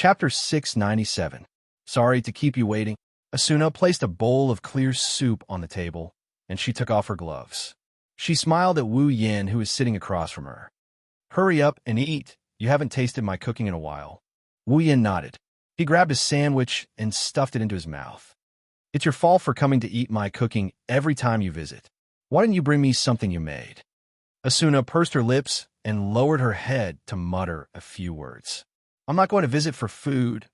Chapter 697. Sorry to keep you waiting. Asuna placed a bowl of clear soup on the table, and she took off her gloves. She smiled at Wu Yin, who was sitting across from her. Hurry up and eat. You haven't tasted my cooking in a while. Wu Yin nodded. He grabbed a sandwich and stuffed it into his mouth. It's your fault for coming to eat my cooking every time you visit. Why didn't you bring me something you made? Asuna pursed her lips and lowered her head to mutter a few words. I'm not going to visit for food.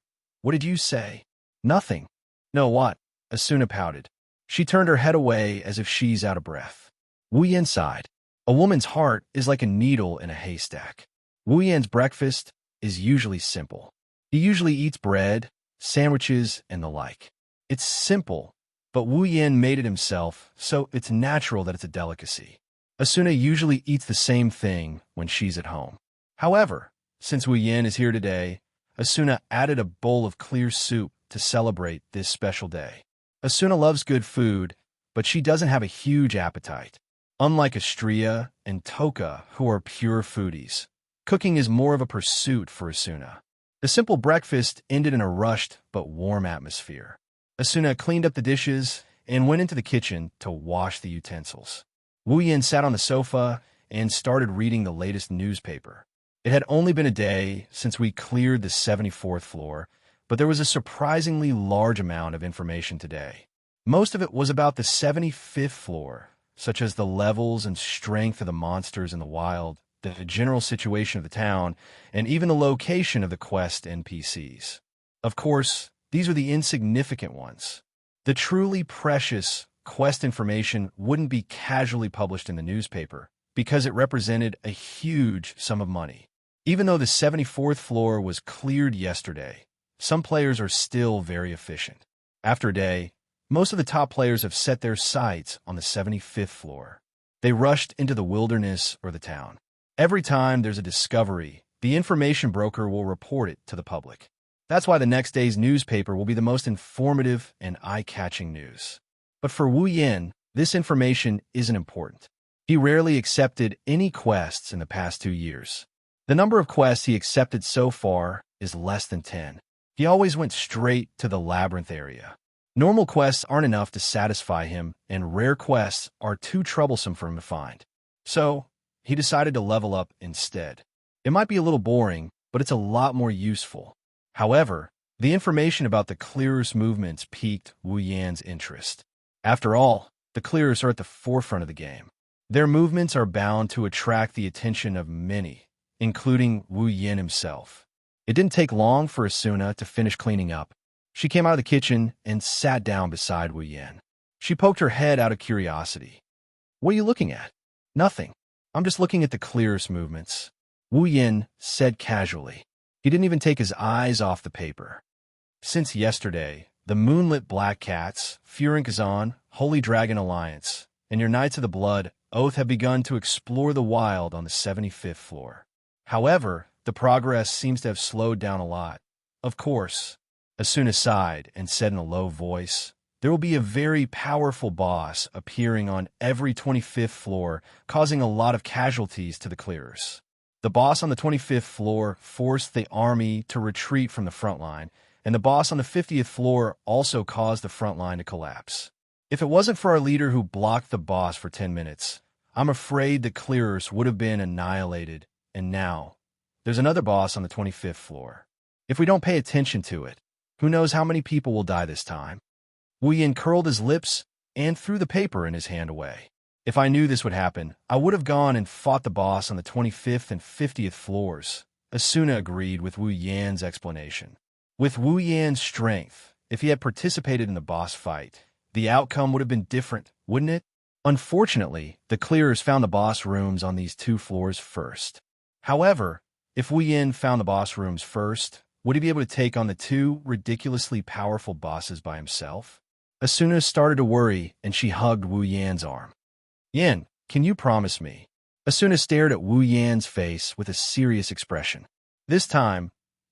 What did you say? Nothing. No, what? Asuna pouted. She turned her head away as if she's out of breath. Wu Yin sighed. A woman's heart is like a needle in a haystack. Wu Yin's breakfast is usually simple. He usually eats bread, sandwiches, and the like. It's simple, but Wu Yin made it himself, so it's natural that it's a delicacy. Asuna usually eats the same thing when she's at home. However, since Wu Yin is here today, Asuna added a bowl of clear soup to celebrate this special day. Asuna loves good food, but she doesn't have a huge appetite. Unlike Astria and Toka, who are pure foodies, cooking is more of a pursuit for Asuna. The simple breakfast ended in a rushed but warm atmosphere. Asuna cleaned up the dishes and went into the kitchen to wash the utensils. Wu Yin sat on the sofa and started reading the latest newspaper. It had only been a day since we cleared the 74th floor, but there was a surprisingly large amount of information today. Most of it was about the 75th floor, such as the levels and strength of the monsters in the wild, the general situation of the town, and even the location of the quest NPCs. Of course, these were the insignificant ones. The truly precious quest information wouldn't be casually published in the newspaper because it represented a huge sum of money. Even though the 74th floor was cleared yesterday, some players are still very efficient. After a day, most of the top players have set their sights on the 75th floor. They rushed into the wilderness or the town. Every time there's a discovery, the information broker will report it to the public. That's why the next day's newspaper will be the most informative and eye-catching news. But for Wu Yin, this information isn't important. He rarely accepted any quests in the past 2 years. The number of quests he accepted so far is less than 10. He always went straight to the labyrinth area. Normal quests aren't enough to satisfy him, and rare quests are too troublesome for him to find. So, he decided to level up instead. It might be a little boring, but it's a lot more useful. However, the information about the clearest movements piqued Wu Yan's interest. After all, the clearers are at the forefront of the game. Their movements are bound to attract the attention of many, including Wu Yin himself. It didn't take long for Asuna to finish cleaning up. She came out of the kitchen and sat down beside Wu Yin. She poked her head out of curiosity. What are you looking at? Nothing. I'm just looking at the clearest movements. Wu Yin said casually. He didn't even take his eyes off the paper. Since yesterday, the Moonlit Black Cats, Furin Kazan, Holy Dragon Alliance, and your Knights of the Blood Oath have begun to explore the wild on the 75th floor. However, the progress seems to have slowed down a lot. Of course, Asuna sighed and said in a low voice, there will be a very powerful boss appearing on every 25th floor, causing a lot of casualties to the clearers. The boss on the 25th floor forced the army to retreat from the front line, and the boss on the 50th floor also caused the front line to collapse. If it wasn't for our leader who blocked the boss for 10 minutes, I'm afraid the clearers would have been annihilated, and now, there's another boss on the 25th floor. If we don't pay attention to it, who knows how many people will die this time? Wu Yin curled his lips and threw the paper in his hand away. If I knew this would happen, I would have gone and fought the boss on the 25th and 50th floors. Asuna agreed with Wu Yan's explanation. With Wu Yan's strength, if he had participated in the boss fight, the outcome would have been different, wouldn't it? Unfortunately, the clearers found the boss rooms on these 2 floors first. However, if Wu Yin found the boss rooms first, would he be able to take on the 2 ridiculously powerful bosses by himself? Asuna started to worry, and she hugged Wu Yan's arm. Yin, can you promise me? Asuna stared at Wu Yan's face with a serious expression. This time,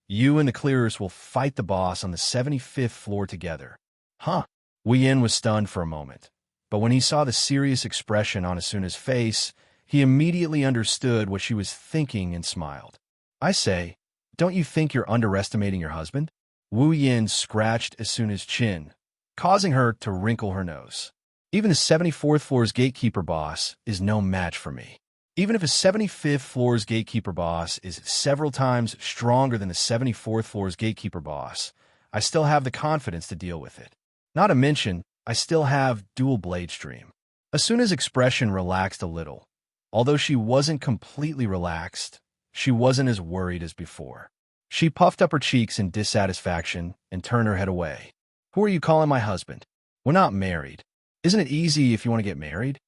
you and the clearers will fight the boss on the 75th floor together. Huh? Wu Yin was stunned for a moment, but when he saw the serious expression on Asuna's face, he immediately understood what she was thinking and smiled. I say, Don't you think you're underestimating your husband? Wu Yin scratched Asuna's chin, causing her to wrinkle her nose. Even the 74th floor's gatekeeper boss is no match for me. Even if a 75th floor's gatekeeper boss is several times stronger than the 74th floor's gatekeeper boss, I still have the confidence to deal with it. Not to mention, I still have dual blade stream. Asuna's expression relaxed a little. Although she wasn't completely relaxed, she wasn't as worried as before. She puffed up her cheeks in dissatisfaction and turned her head away. Who are you calling my husband? We're not married. Isn't it easy if you want to get married?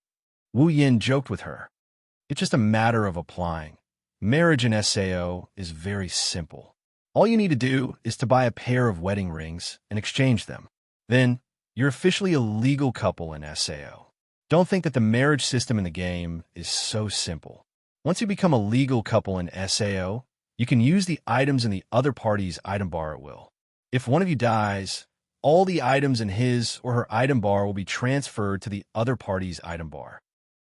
Wu Yin joked with her. It's just a matter of applying. Marriage in SAO is very simple. All you need to do is to buy a pair of wedding rings and exchange them. Then, you're officially a legal couple in SAO. Don't think that the marriage system in the game is so simple. Once you become a legal couple in SAO, you can use the items in the other party's item bar at will. If one of you dies, all the items in his or her item bar will be transferred to the other party's item bar.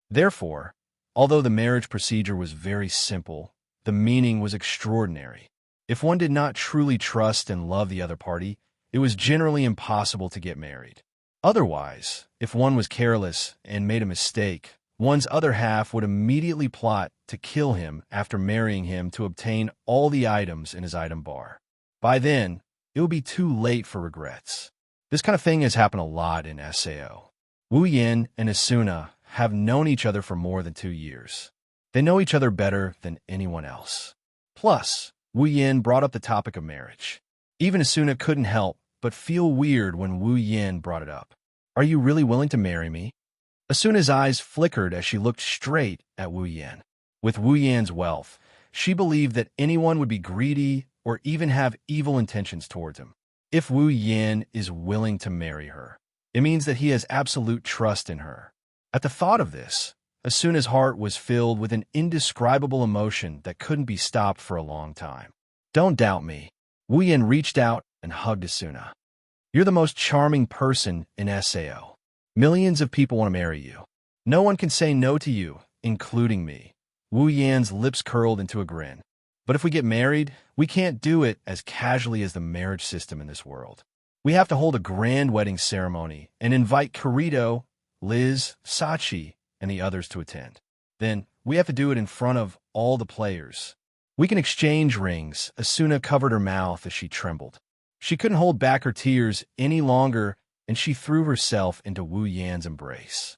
Therefore, although the marriage procedure was very simple, the meaning was extraordinary. If one did not truly trust and love the other party, it was generally impossible to get married. Otherwise, if one was careless and made a mistake, one's other half would immediately plot to kill him after marrying him to obtain all the items in his item bar. By then, it would be too late for regrets. This kind of thing has happened a lot in SAO. Wu Yin and Asuna have known each other for more than 2 years. They know each other better than anyone else. Plus, Wu Yin brought up the topic of marriage. Even Asuna couldn't help but feel weird when Wu Yin brought it up. Are you really willing to marry me? Asuna's eyes flickered as she looked straight at Wu Yin. With Wu Yin's wealth, she believed that anyone would be greedy or even have evil intentions towards him. If Wu Yin is willing to marry her, it means that he has absolute trust in her. At the thought of this, Asuna's heart was filled with an indescribable emotion that couldn't be stopped for a long time. Don't doubt me. Wu Yin reached out and hugged Asuna. You're the most charming person in SAO. Millions of people want to marry you. No one can say no to you, including me. Wu Yin's lips curled into a grin. But if we get married, we can't do it as casually as the marriage system in this world. We have to hold a grand wedding ceremony and invite Kirito, Liz, Sachi, and the others to attend. Then, we have to do it in front of all the players. We can exchange rings. Asuna covered her mouth as she trembled. She couldn't hold back her tears any longer, and she threw herself into Wu Yan's embrace.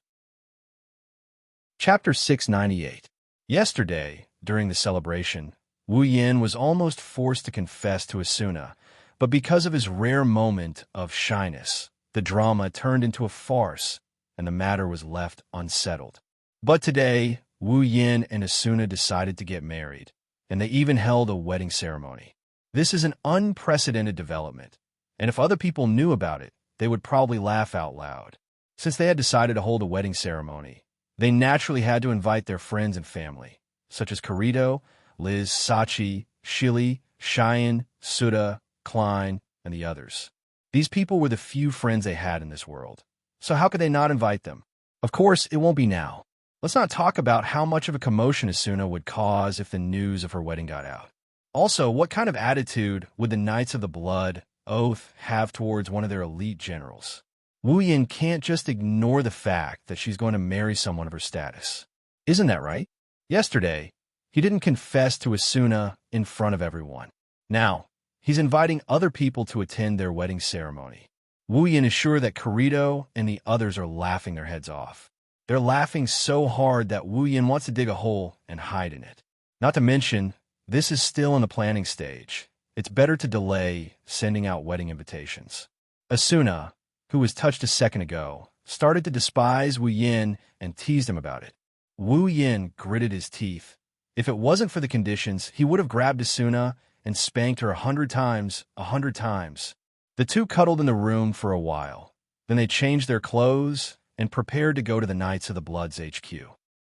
Chapter 698. Yesterday, during the celebration, Wu Yin was almost forced to confess to Asuna, but because of his rare moment of shyness, the drama turned into a farce, and the matter was left unsettled. But today, Wu Yin and Asuna decided to get married, and they even held a wedding ceremony. This is an unprecedented development, and if other people knew about it, they would probably laugh out loud. Since they had decided to hold a wedding ceremony, they naturally had to invite their friends and family, such as Kirito, Liz, Sachi, Shili, Cheyenne, Suda, Klein, and the others. These people were the few friends they had in this world, so how could they not invite them? Of course, it won't be now. Let's not talk about how much of a commotion Asuna would cause if the news of her wedding got out. Also, what kind of attitude would the Knights of the Blood Oath have towards one of their elite generals? Wu Yin can't just ignore the fact that she's going to marry someone of her status. Isn't that right? Yesterday, he didn't confess to Asuna in front of everyone. Now, he's inviting other people to attend their wedding ceremony. Wu Yin is sure that Kirito and the others are laughing their heads off. They're laughing so hard that Wu Yin wants to dig a hole and hide in it. Not to mention, this is still in the planning stage. It's better to delay sending out wedding invitations. Asuna, who was touched a second ago, started to despise Wu Yin and teased him about it. Wu Yin gritted his teeth. If it wasn't for the conditions, he would have grabbed Asuna and spanked her 100 times, 100 times. The two cuddled in the room for a while. Then they changed their clothes and prepared to go to the Knights of the Blood's HQ.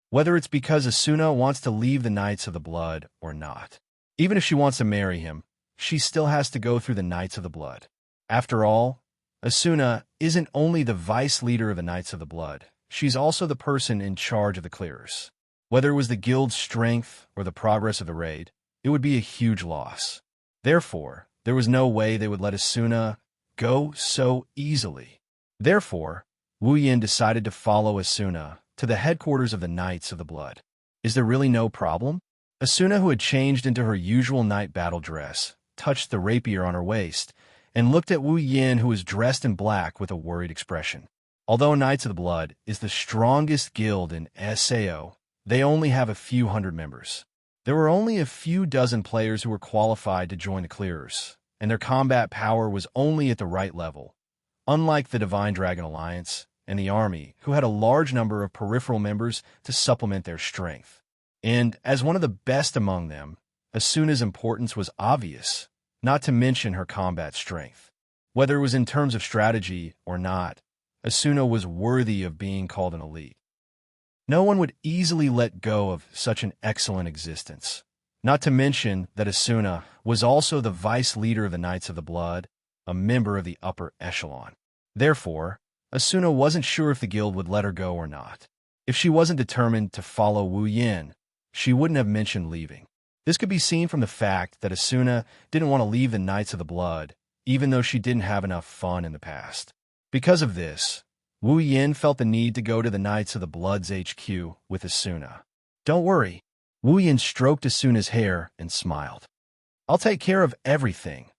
Whether it's because Asuna wants to leave the Knights of the Blood or not. Even if she wants to marry him, she still has to go through the Knights of the Blood. After all, Asuna isn't only the vice leader of the Knights of the Blood, she's also the person in charge of the clearers. Whether it was the guild's strength or the progress of the raid, it would be a huge loss. Therefore, there was no way they would let Asuna go so easily. Therefore, Wu Yin decided to follow Asuna to the headquarters of the Knights of the Blood. Is there really no problem? Asuna, who had changed into her usual night battle dress, touched the rapier on her waist and looked at Wu Yin, who was dressed in black with a worried expression. Although Knights of the Blood is the strongest guild in SAO, they only have a few hundred members. There were only a few dozen players who were qualified to join the clearers, and their combat power was only at the right level, unlike the Divine Dragon Alliance and the army, who had a large number of peripheral members to supplement their strength. And as one of the best among them, Asuna's importance was obvious, not to mention her combat strength. Whether it was in terms of strategy or not, Asuna was worthy of being called an elite. No one would easily let go of such an excellent existence, not to mention that Asuna was also the vice leader of the Knights of the Blood, a member of the upper echelon. Therefore, Asuna wasn't sure if the guild would let her go or not. If she wasn't determined to follow Wu Yin, she wouldn't have mentioned leaving. This could be seen from the fact that Asuna didn't want to leave the Knights of the Blood, even though she didn't have enough fun in the past. Because of this, Wu Yin felt the need to go to the Knights of the Blood's HQ with Asuna. Don't worry. Wu Yin stroked Asuna's hair and smiled. I'll take care of everything.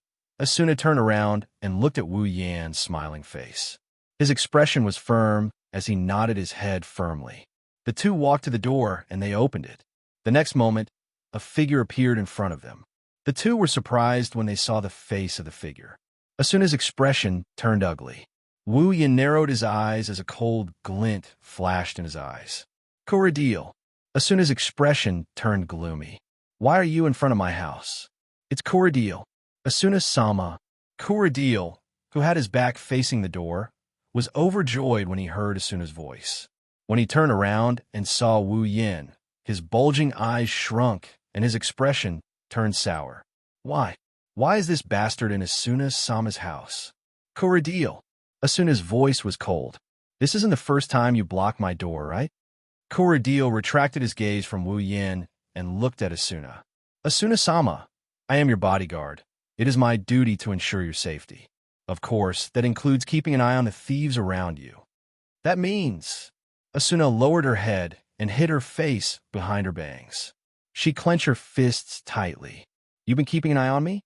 Asuna turned around and looked at Wu Yin's smiling face. His expression was firm as he nodded his head firmly. The two walked to the door and they opened it. The next moment, a figure appeared in front of them. The two were surprised when they saw the face of the figure. Asuna's expression turned ugly. Wu Yin narrowed his eyes as a cold glint flashed in his eyes. Corridil. Asuna's expression turned gloomy. Why are you in front of my house? It's Corridil. Asuna-sama. Corridil, who had his back facing the door, was overjoyed when he heard Asuna's voice. When he turned around and saw Wu Yin, his bulging eyes shrunk and his expression turned sour. Why? Why is this bastard in Asuna-sama's house? Corridil. Asuna's voice was cold. This isn't the first time you blocked my door, right? Corridil retracted his gaze from Wu Yin and looked at Asuna. Asuna-sama, I am your bodyguard. It is my duty to ensure your safety. Of course, that includes keeping an eye on the thieves around you. That means... Asuna lowered her head and hid her face behind her bangs. She clenched her fists tightly. You've been keeping an eye on me?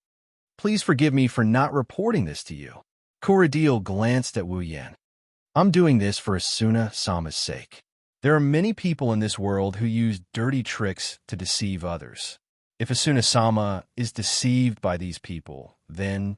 Please forgive me for not reporting this to you. Corridil glanced at Wu Yin. I'm doing this for Asuna-sama's sake. There are many people in this world who use dirty tricks to deceive others. If Asuna-sama is deceived by these people, then...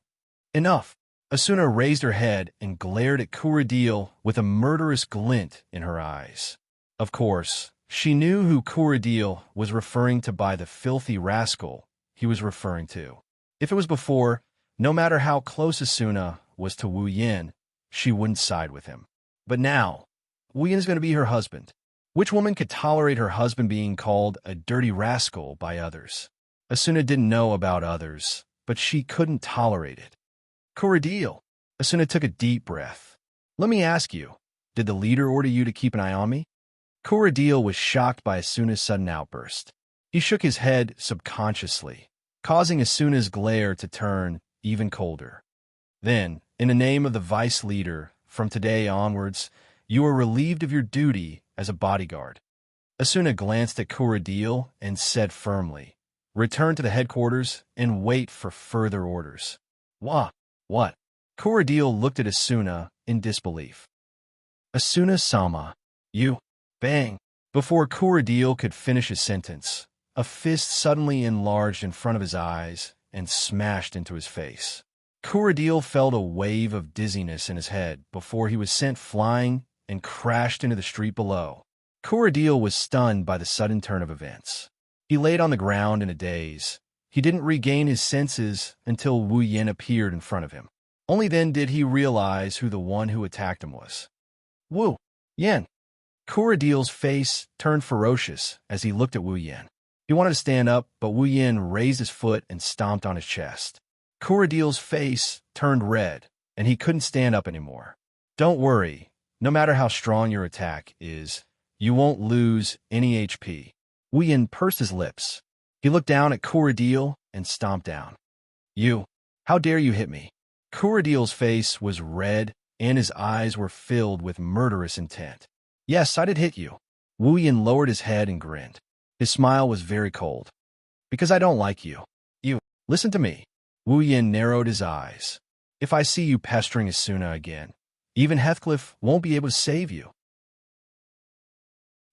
Enough! Asuna raised her head and glared at Corridil with a murderous glint in her eyes. Of course, she knew who Corridil was referring to by the filthy rascal he was referring to. If it was before, no matter how close Asuna was to Wu Yin, she wouldn't side with him. But now, Wu Yin is going to be her husband. Which woman could tolerate her husband being called a dirty rascal by others? Asuna didn't know about others, but she couldn't tolerate it. Corridil. Asuna took a deep breath. Let me ask you, did the leader order you to keep an eye on me? Corridil was shocked by Asuna's sudden outburst. He shook his head subconsciously, causing Asuna's glare to turn even colder. Then, in the name of the vice leader, from today onwards, you are relieved of your duty as a bodyguard. Asuna glanced at Corridil and said firmly, return to the headquarters and wait for further orders. What? Corridil looked at Asuna in disbelief. Asuna-sama, you... Bang! Before Corridil could finish his sentence, a fist suddenly enlarged in front of his eyes and smashed into his face. Corridil felt a wave of dizziness in his head before he was sent flying and crashed into the street below. Corridil was stunned by the sudden turn of events. He laid on the ground in a daze. He didn't regain his senses until Wu Yin appeared in front of him. Only then did he realize who the one who attacked him was. Wu Yin. Corridil's face turned ferocious as he looked at Wu Yin. He wanted to stand up, but Wu Yin raised his foot and stomped on his chest. Corridil's face turned red, and he couldn't stand up anymore. Don't worry. No matter how strong your attack is, you won't lose any HP. Wu Yin pursed his lips. He looked down at Corridil and stomped down. You! How dare you hit me? Kuradiel's face was red, and his eyes were filled with murderous intent. Yes, I did hit you. Wu Yin lowered his head and grinned. His smile was very cold. Because I don't like you. You! Listen to me. Wu Yin narrowed his eyes. If I see you pestering Asuna again, even Heathcliff won't be able to save you.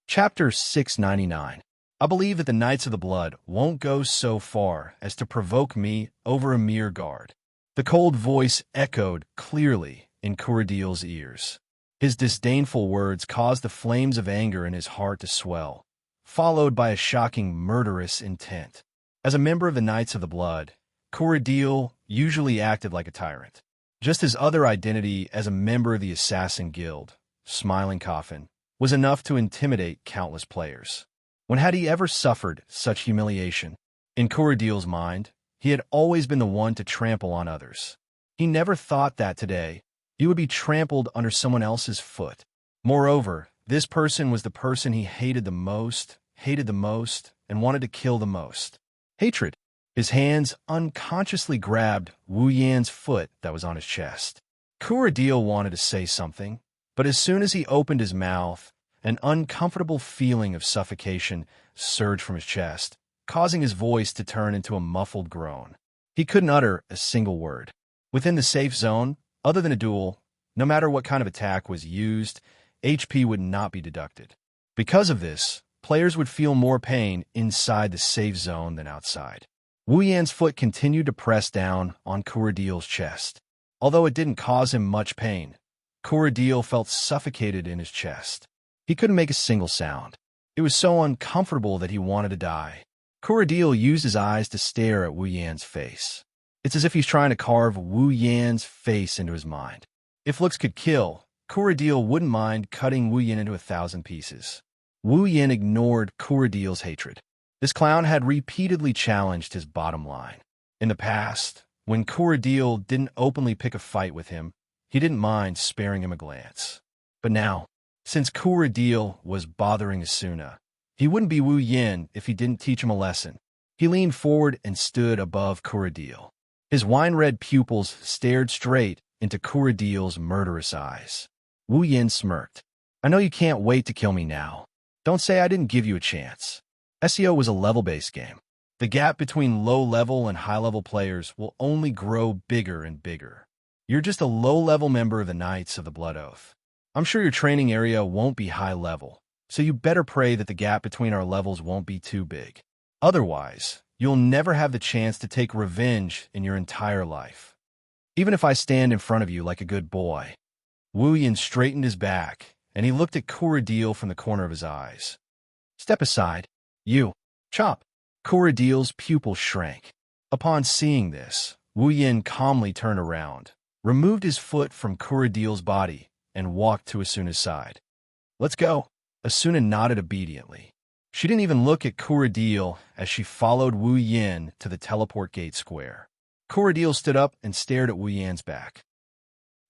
Chapter 699. I believe that the Knights of the Blood won't go so far as to provoke me over a mere guard. The cold voice echoed clearly in Kuradiel's ears. His disdainful words caused the flames of anger in his heart to swell, followed by a shocking murderous intent. As a member of the Knights of the Blood, Kuradiel usually acted like a tyrant. Just his other identity as a member of the Assassin Guild, Smiling Coffin, was enough to intimidate countless players. When had he ever suffered such humiliation? In Kuradiel's mind, he had always been the one to trample on others. He never thought that today he would be trampled under someone else's foot. Moreover, this person was the person he hated the most, and wanted to kill the most. Hatred. His hands unconsciously grabbed Wu Yan's foot that was on his chest. Kuradiel wanted to say something, but as soon as he opened his mouth, an uncomfortable feeling of suffocation surged from his chest, causing his voice to turn into a muffled groan. He couldn't utter a single word. Within the safe zone, other than a duel, no matter what kind of attack was used, HP would not be deducted. Because of this, players would feel more pain inside the safe zone than outside. Wu Yan's foot continued to press down on Kuradiel's chest. Although it didn't cause him much pain, Kuradiel felt suffocated in his chest. He couldn't make a single sound. It was so uncomfortable that he wanted to die. Kuradiel used his eyes to stare at Wu Yan's face. It's as if he's trying to carve Wu Yan's face into his mind. If looks could kill, Kuradiel wouldn't mind cutting Wu Yan into 1,000 pieces. Wu Yan ignored Kuradiel's hatred. This clown had repeatedly challenged his bottom line. In the past, when Kuradiel didn't openly pick a fight with him, he didn't mind sparing him a glance. But now, since Kuradiel was bothering Asuna, he wouldn't be Wu Yan if he didn't teach him a lesson. He leaned forward and stood above Kuradiel. His wine-red pupils stared straight into Kuradiel's murderous eyes. Wu Yan smirked. I know you can't wait to kill me now. Don't say I didn't give you a chance. SEO was a level-based game. The gap between low-level and high-level players will only grow bigger and bigger. You're just a low-level member of the Knights of the Blood Oath. I'm sure your training area won't be high-level, so you better pray that the gap between our levels won't be too big. Otherwise, you'll never have the chance to take revenge in your entire life. Even if I stand in front of you like a good boy. Wu Yan straightened his back, and he looked at Kuradiel from the corner of his eyes. Step aside. You. Chop. Kuradiel's pupils shrank. Upon seeing this, Wu Yan calmly turned around, removed his foot from Kuradiel's body, and walked to Asuna's side. Let's go. Asuna nodded obediently. She didn't even look at Kuradiel as she followed Wu Yan to the teleport gate square. Kuradiel stood up and stared at Wu Yan's back.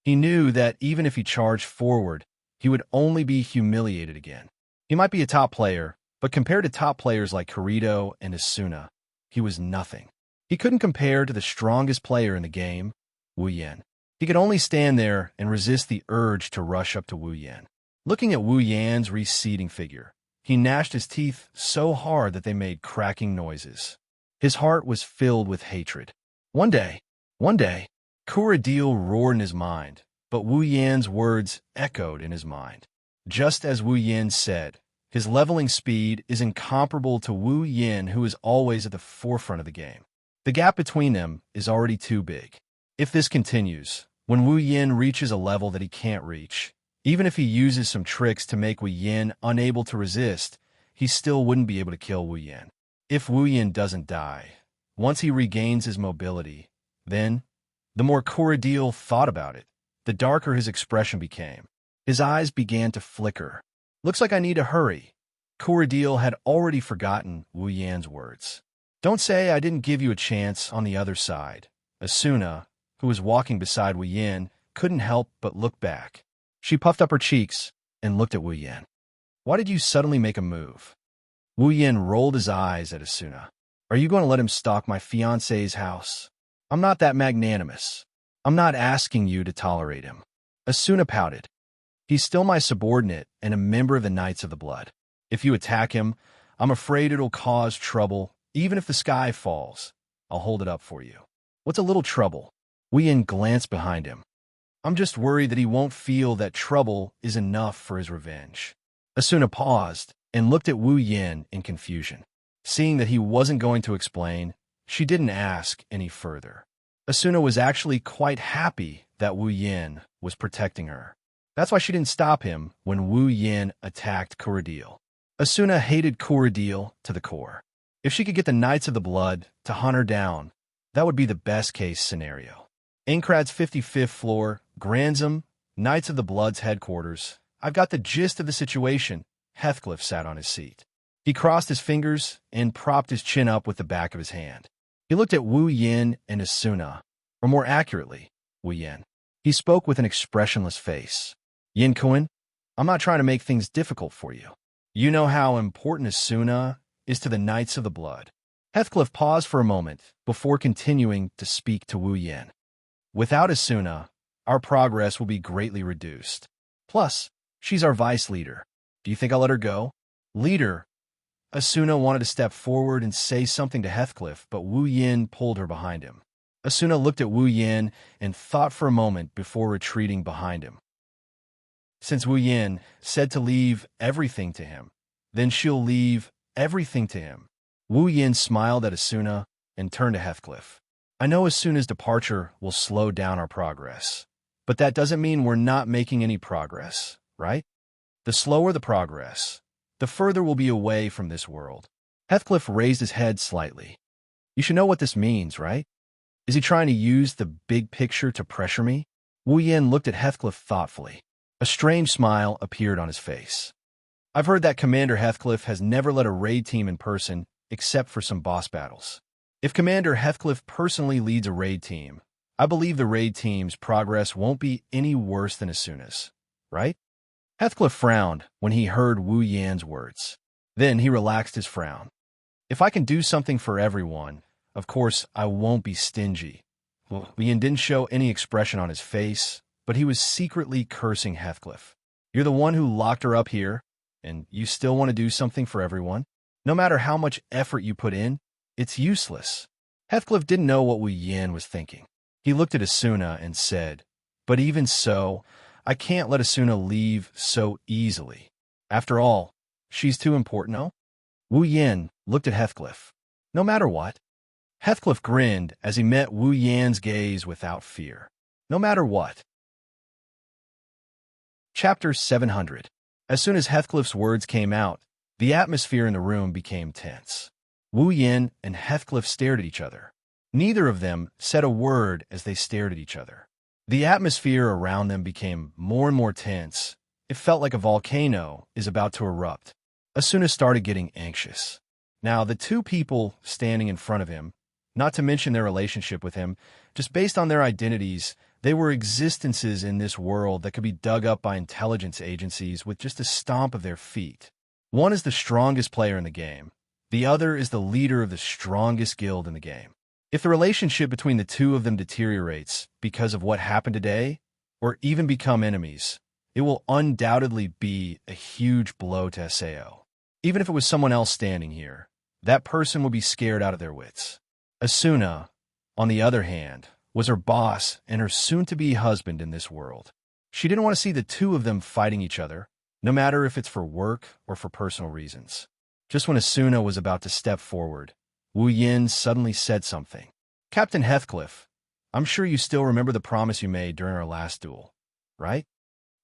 He knew that even if he charged forward, he would only be humiliated again. He might be a top player, but compared to top players like Kirito and Asuna, he was nothing. He couldn't compare to the strongest player in the game, Wu Yan. He could only stand there and resist the urge to rush up to Wu Yan. Looking at Wu Yan's receding figure, he gnashed his teeth so hard that they made cracking noises. His heart was filled with hatred. One day, Kuradiel roared in his mind, but Wu Yan's words echoed in his mind. Just as Wu Yan said, his leveling speed is incomparable to Wu Yan, who is always at the forefront of the game. The gap between them is already too big. If this continues, when Wu Yan reaches a level that he can't reach, even if he uses some tricks to make Wu Yan unable to resist, he still wouldn't be able to kill Wu Yan. If Wu Yan doesn't die, once he regains his mobility, then, the more Kuradiel thought about it, the darker his expression became. His eyes began to flicker. Looks like I need to hurry. Kuradiel had already forgotten Wu Yan's words. Don't say I didn't give you a chance on the other side. Asuna, who was walking beside Wu Yan, couldn't help but look back. She puffed up her cheeks and looked at Wu Yan. Why did you suddenly make a move? Wu Yan rolled his eyes at Asuna. Are you going to let him stalk my fiancé's house? I'm not that magnanimous. I'm not asking you to tolerate him. Asuna pouted. He's still my subordinate and a member of the Knights of the Blood. If you attack him, I'm afraid it'll cause trouble. Even if the sky falls, I'll hold it up for you. What's a little trouble? Wu Yin glanced behind him. I'm just worried that he won't feel that trouble is enough for his revenge. Asuna paused and looked at Wu Yin in confusion. Seeing that he wasn't going to explain, she didn't ask any further. Asuna was actually quite happy that Wu Yin was protecting her. That's why she didn't stop him when Wu Yin attacked Kuradil. Asuna hated Kuradil to the core. If she could get the Knights of the Blood to hunt her down, that would be the best-case scenario. Aincrad's 55th floor, Granzam, Knights of the Blood's headquarters. I've got the gist of the situation. Heathcliff sat on his seat. He crossed his fingers and propped his chin up with the back of his hand. He looked at Wu Yin and Asuna, or more accurately, Wu Yin. He spoke with an expressionless face. Yin Kuan, I'm not trying to make things difficult for you. You know how important Asuna is to the Knights of the Blood. Heathcliff paused for a moment before continuing to speak to Wu Yin. Without Asuna, our progress will be greatly reduced. Plus, she's our vice leader. Do you think I'll let her go? Leader. Asuna wanted to step forward and say something to Heathcliff, but Wu Yin pulled her behind him. Asuna looked at Wu Yin and thought for a moment before retreating behind him. Since Wu Yin said to leave everything to him, then she'll leave everything to him. Wu Yin smiled at Asuna and turned to Heathcliff. I know Asuna's departure will slow down our progress, but that doesn't mean we're not making any progress, right? The slower the progress, the further we'll be away from this world. Heathcliff raised his head slightly. You should know what this means, right? Is he trying to use the big picture to pressure me? Wu Yin looked at Heathcliff thoughtfully. A strange smile appeared on his face. I've heard that Commander Heathcliff has never led a raid team in person except for some boss battles. If Commander Heathcliff personally leads a raid team, I believe the raid team's progress won't be any worse than Asuna's, right? Heathcliff frowned when he heard Wu Yin's words. Then he relaxed his frown. If I can do something for everyone, of course I won't be stingy. Wu Yin didn't show any expression on his face, but he was secretly cursing Heathcliff. You're the one who locked her up here, and you still want to do something for everyone? No matter how much effort you put in, it's useless. Heathcliff didn't know what Wu Yin was thinking. He looked at Asuna and said, but even so, I can't let Asuna leave so easily. After all, she's too important, no? Wu Yin looked at Heathcliff. No matter what. Heathcliff grinned as he met Wu Yin's gaze without fear. No matter what. Chapter 700. As soon as Heathcliff's words came out, the atmosphere in the room became tense. Wu Yin and Heathcliff stared at each other. Neither of them said a word as they stared at each other. The atmosphere around them became more and more tense. It felt like a volcano is about to erupt. Asuna started getting anxious. Now, the two people standing in front of him, not to mention their relationship with him, just based on their identities, they were existences in this world that could be dug up by intelligence agencies with just a stomp of their feet. One is the strongest player in the game. The other is the leader of the strongest guild in the game. If the relationship between the two of them deteriorates because of what happened today, or even become enemies, it will undoubtedly be a huge blow to Sao. Even if it was someone else standing here, that person would be scared out of their wits. Asuna, on the other hand, was her boss and her soon-to-be husband in this world. She didn't want to see the two of them fighting each other, no matter if it's for work or for personal reasons. Just when Asuna was about to step forward, Wu Yin suddenly said something. Captain Heathcliff, I'm sure you still remember the promise you made during our last duel, right?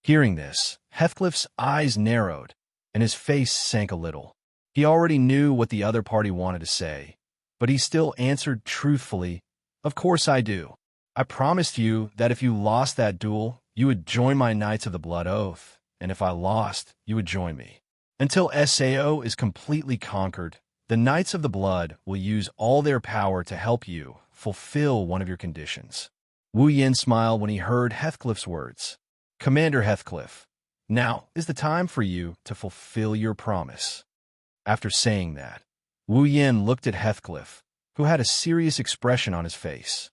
Hearing this, Heathcliff's eyes narrowed, and his face sank a little. He already knew what the other party wanted to say, but he still answered truthfully, Of course I do. I promised you that if you lost that duel, you would join my Knights of the Blood Oath, and if I lost, you would join me. Until Sao is completely conquered, the Knights of the Blood will use all their power to help you fulfill one of your conditions. Wu Yin smiled when he heard Heathcliff's words. Commander Heathcliff, now is the time for you to fulfill your promise. After saying that, Wu Yin looked at Heathcliff, who had a serious expression on his face.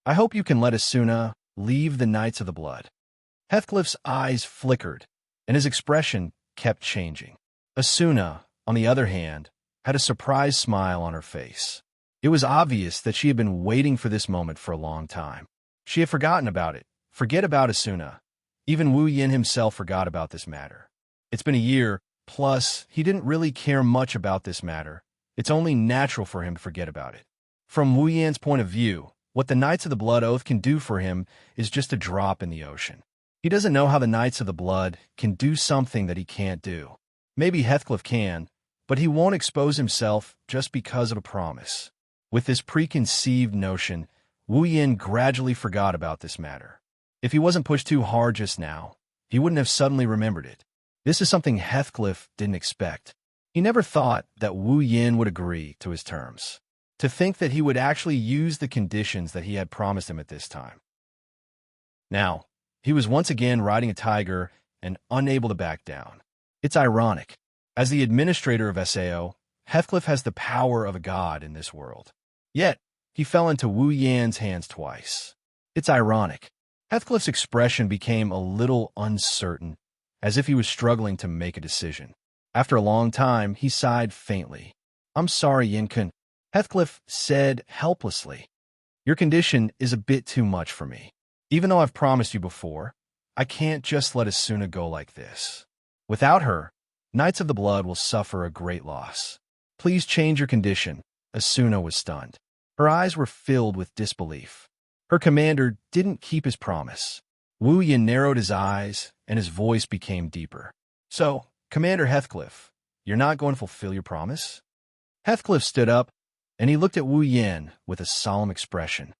I hope you can let Asuna leave the Knights of the Blood. Heathcliff's eyes flickered, and his expression kept changing. Asuna, on the other hand, had a surprised smile on her face. It was obvious that she had been waiting for this moment for a long time. She had forgotten about it. Forget about Asuna. Even Wu Yin himself forgot about this matter. It's been a year, plus he didn't really care much about this matter. It's only natural for him to forget about it. From Wu Yan's point of view, what the Knights of the Blood Oath can do for him is just a drop in the ocean. He doesn't know how the Knights of the Blood can do something that he can't do. Maybe Heathcliff can, but he won't expose himself just because of a promise. With this preconceived notion, Wu Yin gradually forgot about this matter. If he wasn't pushed too hard just now, he wouldn't have suddenly remembered it. This is something Heathcliff didn't expect. He never thought that Wu Yin would agree to his terms. To think that he would actually use the conditions that he had promised him at this time. Now, he was once again riding a tiger and unable to back down. It's ironic. As the administrator of SAO, Heathcliff has the power of a god in this world. Yet, he fell into Wu Yan's hands twice. It's ironic. Heathcliff's expression became a little uncertain, as if he was struggling to make a decision. After a long time, he sighed faintly. "I'm sorry, Yin-kun," Heathcliff said helplessly. "Your condition is a bit too much for me. Even though I've promised you before, I can't just let Asuna go like this. Without her, Knights of the Blood will suffer a great loss. Please change your condition." Asuna was stunned. Her eyes were filled with disbelief. Her commander didn't keep his promise. Wu Yin narrowed his eyes, and his voice became deeper. "So, Commander Heathcliff, you're not going to fulfill your promise?" Heathcliff stood up, and he looked at Wu Yin with a solemn expression.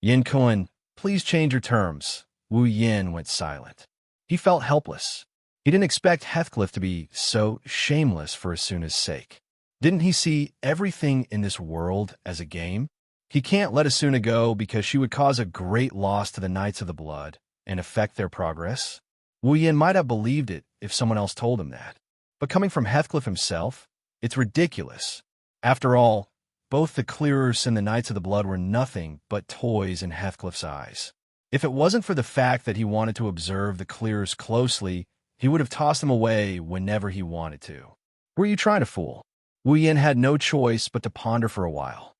"Yin-kun, please change your terms." Wu Yin went silent. He felt helpless. He didn't expect Heathcliff to be so shameless for Asuna's sake. Didn't he see everything in this world as a game? He can't let Asuna go because she would cause a great loss to the Knights of the Blood and affect their progress. Wu Yin might have believed it if someone else told him that. But coming from Heathcliff himself, it's ridiculous. After all, both the Clearers and the Knights of the Blood were nothing but toys in Heathcliff's eyes. If it wasn't for the fact that he wanted to observe the Clearers closely, he would have tossed them away whenever he wanted to. Were you trying to fool? Wu Yin had no choice but to ponder for a while.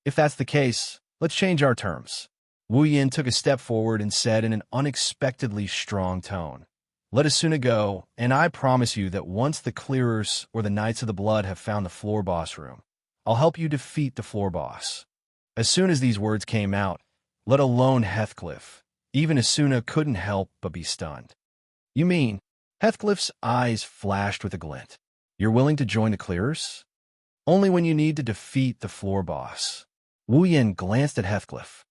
"If that's the case, let's change our terms." Wu Yin took a step forward and said in an unexpectedly strong tone, "Let Asuna go, and I promise you that once the Clearers or the Knights of the Blood have found the floor boss room, I'll help you defeat the floor boss." As soon as these words came out, let alone Heathcliff, even Asuna couldn't help but be stunned. "You mean?" Heathcliff's eyes flashed with a glint. "You're willing to join the Clearers?" "Only when you need to defeat the floor boss." Wu Yin glanced at Heathcliff.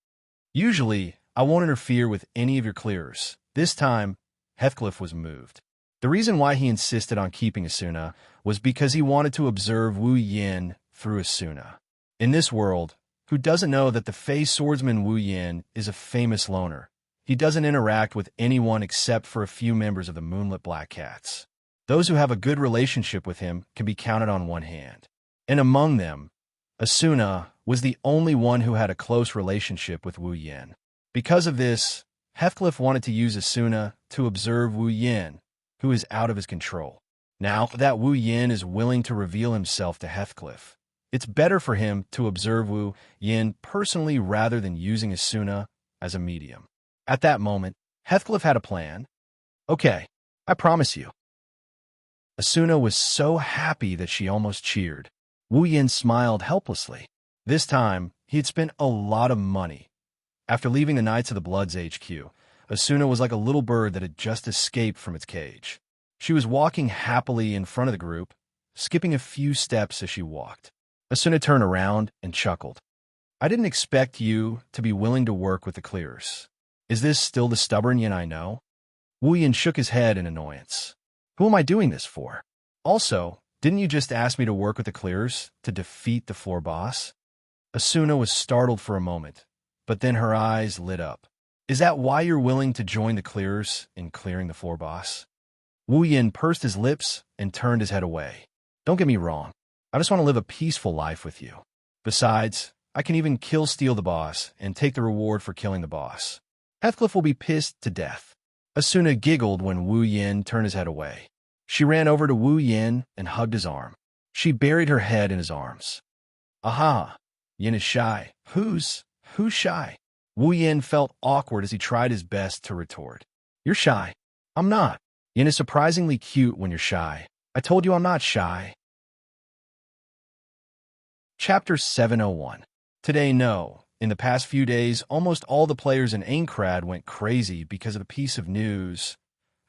"Usually, I won't interfere with any of your Clearers." This time, Heathcliff was moved. The reason why he insisted on keeping Asuna was because he wanted to observe Wu Yin through Asuna. In this world, who doesn't know that the Fey swordsman Wu Yin is a famous loner? He doesn't interact with anyone except for a few members of the Moonlit Black Cats. Those who have a good relationship with him can be counted on one hand. And among them, Asuna was the only one who had a close relationship with Wu Yin. Because of this, Heathcliff wanted to use Asuna to observe Wu Yin, who is out of his control. Now that Wu Yin is willing to reveal himself to Heathcliff, it's better for him to observe Wu Yin personally rather than using Asuna as a medium. At that moment, Heathcliff had a plan. "Okay, I promise you." Asuna was so happy that she almost cheered. Wu Yin smiled helplessly. This time, he had spent a lot of money. After leaving the Knights of the Blood's HQ, Asuna was like a little bird that had just escaped from its cage. She was walking happily in front of the group, skipping a few steps as she walked. Asuna turned around and chuckled. "I didn't expect you to be willing to work with the Clearers. Is this still the stubborn Yin I know?" Wu Yin shook his head in annoyance. "Who am I doing this for? Also, didn't you just ask me to work with the Clearers to defeat the floor boss?" Asuna was startled for a moment, but then her eyes lit up. "Is that why you're willing to join the Clearers in clearing the floor boss?" Wu Yin pursed his lips and turned his head away. "Don't get me wrong. I just want to live a peaceful life with you. Besides, I can even steal the boss and take the reward for killing the boss. Heathcliff will be pissed to death. Asuna giggled when Wu Yin turned his head away. She ran over to Wu Yin and hugged his arm. She buried her head in his arms. Aha! Yin is shy. Who's shy? Wu Yin felt awkward as he tried his best to retort. You're shy. I'm not. Yin is surprisingly cute when you're shy. I told you I'm not shy. Chapter 701. Today, no. In the past few days, almost all the players in Aincrad went crazy because of a piece of news.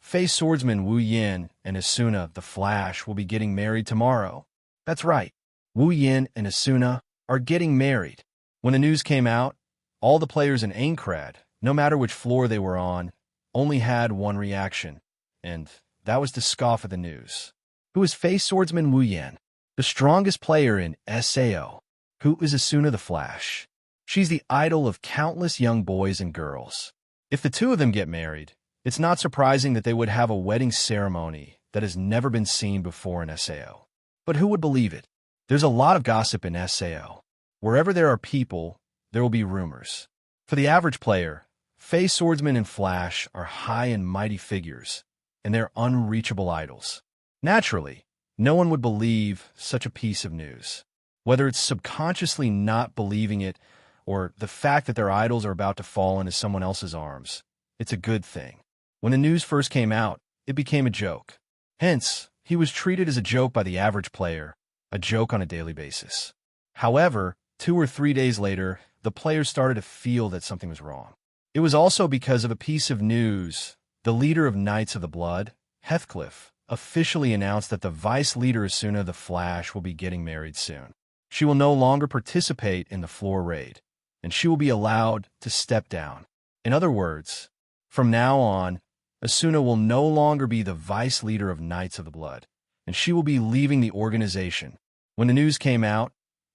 Face swordsman Wu Yin and Asuna, the Flash, will be getting married tomorrow. That's right. Wu Yin and Asuna are getting married. When the news came out, all the players in Aincrad, no matter which floor they were on, only had one reaction, and that was to scoff at the news. Who is face swordsman Wu Yin? The strongest player in SAO. Who is Asuna the Flash? She's the idol of countless young boys and girls. If the two of them get married, it's not surprising that they would have a wedding ceremony that has never been seen before in SAO. But who would believe it? There's a lot of gossip in SAO. Wherever there are people, there will be rumors. For the average player, face swordsman and Flash are high and mighty figures, and they're unreachable idols. Naturally, no one would believe such a piece of news. Whether it's subconsciously not believing it or the fact that their idols are about to fall into someone else's arms, it's a good thing. When the news first came out, it became a joke. Hence, he was treated as a joke by the average player, a joke on a daily basis. However, 2 or 3 days later, the players started to feel that something was wrong. It was also because of a piece of news. The leader of Knights of the Blood, Heathcliff, officially announced that the vice leader Asuna the Flash will be getting married soon. She will no longer participate in the floor raid, and she will be allowed to step down. In other words, from now on, Asuna will no longer be the vice leader of Knights of the Blood, and she will be leaving the organization. When the news came out,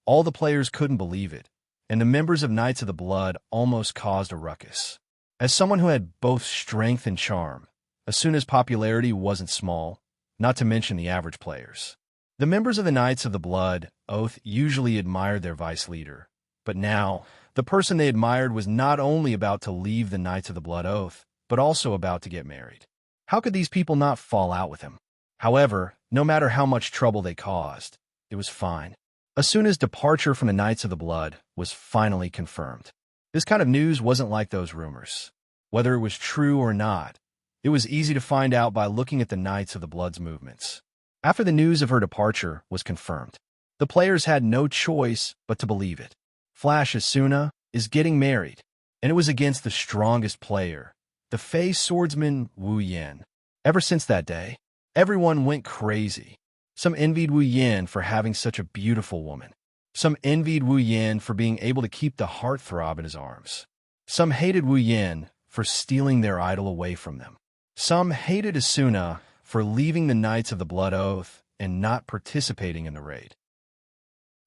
all the players couldn't believe it, and the members of Knights of the Blood almost caused a ruckus. As someone who had both strength and charm, Asuna's popularity wasn't small, not to mention the average players. The members of the Knights of the Blood Oath usually admired their vice leader, but now, the person they admired was not only about to leave the Knights of the Blood Oath, but also about to get married. How could these people not fall out with him? However, no matter how much trouble they caused, it was fine. Asuna's departure from the Knights of the Blood was finally confirmed. This kind of news wasn't like those rumors. Whether it was true or not, it was easy to find out by looking at the Knights of the Blood's movements. After the news of her departure was confirmed, the players had no choice but to believe it. Flash Asuna is getting married, and it was against the strongest player, the face swordsman Wu Yin. Ever since that day, everyone went crazy. Some envied Wu Yin for having such a beautiful woman. Some envied Wu Yin for being able to keep the heartthrob in his arms. Some hated Wu Yin for stealing their idol away from them. Some hated Asuna for leaving the Knights of the Blood Oath and not participating in the raid.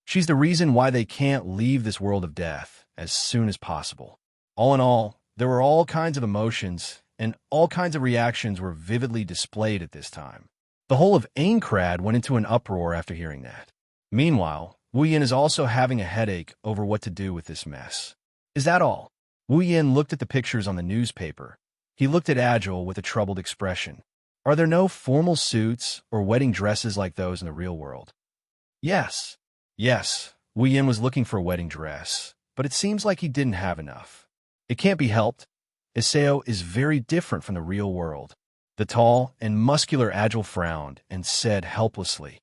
She's the reason why they can't leave this world of death as soon as possible. All in all, there were all kinds of emotions, and all kinds of reactions were vividly displayed at this time. The whole of Aincrad went into an uproar after hearing that. Meanwhile, Wu Yin is also having a headache over what to do with this mess. Is that all? Wu Yin looked at the pictures on the newspaper. He looked at Agile with a troubled expression. Are there no formal suits or wedding dresses like those in the real world? Yes. Wu Yin was looking for a wedding dress, but it seems like he didn't have enough. It can't be helped. Isao is very different from the real world. The tall and muscular Agile frowned and said helplessly,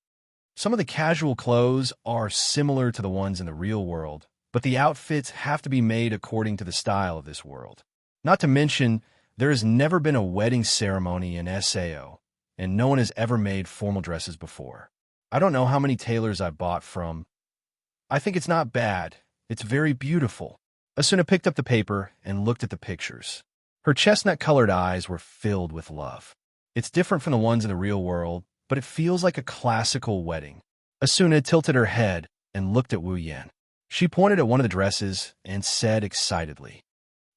some of the casual clothes are similar to the ones in the real world, but the outfits have to be made according to the style of this world. Not to mention, there has never been a wedding ceremony in SAO, and no one has ever made formal dresses before. I don't know how many tailors I've bought from. I think it's not bad. It's very beautiful. Asuna picked up the paper and looked at the pictures. Her chestnut-colored eyes were filled with love. It's different from the ones in the real world, but it feels like a classical wedding. Asuna tilted her head and looked at Wu Yin. She pointed at one of the dresses and said excitedly,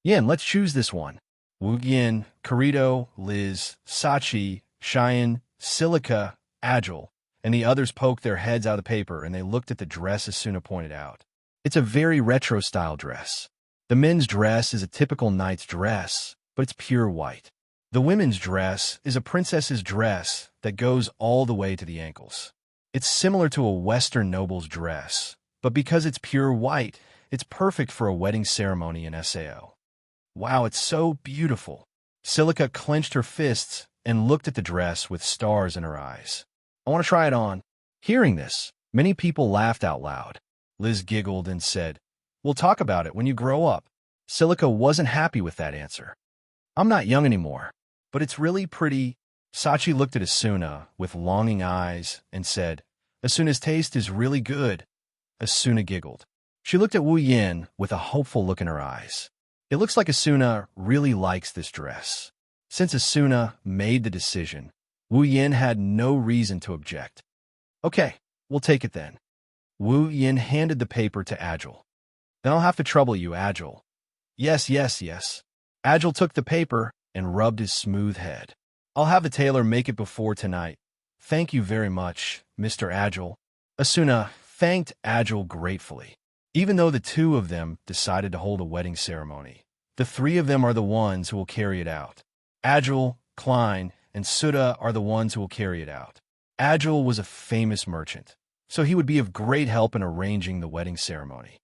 Yin, let's choose this one. Wu Yin, Kirito, Liz, Sachi, Cheyenne, Silica, Agile, and the others poked their heads out of the paper and they looked at the dress Asuna pointed out. It's a very retro-style dress. The men's dress is a typical knight's dress, but it's pure white. The women's dress is a princess's dress that goes all the way to the ankles. It's similar to a Western noble's dress, but because it's pure white, it's perfect for a wedding ceremony in Sao. Wow, it's so beautiful. Silica clenched her fists and looked at the dress with stars in her eyes. I want to try it on. Hearing this, many people laughed out loud. Liz giggled and said, "We'll talk about it when you grow up." Silica wasn't happy with that answer. "I'm not young anymore, but it's really pretty." Sachi looked at Asuna with longing eyes and said, "Asuna's taste is really good." Asuna giggled. She looked at Wu Yin with a hopeful look in her eyes. It looks like Asuna really likes this dress. Since Asuna made the decision, Wu Yin had no reason to object. "Okay, we'll take it then." Wu Yin handed the paper to Agile. "Then I'll have to trouble you, Agile." Yes. Agile took the paper and rubbed his smooth head. "I'll have the tailor make it before tonight." "Thank you very much, Mr. Agile." Asuna thanked Agile gratefully. Even though the two of them decided to hold a wedding ceremony, the three of them are the ones who will carry it out. Agile, Klein, and Suda are the ones who will carry it out. Agile was a famous merchant, so he would be of great help in arranging the wedding ceremony.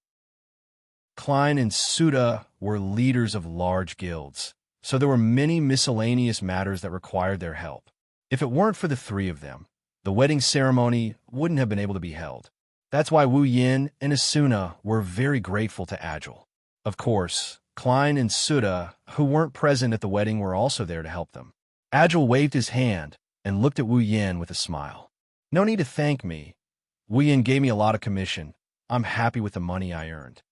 Klein and Suda were leaders of large guilds, so there were many miscellaneous matters that required their help. If it weren't for the three of them, the wedding ceremony wouldn't have been able to be held. That's why Wu Yin and Asuna were very grateful to Agile. Of course, Klein and Suda, who weren't present at the wedding, were also there to help them. Agile waved his hand and looked at Wu Yin with a smile. "No need to thank me. Wu Yin gave me a lot of commission. I'm happy with the money I earned."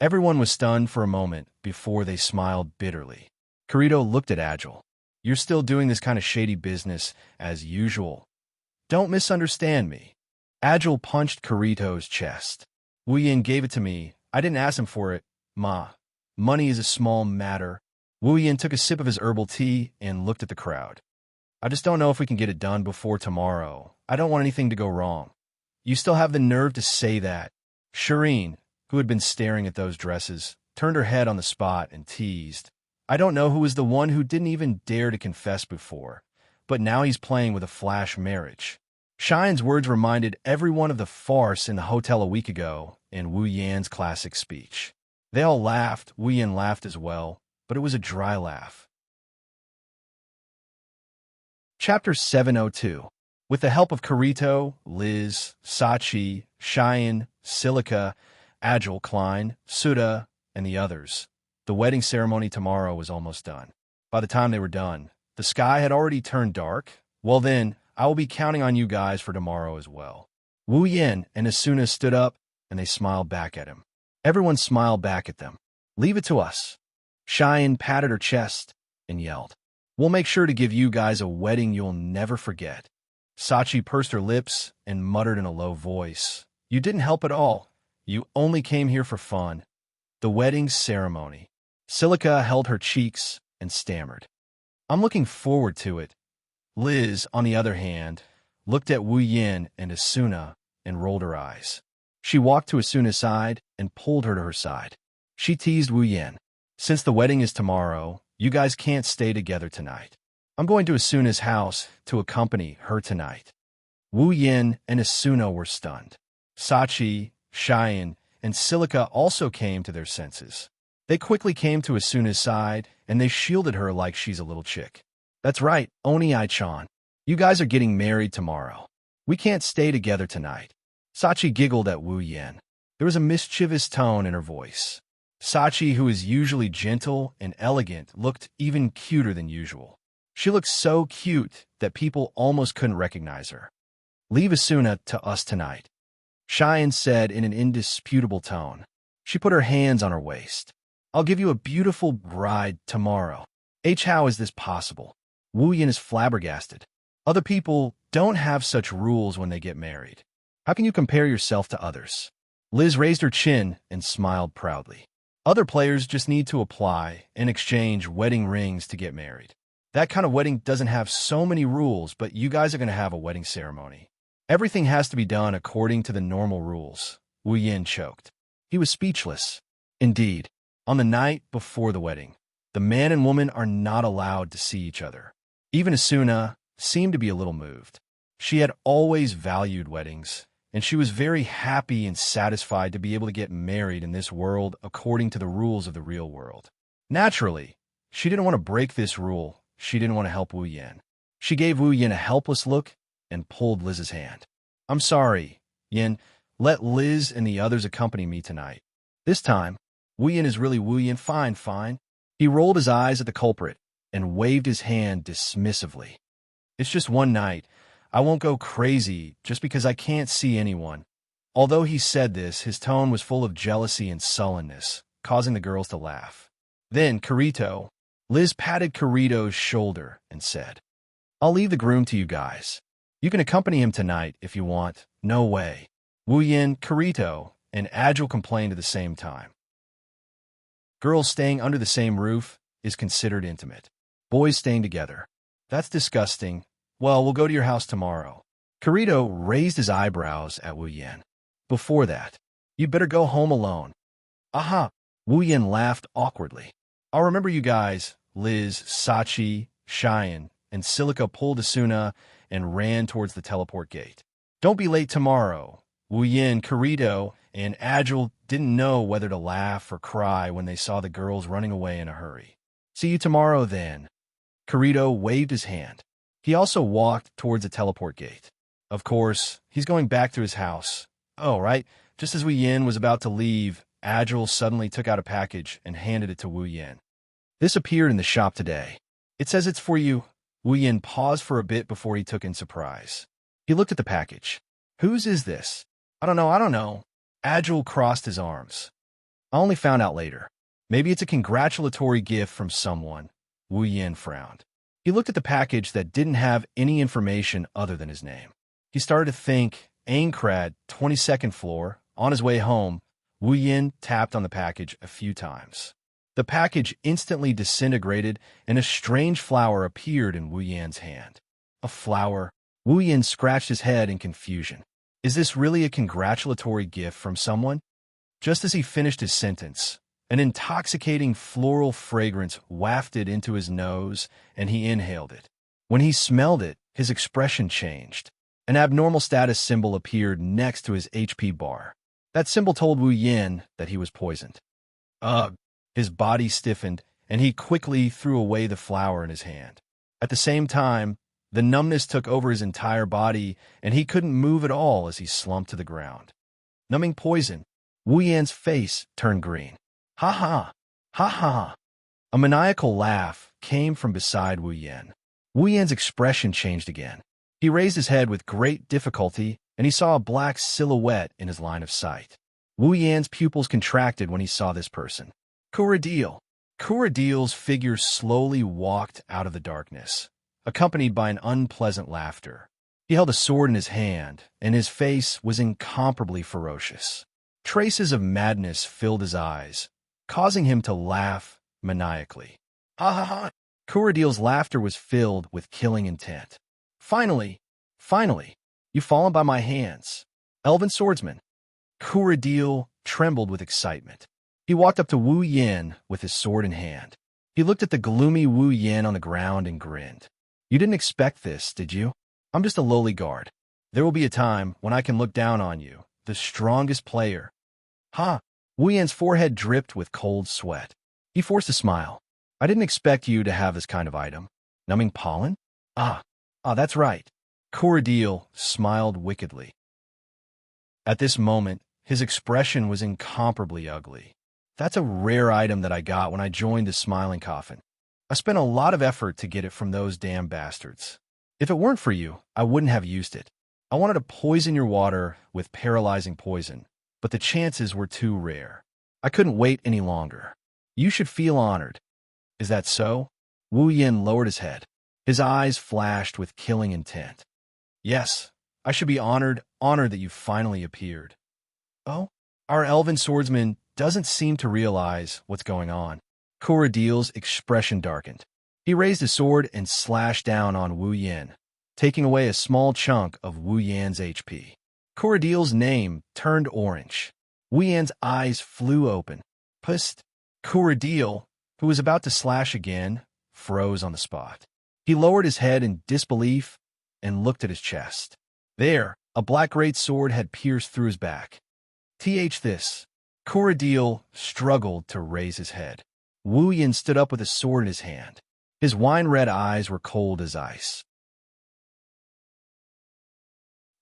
Everyone was stunned for a moment before they smiled bitterly. Kirito looked at Agile. "You're still doing this kind of shady business as usual. Don't misunderstand me." Agile punched Kirito's chest. "Wu Yin gave it to me. I didn't ask him for it, Ma. Money is a small matter." Wu Yin took a sip of his herbal tea and looked at the crowd. "I just don't know if we can get it done before tomorrow. I don't want anything to go wrong." "You still have the nerve to say that." Serene, who had been staring at those dresses, turned her head on the spot and teased, "I don't know who was the one who didn't even dare to confess before, but now he's playing with a flash marriage." Shine's words reminded everyone of the farce in the hotel a week ago in Wu Yan's classic speech. They all laughed. Wu Yan laughed as well, but it was a dry laugh. Chapter 702. With the help of Kirito, Liz, Sachi, Cheyenne, Silica, Agile, Klein, Suda, and the others, the wedding ceremony tomorrow was almost done. By the time they were done, the sky had already turned dark. "Well then, I will be counting on you guys for tomorrow as well." Wu Yin and Asuna stood up, and they smiled back at him. Everyone smiled back at them. "Leave it to us." Cheyenne patted her chest and yelled, "We'll make sure to give you guys a wedding you'll never forget." Sachi pursed her lips and muttered in a low voice, "You didn't help at all. You only came here for fun." The wedding ceremony. Silica held her cheeks and stammered, "I'm looking forward to it." Liz, on the other hand, looked at Wu Yin and Asuna and rolled her eyes. She walked to Asuna's side and pulled her to her side. She teased Wu Yin, "Since the wedding is tomorrow, you guys can't stay together tonight. I'm going to Asuna's house to accompany her tonight." Wu Yin and Asuna were stunned. Sachi, Cheyenne, and Silica also came to their senses. They quickly came to Asuna's side, and they shielded her like she's a little chick. "That's right, Oni-chan. You guys are getting married tomorrow. We can't stay together tonight." Sachi giggled at Wu Yin. There was a mischievous tone in her voice. Sachi, who is usually gentle and elegant, looked even cuter than usual. She looked so cute that people almost couldn't recognize her. "Leave Asuna to us tonight," Cheyenne said in an indisputable tone. She put her hands on her waist. "I'll give you a beautiful bride tomorrow." How is this possible? Wu Yin is flabbergasted. Other people don't have such rules when they get married. How can you compare yourself to others? Liz raised her chin and smiled proudly. Other players just need to apply and exchange wedding rings to get married. That kind of wedding doesn't have so many rules, but you guys are going to have a wedding ceremony. Everything has to be done according to the normal rules. Wu Yin choked. He was speechless. Indeed, on the night before the wedding, the man and woman are not allowed to see each other. Even Asuna seemed to be a little moved. She had always valued weddings, and she was very happy and satisfied to be able to get married in this world according to the rules of the real world. Naturally, she didn't want to break this rule. She didn't want to help Wu Yan. She gave Wu Yan a helpless look and pulled Liz's hand. "I'm sorry, Yin. Let Liz and the others accompany me tonight." This time, Wu Yan is really Wu Yan. Fine, fine. He rolled his eyes at the culprit and waved his hand dismissively. "It's just one night. I won't go crazy just because I can't see anyone." Although he said this, his tone was full of jealousy and sullenness, causing the girls to laugh. Then Liz patted Kirito's shoulder and said, "I'll leave the groom to you guys. You can accompany him tonight if you want." "No way." Wu Yan, Kirito, and Agile complained at the same time. Girls staying under the same roof is considered intimate. Boys staying together. That's disgusting. Well, we'll go to your house tomorrow. Kirito raised his eyebrows at Wu Yan. Before that, you'd better go home alone. Aha! Wu Yan laughed awkwardly. "I'll remember you guys." Liz, Sachi, Cheyenne, and Silica pulled Asuna and ran towards the teleport gate. "Don't be late tomorrow." Wu Yan, Kirito, and Agile didn't know whether to laugh or cry when they saw the girls running away in a hurry. "See you tomorrow, then." Kirito waved his hand. He also walked towards the teleport gate. Of course, he's going back to his house. Oh, right. Just as Wu Yan was about to leave, Agile suddenly took out a package and handed it to Wu Yan. "This appeared in the shop today. It says it's for you." Wu Yan paused for a bit before he took in surprise. He looked at the package. "Whose is this?" I don't know. Agile crossed his arms. "I only found out later. Maybe it's a congratulatory gift from someone." Wu Yan frowned. He looked at the package that didn't have any information other than his name. He started to think, Aincrad, 22nd floor. On his way home, Wu Yan tapped on the package a few times. The package instantly disintegrated, and a strange flower appeared in Wu Yan's hand. A flower? Wu Yan scratched his head in confusion. Is this really a congratulatory gift from someone? Just as he finished his sentence, an intoxicating floral fragrance wafted into his nose, and he inhaled it. When he smelled it, his expression changed. An abnormal status symbol appeared next to his HP bar. That symbol told Wu Yan that he was poisoned. Ugh! His body stiffened, and he quickly threw away the flower in his hand. At the same time, the numbness took over his entire body, and he couldn't move at all as he slumped to the ground. Numbing poison. Wu Yan's face turned green. Ha ha! Ha ha! A maniacal laugh came from beside Wu Yan. Wu Yan's expression changed again. He raised his head with great difficulty, and he saw a black silhouette in his line of sight. Wu Yan's pupils contracted when he saw this person. Kuradil. Kuradil's figure slowly walked out of the darkness, accompanied by an unpleasant laughter. He held a sword in his hand, and his face was incomparably ferocious. Traces of madness filled his eyes, causing him to laugh maniacally. Ha ha ha! Kuradil's laughter was filled with killing intent. Finally, you've fallen by my hands. Elven swordsman. Kuradil trembled with excitement. He walked up to Wu Yan with his sword in hand. He looked at the gloomy Wu Yan on the ground and grinned. You didn't expect this, did you? I'm just a lowly guard. There will be a time when I can look down on you, the strongest player. Ha! Wu Yan's forehead dripped with cold sweat. He forced a smile. I didn't expect you to have this kind of item. Numbing pollen? That's right. Kuradil smiled wickedly. At this moment, his expression was incomparably ugly. That's a rare item that I got when I joined the Smiling Coffin. I spent a lot of effort to get it from those damn bastards. If it weren't for you, I wouldn't have used it. I wanted to poison your water with paralyzing poison, but the chances were too rare. I couldn't wait any longer. You should feel honored. Is that so? Wu Yan lowered his head. His eyes flashed with killing intent. Yes, I should be honored that you finally appeared. Oh? Our elven swordsman doesn't seem to realize what's going on. Kuradil's expression darkened. He raised his sword and slashed down on Wu Yan, taking away a small chunk of Wu Yan's HP. Kuradil's name turned orange. Wu Yan's eyes flew open. Pust. Kuradil, who was about to slash again, froze on the spot. He lowered his head in disbelief and looked at his chest. There, a black great sword had pierced through his back. This. Kuradil struggled to raise his head. Wu Yan stood up with a sword in his hand. His wine-red eyes were cold as ice.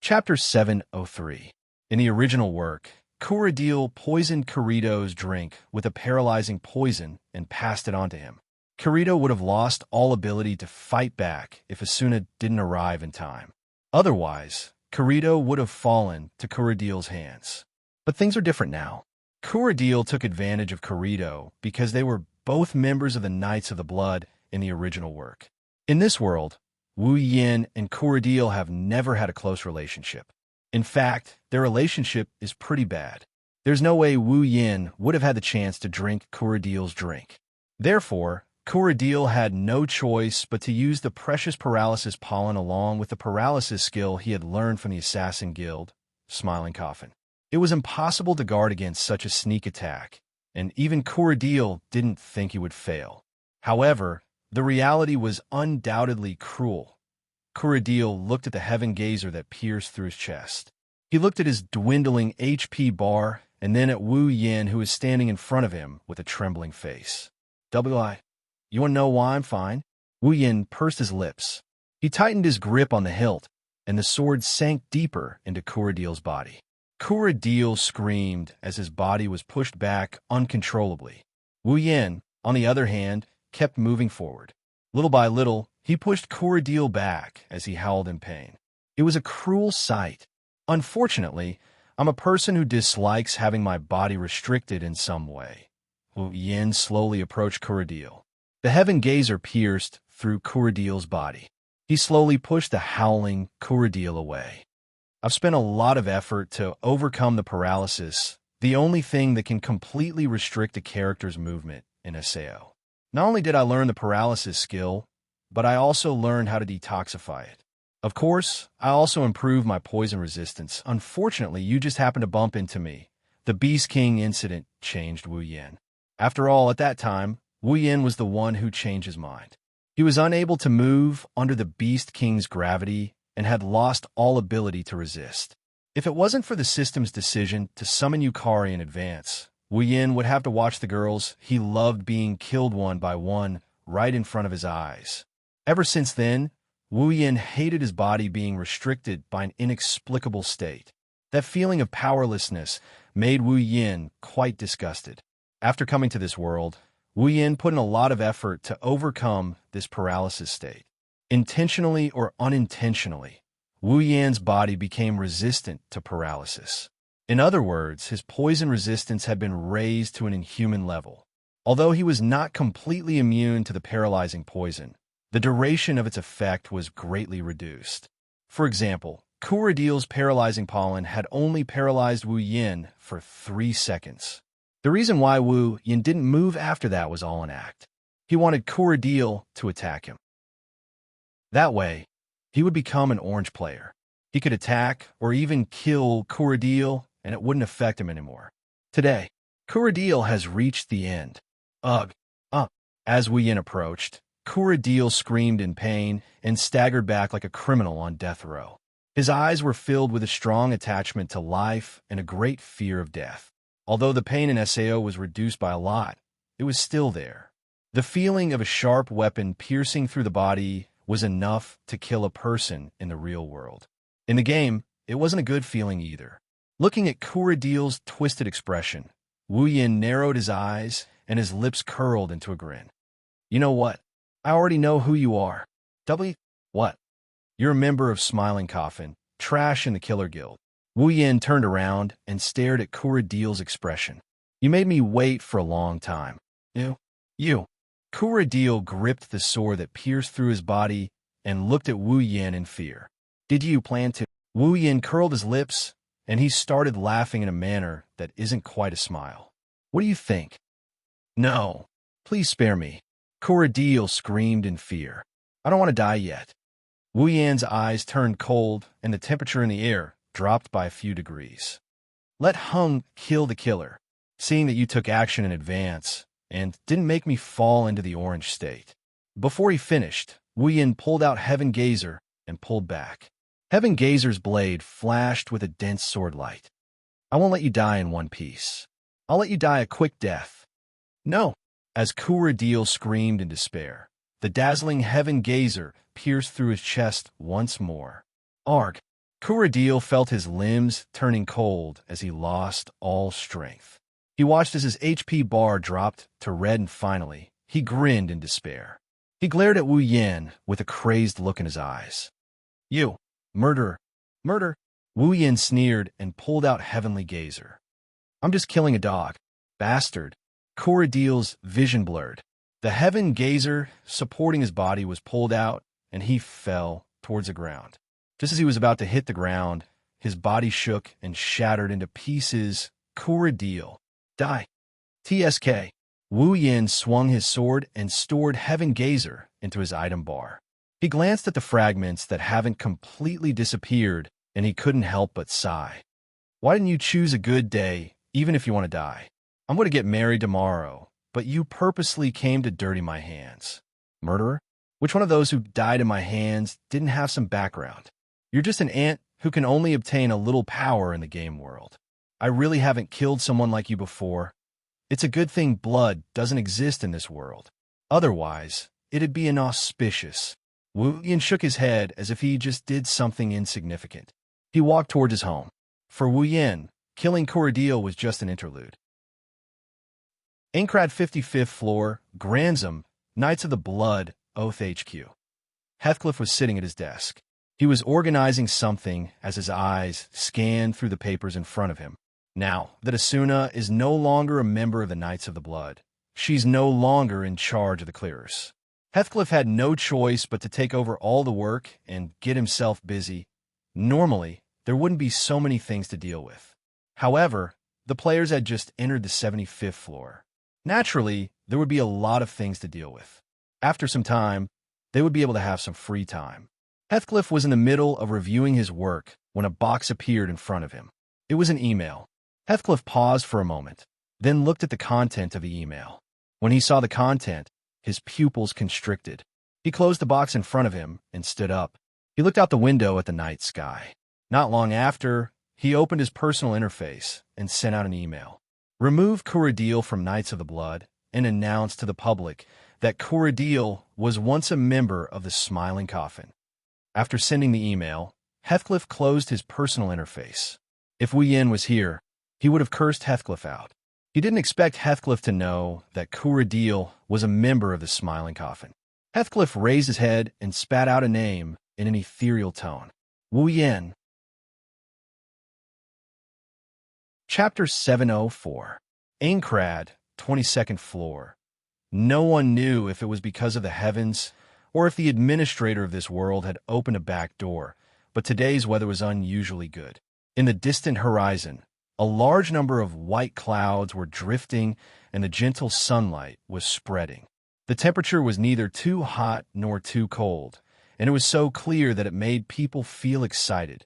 Chapter 703. In the original work, Kuradil poisoned Kirito's drink with a paralyzing poison and passed it on to him. Kirito would have lost all ability to fight back if Asuna didn't arrive in time. Otherwise, Kirito would have fallen to Kuradil's hands. But things are different now. Kuradil took advantage of Kirito because they were both members of the Knights of the Blood in the original work. In this world, Wu Yan and Kuradil have never had a close relationship. In fact, their relationship is pretty bad. There's no way Wu Yan would have had the chance to drink Kuradil's drink. Therefore, Kuradil had no choice but to use the precious paralysis pollen along with the paralysis skill he had learned from the Assassin Guild, Smiling Coffin. It was impossible to guard against such a sneak attack, and even Kuradil didn't think he would fail. However, the reality was undoubtedly cruel. Kuradil looked at the heaven gazer that pierced through his chest. He looked at his dwindling HP bar and then at Wu Yan, who was standing in front of him with a trembling face. "W.I., you want to know why I'm fine?" Wu Yan pursed his lips. He tightened his grip on the hilt, and the sword sank deeper into Kuradil's body. Kuradil screamed as his body was pushed back uncontrollably. Wu Yan, on the other hand, kept moving forward. Little by little, he pushed Kuradil back as he howled in pain. It was a cruel sight. Unfortunately, I'm a person who dislikes having my body restricted in some way. Wu Yan slowly approached Kuradil. The heaven gazer pierced through Kuradil's body. He slowly pushed the howling Kuradil away. I've spent a lot of effort to overcome the paralysis, the only thing that can completely restrict a character's movement in SAO. Not only did I learn the paralysis skill, but I also learned how to detoxify it. Of course, I also improved my poison resistance. Unfortunately, you just happened to bump into me. The Beast King incident changed Wu Yan. After all, at that time, Wu Yan was the one who changed his mind. He was unable to move under the Beast King's gravity and had lost all ability to resist. If it wasn't for the system's decision to summon Yukari in advance, Wu Yan would have to watch the girls he loved being killed one by one right in front of his eyes. Ever since then, Wu Yan hated his body being restricted by an inexplicable state. That feeling of powerlessness made Wu Yan quite disgusted. After coming to this world, Wu Yan put in a lot of effort to overcome this paralysis state. Intentionally or unintentionally, Wu Yan's body became resistant to paralysis. In other words, his poison resistance had been raised to an inhuman level. Although he was not completely immune to the paralyzing poison, the duration of its effect was greatly reduced. For example, Kuradil's paralyzing pollen had only paralyzed Wu Yan for 3 seconds. The reason why Wu Yan didn't move after that was all an act. He wanted Kuradil to attack him. That way, he would become an orange player. He could attack or even kill Kuradil, and it wouldn't affect him anymore. Today, Kuradil has reached the end. Ugh. As Wu Yan approached, Kuradil screamed in pain and staggered back like a criminal on death row. His eyes were filled with a strong attachment to life and a great fear of death. Although the pain in SAO was reduced by a lot, it was still there. The feeling of a sharp weapon piercing through the body was enough to kill a person in the real world. In the game, it wasn't a good feeling either. Looking at Kuradil's twisted expression, Wu Yan narrowed his eyes and his lips curled into a grin. "You know what? I already know who you are." What? You're a member of Smiling Coffin, trash in the Killer Guild. Wu Yan turned around and stared at Kuradil's expression. "You made me wait for a long time." You. Kuradil gripped the sword that pierced through his body and looked at Wu Yan in fear. "Did you plan to?" Wu Yan curled his lips, and he started laughing in a manner that isn't quite a smile. "What do you think?" "No. Please spare me." Kuradil screamed in fear. "I don't want to die yet." Wu Yan's eyes turned cold, and the temperature in the air dropped by a few degrees. Let Hung kill the killer, seeing that you took action in advance and didn't make me fall into the orange state." Before he finished, Wu Yin pulled out Heaven Gazer and pulled back. Heaven Gazer's blade flashed with a dense sword light. "I won't let you die in one piece. I'll let you die a quick death." "No." As Kuradil screamed in despair, the dazzling Heaven Gazer pierced through his chest once more. Arg! Kuradil felt his limbs turning cold as he lost all strength. He watched as his HP bar dropped to red and finally, he grinned in despair. He glared at Wu Yin with a crazed look in his eyes. "You, murderer, murder!" Wu Yin sneered and pulled out Heavenly Gazer. "I'm just killing a dog, bastard." Kuradil's vision blurred. The Heaven Gazer supporting his body was pulled out, and he fell towards the ground. Just as he was about to hit the ground, his body shook and shattered into pieces. Kuradil, die. TSK. Wu Yin swung his sword and stored Heaven Gazer into his item bar. He glanced at the fragments that haven't completely disappeared, and he couldn't help but sigh. "Why didn't you choose a good day, even if you want to die? I'm going to get married tomorrow, but you purposely came to dirty my hands. Murderer? Which one of those who died in my hands didn't have some background? You're just an ant who can only obtain a little power in the game world. I really haven't killed someone like you before. It's a good thing blood doesn't exist in this world. Otherwise, it'd be inauspicious." Wu Yin shook his head as if he just did something insignificant. He walked towards his home. For Wu Yin, killing Kuradil was just an interlude. Aincrad 55th floor, Granzam, Knights of the Blood, Oath HQ. Heathcliff was sitting at his desk. He was organizing something as his eyes scanned through the papers in front of him. Now that Asuna is no longer a member of the Knights of the Blood, she's no longer in charge of the clearers. Heathcliff had no choice but to take over all the work and get himself busy. Normally, there wouldn't be so many things to deal with. However, the players had just entered the 75th floor. Naturally, there would be a lot of things to deal with. After some time, they would be able to have some free time. Heathcliff was in the middle of reviewing his work when a box appeared in front of him. It was an email. Heathcliff paused for a moment, then looked at the content of the email. When he saw the content, his pupils constricted. He closed the box in front of him and stood up. He looked out the window at the night sky. Not long after, he opened his personal interface and sent out an email. Remove Kuradil from Knights of the Blood and announced to the public that Kuradil was once a member of the Smiling Coffin. After sending the email, Heathcliff closed his personal interface. If Wu Yin was here, he would have cursed Heathcliff out. He didn't expect Heathcliff to know that Kuradil was a member of the Smiling Coffin. Heathcliff raised his head and spat out a name in an ethereal tone. Wu Yin. Chapter 704. Aincrad, 22nd floor. No one knew if it was because of the heavens or if the administrator of this world had opened a back door, but today's weather was unusually good. In the distant horizon, a large number of white clouds were drifting and the gentle sunlight was spreading. The temperature was neither too hot nor too cold, and it was so clear that it made people feel excited.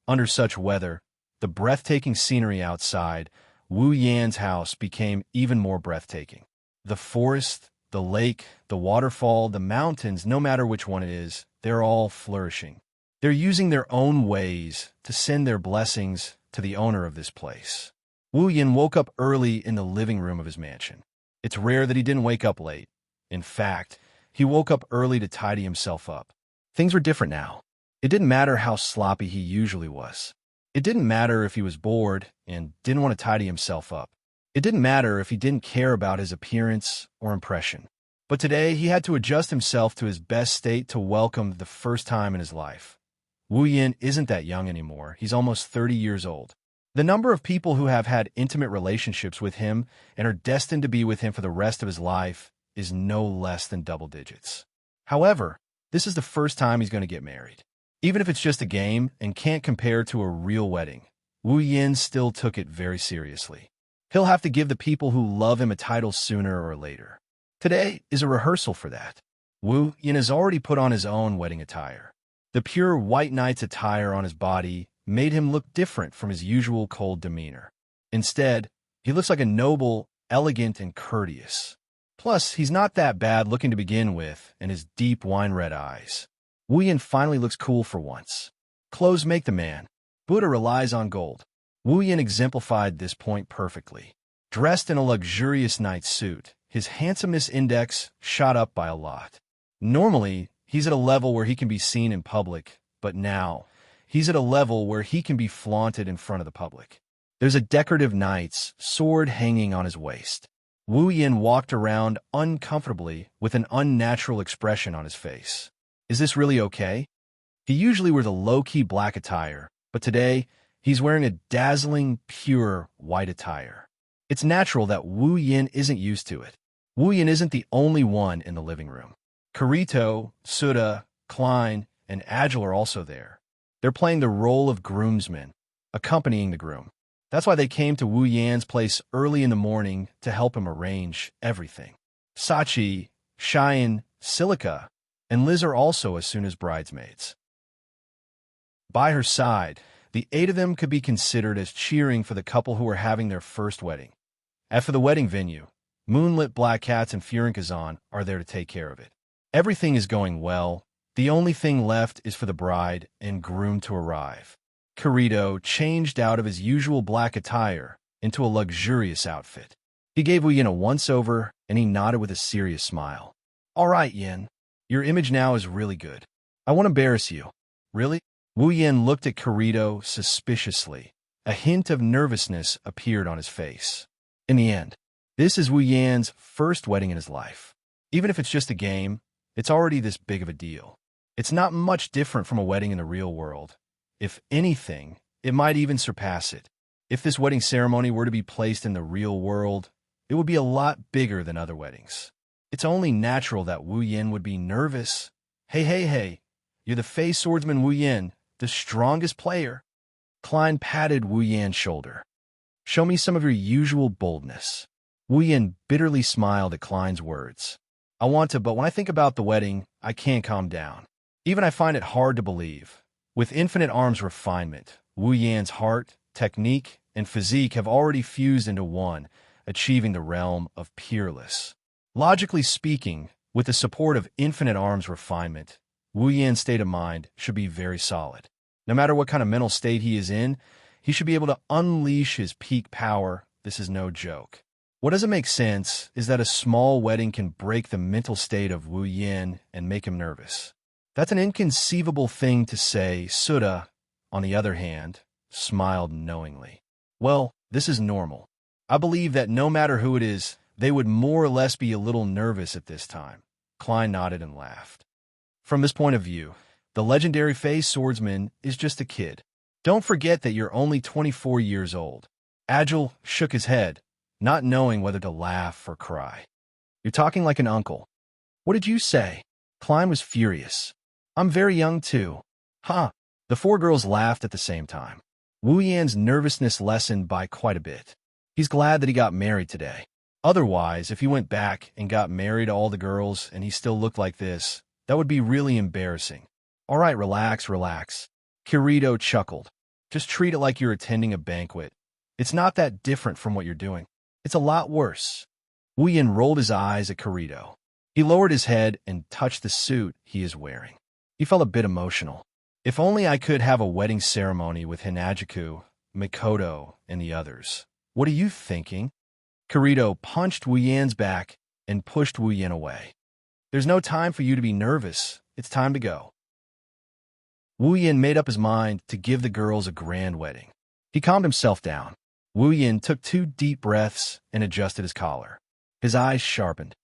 Under such weather, the breathtaking scenery outside Wu Yan's house became even more breathtaking. The forest, the lake, the waterfall, the mountains, no matter which one it is, they're all flourishing. They're using their own ways to send their blessings to the owner of this place. Wu Yin woke up early in the living room of his mansion. It's rare that he didn't wake up late. In fact, he woke up early to tidy himself up. Things were different now. It didn't matter how sloppy he usually was. It didn't matter if he was bored and didn't want to tidy himself up. It didn't matter if he didn't care about his appearance or impression. But today, he had to adjust himself to his best state to welcome the first time in his life. Wu Yin isn't that young anymore. He's almost 30 years old. The number of people who have had intimate relationships with him and are destined to be with him for the rest of his life is no less than double digits. However, this is the first time he's going to get married. Even if it's just a game and can't compare to a real wedding, Wu Yin still took it very seriously. He'll have to give the people who love him a title sooner or later. Today is a rehearsal for that. Wu Yin has already put on his own wedding attire. The pure white knight's attire on his body made him look different from his usual cold demeanor. Instead, he looks like a noble, elegant, and courteous. Plus, he's not that bad looking to begin with, and his deep wine-red eyes. Wu Yin finally looks cool for once. Clothes make the man. Buddha relies on gold. Wu Yin exemplified this point perfectly. Dressed in a luxurious night suit, his handsomeness index shot up by a lot. Normally, he's at a level where he can be seen in public, but now, he's at a level where he can be flaunted in front of the public. There's a decorative knight's sword hanging on his waist. Wu Yin walked around uncomfortably with an unnatural expression on his face. Is this really okay? He usually wears a low-key black attire, but today, he's wearing a dazzling, pure white attire. It's natural that Wu Yin isn't used to it. Wu Yin isn't the only one in the living room. Kirito, Suda, Klein, and Agil are also there. They're playing the role of groomsmen, accompanying the groom. That's why they came to Wu Yan's place early in the morning to help him arrange everything. Sachi, Cheyenne, Silica, and Liz are also as soon as bridesmaids. By her side, the 8 of them could be considered as cheering for the couple who are having their first wedding. As for the wedding venue, Moonlit Black Cats and Furinkazan are there to take care of it. Everything is going well. The only thing left is for the bride and groom to arrive. Kirito changed out of his usual black attire into a luxurious outfit. He gave Wu Yin a once-over, and he nodded with a serious smile. All right, Yin. Your image now is really good. I won't embarrass you. Really? Wu Yin looked at Kirito suspiciously. A hint of nervousness appeared on his face. In the end, this is Wu Yan's first wedding in his life. Even if it's just a game, it's already this big of a deal. It's not much different from a wedding in the real world. If anything, it might even surpass it. If this wedding ceremony were to be placed in the real world, it would be a lot bigger than other weddings. It's only natural that Wu Yin would be nervous. Hey, you're the Fey swordsman Wu Yin, the strongest player. Klein patted Wu Yan's shoulder. Show me some of your usual boldness. Wu Yin bitterly smiled at Klein's words. I want to, but when I think about the wedding, I can't calm down. Even I find it hard to believe. With Infinite Arm's refinement, Wu Yan's heart, technique, and physique have already fused into one, achieving the realm of peerless. Logically speaking, with the support of Infinite Arm's refinement, Wu Yan's state of mind should be very solid. No matter what kind of mental state he is in, he should be able to unleash his peak power. This is no joke. What doesn't make sense is that a small wedding can break the mental state of Wu Yin and make him nervous. That's an inconceivable thing to say. Suda, on the other hand, smiled knowingly. Well, this is normal. I believe that no matter who it is, they would more or less be a little nervous at this time. Klein nodded and laughed. From this point of view, the legendary Fey swordsman is just a kid. Don't forget that you're only 24 years old. Agil shook his head, not knowing whether to laugh or cry. You're talking like an uncle. What did you say? Klein was furious. I'm very young too. Huh. The 4 girls laughed at the same time. Wu Yan's nervousness lessened by quite a bit. He's glad that he got married today. Otherwise, if he went back and got married to all the girls and he still looked like this, that would be really embarrassing. All right, relax. Kirito chuckled. Just treat it like you're attending a banquet. It's not that different from what you're doing. It's a lot worse. Wu Yan rolled his eyes at Kirito. He lowered his head and touched the suit he is wearing. He felt a bit emotional. If only I could have a wedding ceremony with Hinajiku, Mikoto, and the others. What are you thinking? Kirito punched Wu Yan's back and pushed Wu Yan away. There's no time for you to be nervous. It's time to go. Wu Yan made up his mind to give the girls a grand wedding. He calmed himself down. Wu Yan took 2 deep breaths and adjusted his collar. His eyes sharpened.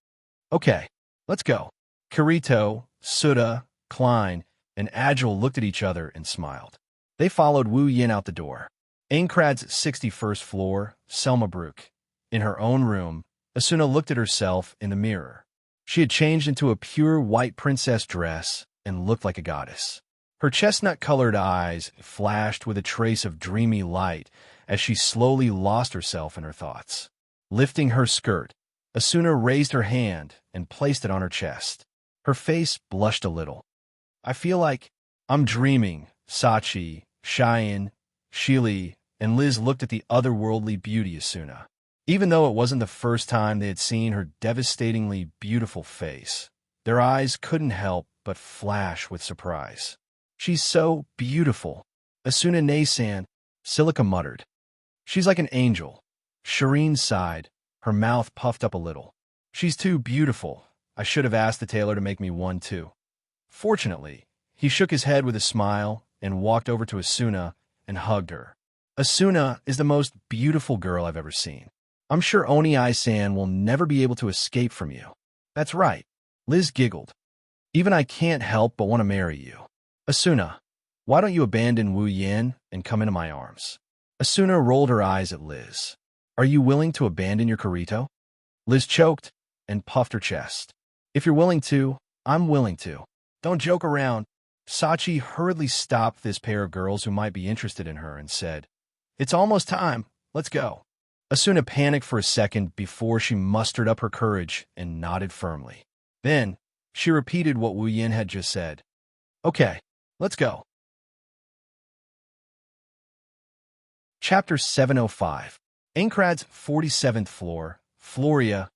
Okay, let's go. Kirito, Suda, Klein, and Agil looked at each other and smiled. They followed Wu Yan out the door. Ainkrad's 61st floor, Selma Brook. In her own room, Asuna looked at herself in the mirror. She had changed into a pure white princess dress and looked like a goddess. Her chestnut-colored eyes flashed with a trace of dreamy light as she slowly lost herself in her thoughts. Lifting her skirt, Asuna raised her hand and placed it on her chest. Her face blushed a little. I feel like I'm dreaming, Sachi, Cheyenne, Sheely, and Liz looked at the otherworldly beauty Asuna. Even though it wasn't the first time they had seen her devastatingly beautiful face, their eyes couldn't help but flash with surprise. "She's so beautiful," Asuna Nasan, Silica muttered. "She's like an angel." Serene sighed, her mouth puffed up a little. "She's too beautiful. I should have asked the tailor to make me one too." Fortunately, he shook his head with a smile and walked over to Asuna and hugged her. "Asuna is the most beautiful girl I've ever seen. I'm sure Oni-san will never be able to escape from you." "That's right," Liz giggled. "Even I can't help but want to marry you." "Asuna, why don't you abandon Wu Yin and come into my arms?" Asuna rolled her eyes at Liz. "Are you willing to abandon your Kirito?" Liz choked and puffed her chest. "If you're willing to, I'm willing to." "Don't joke around." Sachi hurriedly stopped this pair of girls who might be interested in her and said, "It's almost time. Let's go." Asuna panicked for a second before she mustered up her courage and nodded firmly. Then, she repeated what Wu Yin had just said. "Okay, let's go." Chapter 705. Aincrad's 47th floor, Floria.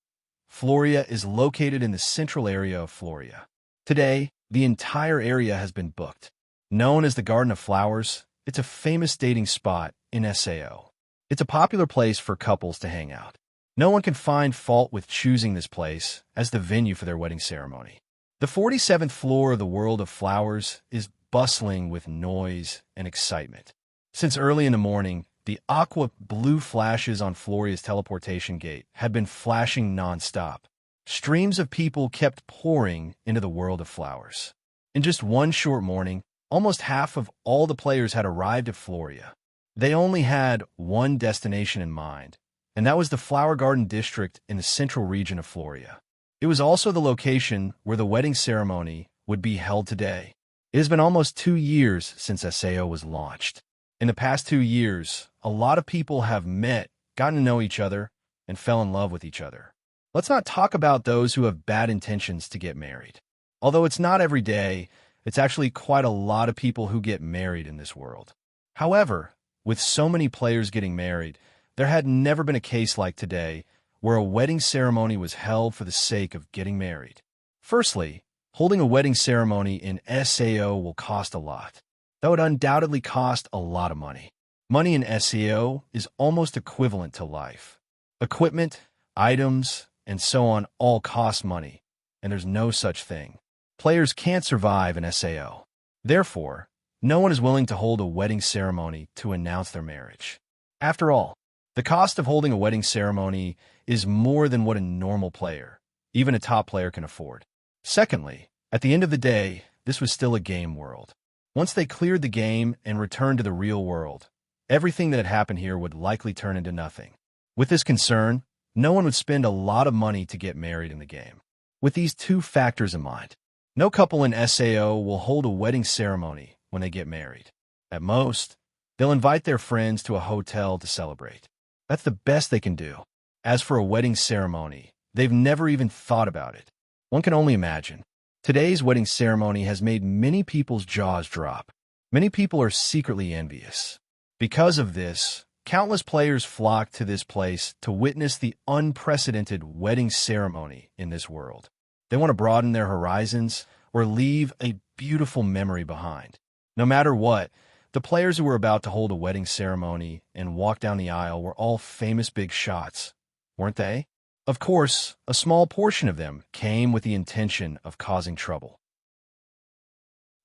Floria is located in the central area of Floria. Today, the entire area has been booked. Known as the Garden of Flowers, it's a famous dating spot in Sao. It's a popular place for couples to hang out. No one can find fault with choosing this place as the venue for their wedding ceremony. The 47th floor of the World of Flowers is bustling with noise and excitement. Since early in the morning, the aqua blue flashes on Floria's teleportation gate had been flashing non-stop. Streams of people kept pouring into the World of Flowers. In just one short morning, almost half of all the players had arrived at Floria. They only had one destination in mind, and that was the Flower Garden District in the central region of Floria. It was also the location where the wedding ceremony would be held today. It has been almost 2 years since Sao was launched. In the past 2 years, a lot of people have met, gotten to know each other, and fell in love with each other. Let's not talk about those who have bad intentions to get married. Although it's not every day, it's actually quite a lot of people who get married in this world. However, with so many players getting married, there had never been a case like today where a wedding ceremony was held for the sake of getting married. Firstly, holding a wedding ceremony in SAO will cost a lot, though it undoubtedly cost a lot of money. Money in SAO is almost equivalent to life. Equipment, items, and so on all cost money, and there's no such thing. Players can't survive in SAO. Therefore, no one is willing to hold a wedding ceremony to announce their marriage. After all, the cost of holding a wedding ceremony is more than what a normal player, even a top player, can afford. Secondly, at the end of the day, this was still a game world. Once they cleared the game and returned to the real world, everything that had happened here would likely turn into nothing. With this concern, no one would spend a lot of money to get married in the game. With these two factors in mind, no couple in SAO will hold a wedding ceremony when they get married. At most, they'll invite their friends to a hotel to celebrate. That's the best they can do. As for a wedding ceremony, they've never even thought about it. One can only imagine. Today's wedding ceremony has made many people's jaws drop. Many people are secretly envious. Because of this, countless players flock to this place to witness the unprecedented wedding ceremony in this world. They want to broaden their horizons or leave a beautiful memory behind. No matter what, the players who were about to hold a wedding ceremony and walk down the aisle were all famous big shots, weren't they? Of course, a small portion of them came with the intention of causing trouble.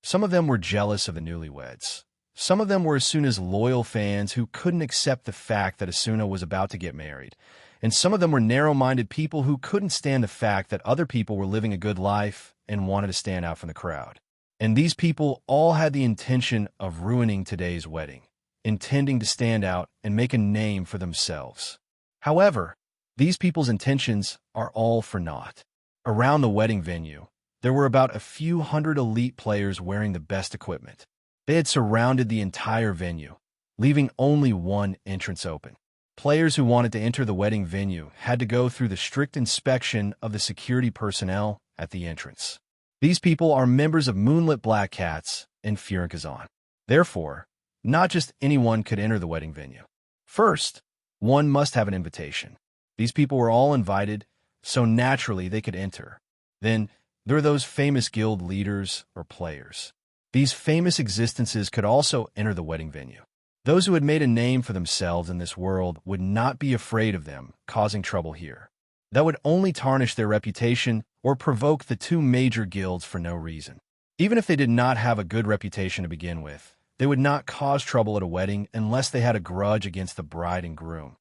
Some of them were jealous of the newlyweds. Some of them were Asuna's loyal fans who couldn't accept the fact that Asuna was about to get married. And some of them were narrow-minded people who couldn't stand the fact that other people were living a good life and wanted to stand out from the crowd. And these people all had the intention of ruining today's wedding, intending to stand out and make a name for themselves. However, these people's intentions are all for naught. Around the wedding venue, there were about a few hundred elite players wearing the best equipment. They had surrounded the entire venue, leaving only one entrance open. Players who wanted to enter the wedding venue had to go through the strict inspection of the security personnel at the entrance. These people are members of Moonlit Black Cats and Furinkazan. Therefore, Not just anyone could enter the wedding venue. First, one must have an invitation. These people were all invited, so naturally they could enter. Then, there are those famous guild leaders or players. These famous existences could also enter the wedding venue. Those who had made a name for themselves in this world would not be afraid of them causing trouble here. That would only tarnish their reputation or provoke the two major guilds for no reason. Even if they did not have a good reputation to begin with, they would not cause trouble at a wedding unless they had a grudge against the bride and groom.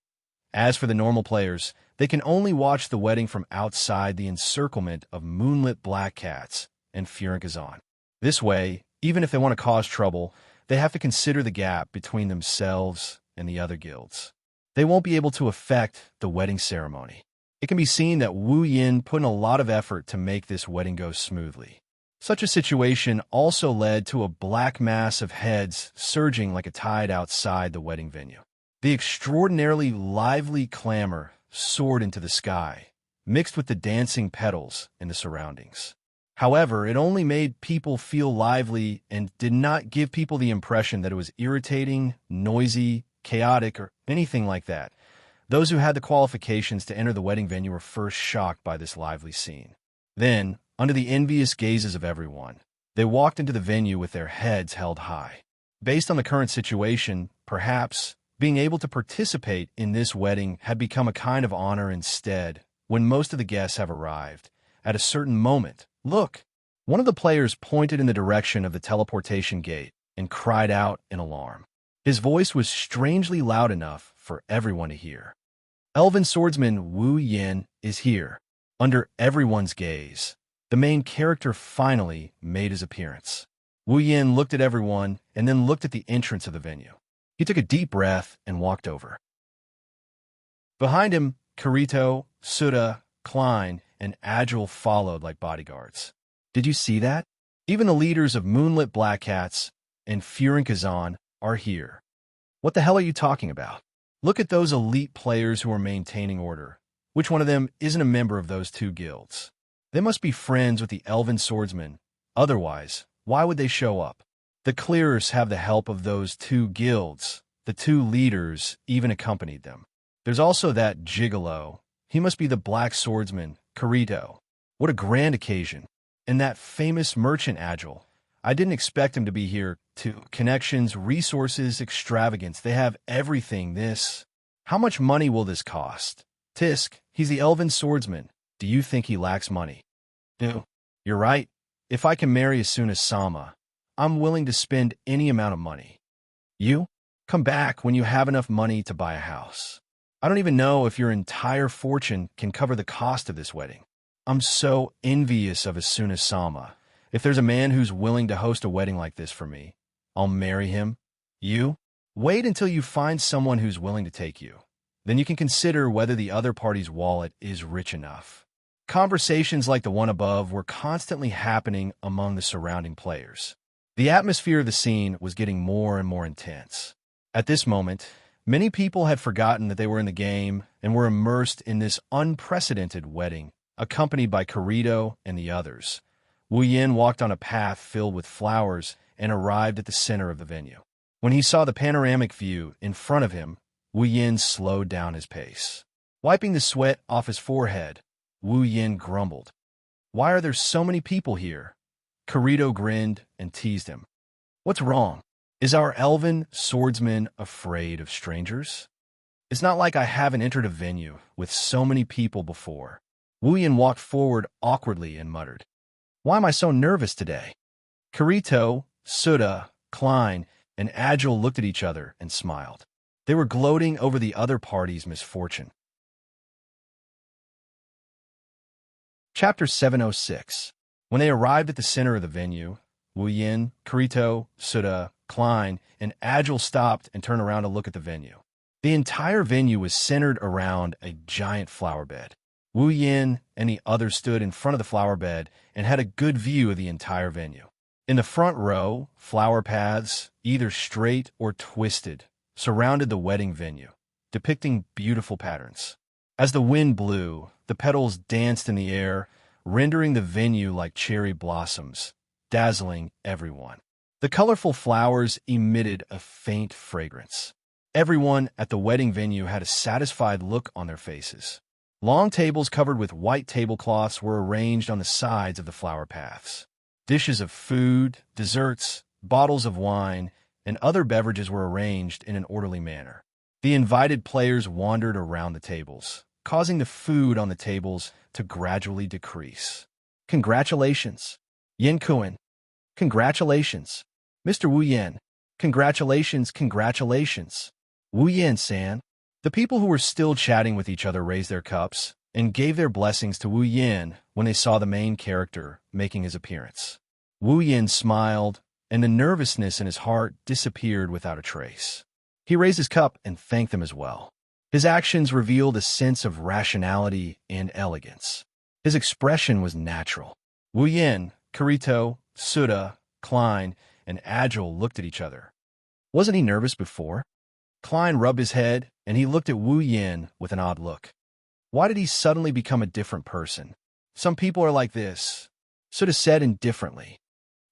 As for the normal players, they can only watch the wedding from outside the encirclement of moonlit black cats and Furinkazan. This way, even if they want to cause trouble, they have to consider the gap between themselves and the other guilds. They won't be able to affect the wedding ceremony. It can be seen that Wu Yin put in a lot of effort to make this wedding go smoothly. Such a situation also led to a black mass of heads surging like a tide outside the wedding venue. The extraordinarily lively clamor soared into the sky, mixed with the dancing petals in the surroundings. However, it only made people feel lively and did not give people the impression that it was irritating, noisy, chaotic, or anything like that. Those who had the qualifications to enter the wedding venue were first shocked by this lively scene. Then, under the envious gazes of everyone, they walked into the venue with their heads held high. Based on the current situation, perhaps being able to participate in this wedding had become a kind of honor instead. When most of the guests have arrived, at a certain moment, look! One of the players pointed in the direction of the teleportation gate and cried out in alarm. His voice was strangely loud enough for everyone to hear. Elven swordsman Wu Yin is here, under everyone's gaze. The main character finally made his appearance. Wu Yin looked at everyone and then looked at the entrance of the venue. He took a deep breath and walked over. Behind him, Kirito, Suda, Klein, and Agile followed like bodyguards. Did you see that? Even the leaders of Moonlit Black Cats and Furinkazan are here. What the hell are you talking about? Look at those elite players who are maintaining order. Which one of them isn't a member of those two guilds? They must be friends with the Elven Swordsmen. Otherwise, why would they show up? The clearers have the help of those two guilds. The two leaders even accompanied them. There's also that gigolo. He must be the Black Swordsman, Kirito. What a grand occasion. And that famous merchant Agile. I didn't expect him to be here, too. Connections, resources, extravagance. They have everything. This. How much money will this cost? Tisk, he's the Elven Swordsman. Do you think he lacks money? No. You're right. If I can marry as soon as Sama, I'm willing to spend any amount of money. You? Come back when you have enough money to buy a house. I don't even know if your entire fortune can cover the cost of this wedding. I'm so envious of as soon as Sama. If there's a man who's willing to host a wedding like this for me, I'll marry him. You? Wait until you find someone who's willing to take you. Then you can consider whether the other party's wallet is rich enough. Conversations like the one above were constantly happening among the surrounding players. The atmosphere of the scene was getting more and more intense. At this moment, many people had forgotten that they were in the game and were immersed in this unprecedented wedding, accompanied by Kirito and the others. Wu Yin walked on a path filled with flowers and arrived at the center of the venue. When he saw the panoramic view in front of him, Wu Yin slowed down his pace. Wiping the sweat off his forehead, Wu Yin grumbled. Why are there so many people here? Kirito grinned and teased him. What's wrong? Is our elven swordsman afraid of strangers? It's not like I haven't entered a venue with so many people before. Wu Yin walked forward awkwardly and muttered. Why am I so nervous today? Kirito, Suda, Klein, and Agile looked at each other and smiled. They were gloating over the other party's misfortune. Chapter 706. When they arrived at the center of the venue, Wu Yin, Kirito, Suda, Klein, and Agile stopped and turned around to look at the venue. The entire venue was centered around a giant flower bed. Wu Yin and the others stood in front of the flower bed and had a good view of the entire venue. In the front row, flower paths, either straight or twisted, surrounded the wedding venue, depicting beautiful patterns. As the wind blew, the petals danced in the air, rendering the venue like cherry blossoms, dazzling everyone. The The colorful flowers emitted a faint fragrance. Everyone at the wedding venue had a satisfied look on their faces. Long tables covered with white tablecloths were arranged on the sides of the flower paths. Dishes of food, desserts, bottles of wine, and other beverages were arranged in an orderly manner. The invited players wandered around the tables, causing the food on the tables to gradually decrease. Congratulations, Yin Kuan. Congratulations, Mr. Wu Yan. Congratulations, congratulations, Wu Yan-san. The people who were still chatting with each other raised their cups and gave their blessings to Wu Yin when they saw the main character making his appearance. Wu Yin smiled, and the nervousness in his heart disappeared without a trace. He raised his cup and thanked them as well. His actions revealed a sense of rationality and elegance. His expression was natural. Wu Yin, Kirito, Suda, Klein, and Agile looked at each other. Wasn't he nervous before? Klein rubbed his head, and he looked at Wu Yin with an odd look. Why did he suddenly become a different person? Some people are like this, Suda said indifferently.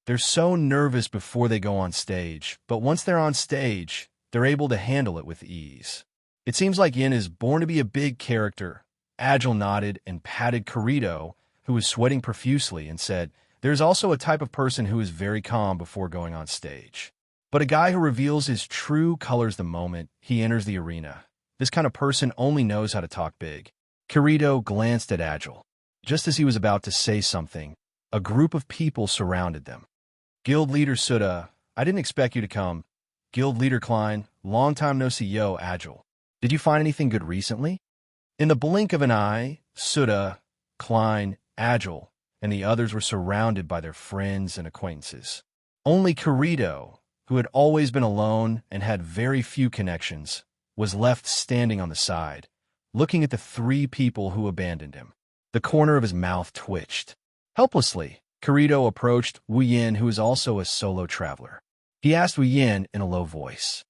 They're so nervous before they go on stage, but once they're on stage, they're able to handle it with ease. It seems like Yin is born to be a big character. Agile nodded and patted Kirito, who was sweating profusely, and said, There's also a type of person who is very calm before going on stage. But a guy who reveals his true colors the moment he enters the arena. This kind of person only knows how to talk big. Kirito glanced at Agile. Just as he was about to say something, a group of people surrounded them. Guild leader Suda, I didn't expect you to come. Guild leader Klein, long time no see yo, Agile. Did you find anything good recently? In the blink of an eye, Suda, Klein, Agile, and the others were surrounded by their friends and acquaintances. Only Kirito, who had always been alone and had very few connections, was left standing on the side, looking at the three people who abandoned him. The corner of his mouth twitched. Helplessly, Kirito approached Wu Yin, who was also a solo traveler. He asked Wu Yin in a low voice,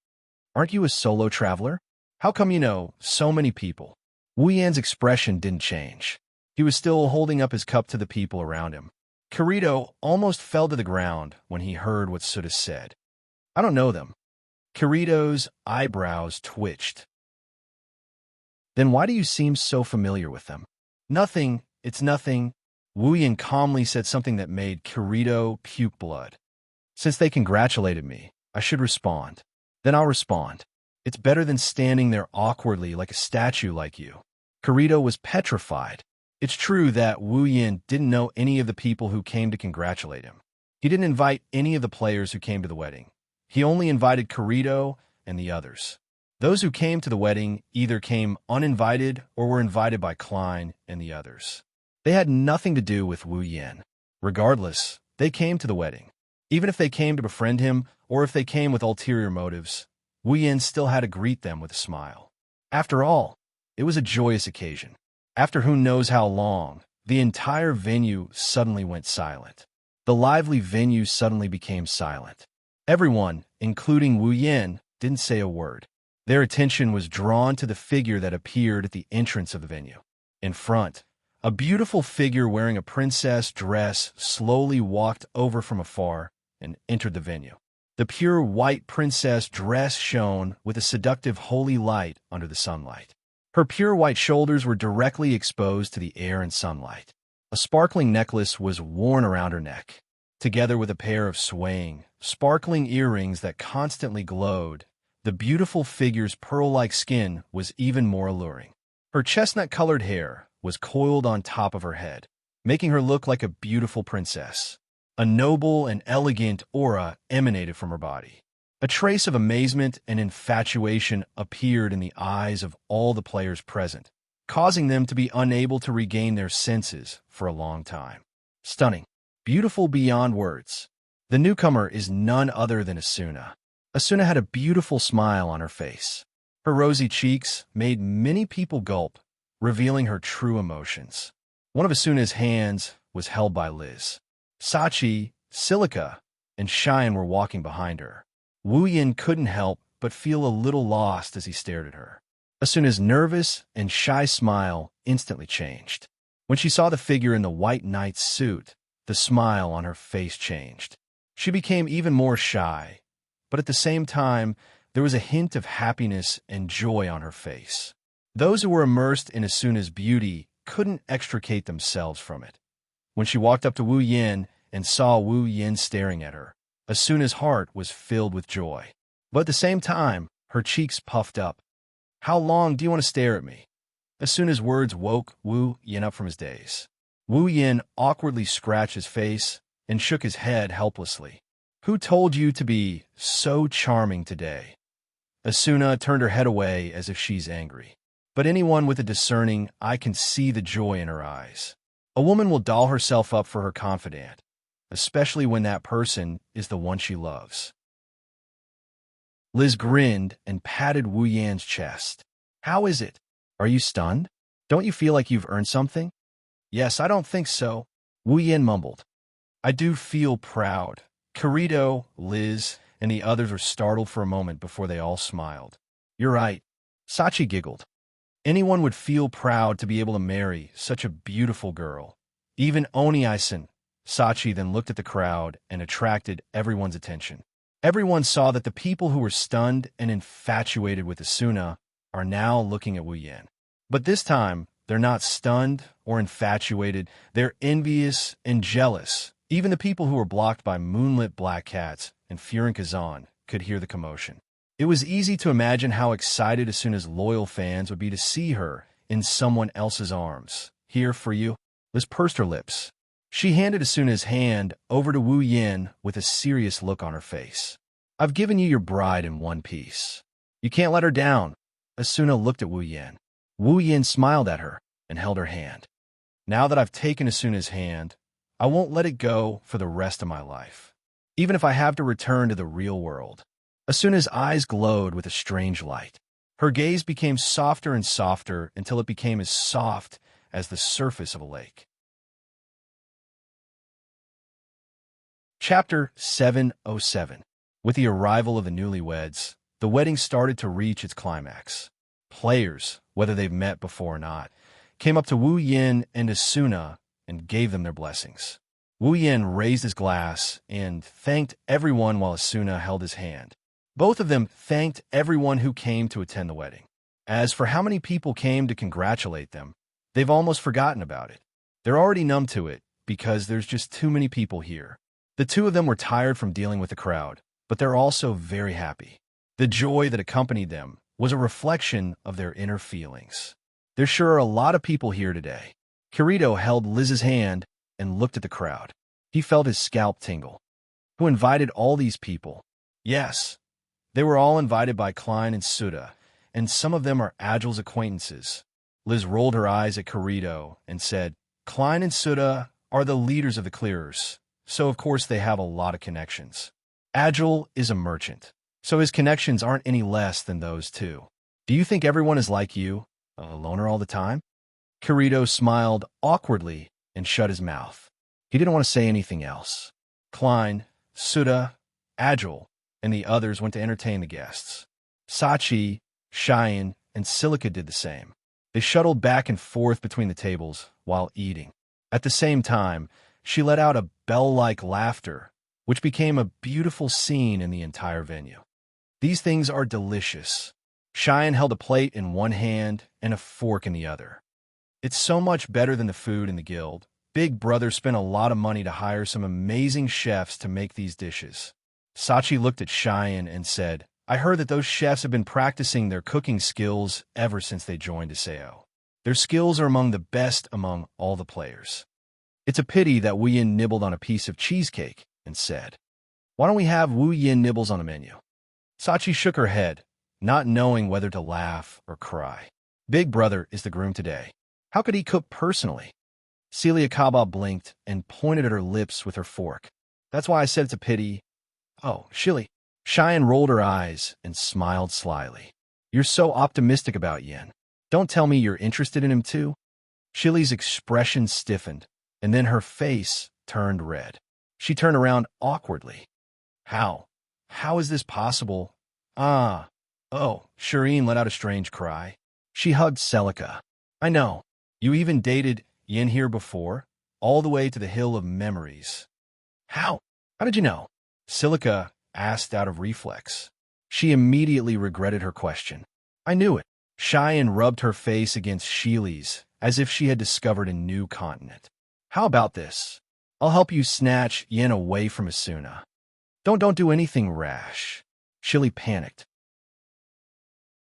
Aren't you a solo traveler? How come you know so many people? Wu Yan's expression didn't change. He was still holding up his cup to the people around him. Kirito almost fell to the ground when he heard what Suda said. I don't know them. Kirito's eyebrows twitched. Then why do you seem so familiar with them? Nothing, it's nothing. Wu Yin calmly said something that made Kirito puke blood. Since they congratulated me, I should respond. Then I'll respond. It's better than standing there awkwardly like a statue like you. Kirito was petrified. It's true that Wu Yin didn't know any of the people who came to congratulate him. He didn't invite any of the players who came to the wedding. He only invited Kirito and the others. Those who came to the wedding either came uninvited or were invited by Klein and the others. They had nothing to do with Wu Yin. Regardless, they came to the wedding. Even if they came to befriend him or if they came with ulterior motives, Wu Yin still had to greet them with a smile. After all, it was a joyous occasion. After who knows how long, the entire venue suddenly went silent. The lively venue suddenly became silent. Everyone, including Wu Yin, didn't say a word. Their attention was drawn to the figure that appeared at the entrance of the venue. In front, a beautiful figure wearing a princess dress slowly walked over from afar and entered the venue. The pure white princess dress shone with a seductive holy light under the sunlight. Her pure white shoulders were directly exposed to the air and sunlight. A sparkling necklace was worn around her neck, together with a pair of swaying, sparkling earrings that constantly glowed. The beautiful figure's pearl-like skin was even more alluring. Her chestnut-colored hair was coiled on top of her head, making her look like a beautiful princess. A noble and elegant aura emanated from her body. A trace of amazement and infatuation appeared in the eyes of all the players present, causing them to be unable to regain their senses for a long time. Stunning. Beautiful beyond words. The newcomer is none other than Asuna. Asuna had a beautiful smile on her face. Her rosy cheeks made many people gulp, revealing her true emotions. One of Asuna's hands was held by Liz. Sachi, Silica, and Cheyenne were walking behind her. Wu Yin couldn't help but feel a little lost as he stared at her. Asuna's nervous and shy smile instantly changed. When she saw the figure in the white knight's suit, the smile on her face changed. She became even more shy, but at the same time, there was a hint of happiness and joy on her face. Those who were immersed in Asuna's beauty couldn't extricate themselves from it. When she walked up to Wu Yin and saw Wu Yin staring at her, Asuna's heart was filled with joy. But at the same time, her cheeks puffed up. "How long do you want to stare at me?" Asuna's words woke Wu Yin up from his daze. Wu Yin awkwardly scratched his face and shook his head helplessly. "Who told you to be so charming today?" Asuna turned her head away as if she's angry. But anyone with a discerning eye can see the joy in her eyes. A woman will doll herself up for her confidant, especially when that person is the one she loves. Liz grinned and patted Wu Yan's chest. "How is it? Are you stunned? Don't you feel like you've earned something?" "Yes, I don't think so," Wu Yan mumbled. "I do feel proud." Kirito, Liz, and the others were startled for a moment before they all smiled. "You're right," Sachi giggled. "Anyone would feel proud to be able to marry such a beautiful girl. Even Oni-san." Sachi then looked at the crowd and attracted everyone's attention. Everyone saw that the people who were stunned and infatuated with Asuna are now looking at Wu Yan. But this time, they're not stunned or infatuated. They're envious and jealous. Even the people who were blocked by moonlit black cats and Furin Kazan could hear the commotion. It was easy to imagine how excited Asuna's loyal fans would be to see her in someone else's arms. "Here for you." Liz pursed her lips. She handed Asuna's hand over to Wu Yin with a serious look on her face. "I've given you your bride in one piece. You can't let her down." Asuna looked at Wu Yin. Wu Yin smiled at her and held her hand. "Now that I've taken Asuna's hand, I won't let it go for the rest of my life, even if I have to return to the real world." Asuna's eyes glowed with a strange light. Her gaze became softer and softer until it became as soft as the surface of a lake. Chapter 707. With the arrival of the newlyweds, the wedding started to reach its climax. Players, whether they've met before or not, came up to Wu Yin and Asuna and gave them their blessings. Wu Yin raised his glass and thanked everyone while Asuna held his hand. Both of them thanked everyone who came to attend the wedding. As for how many people came to congratulate them, they've almost forgotten about it. They're already numb to it because there's just too many people here. The two of them were tired from dealing with the crowd, but they're also very happy. The joy that accompanied them was a reflection of their inner feelings. There sure are a lot of people here today. Kirito held Liz's hand and looked at the crowd. He felt his scalp tingle. Who invited all these people? Yes, they were all invited by Klein and Suda, and some of them are Agile's acquaintances. Liz rolled her eyes at Kirito and said, "Klein and Suda are the leaders of the clearers, so of course they have a lot of connections. Agile is a merchant, so his connections aren't any less than those too. Do you think everyone is like you, a loner all the time?" Kirito smiled awkwardly and shut his mouth. He didn't want to say anything else. Klein, Suda, Agile, and the others went to entertain the guests. Sachi, Cheyenne, and Silica did the same. They shuttled back and forth between the tables while eating. At the same time, she let out a bell-like laughter, which became a beautiful scene in the entire venue. "These things are delicious." Cheyenne held a plate in one hand and a fork in the other. "It's so much better than the food in the guild. Big Brother spent a lot of money to hire some amazing chefs to make these dishes." Sachi looked at Cheyenne and said, "I heard that those chefs have been practicing their cooking skills ever since they joined Isao. Their skills are among the best among all the players." It's a pity that Wu Yin nibbled on a piece of cheesecake and said, "Why don't we have Wu Yin nibbles on the menu?" Sachi shook her head, not knowing whether to laugh or cry. Big Brother is the groom today. How could he cook personally? Celia Kaba blinked and pointed at her lips with her fork. "That's why I said it's a pity." "Oh, Shilly." Cheyenne rolled her eyes and smiled slyly. "You're so optimistic about Yin. Don't tell me you're interested in him too?" Shilly's expression stiffened, and then her face turned red. She turned around awkwardly. How? How is this possible?" "Ah. Oh," Serene let out a strange cry. She hugged Celica. "I know. You even dated Yin here before, all the way to the Hill of Memories." "How? How did you know?" Silica asked out of reflex. She immediately regretted her question. I knew it. Cheyenne rubbed her face against Sheely's, as if she had discovered a new continent. How about this? I'll help you snatch Yin away from Asuna. Don't do anything rash. Sheely panicked.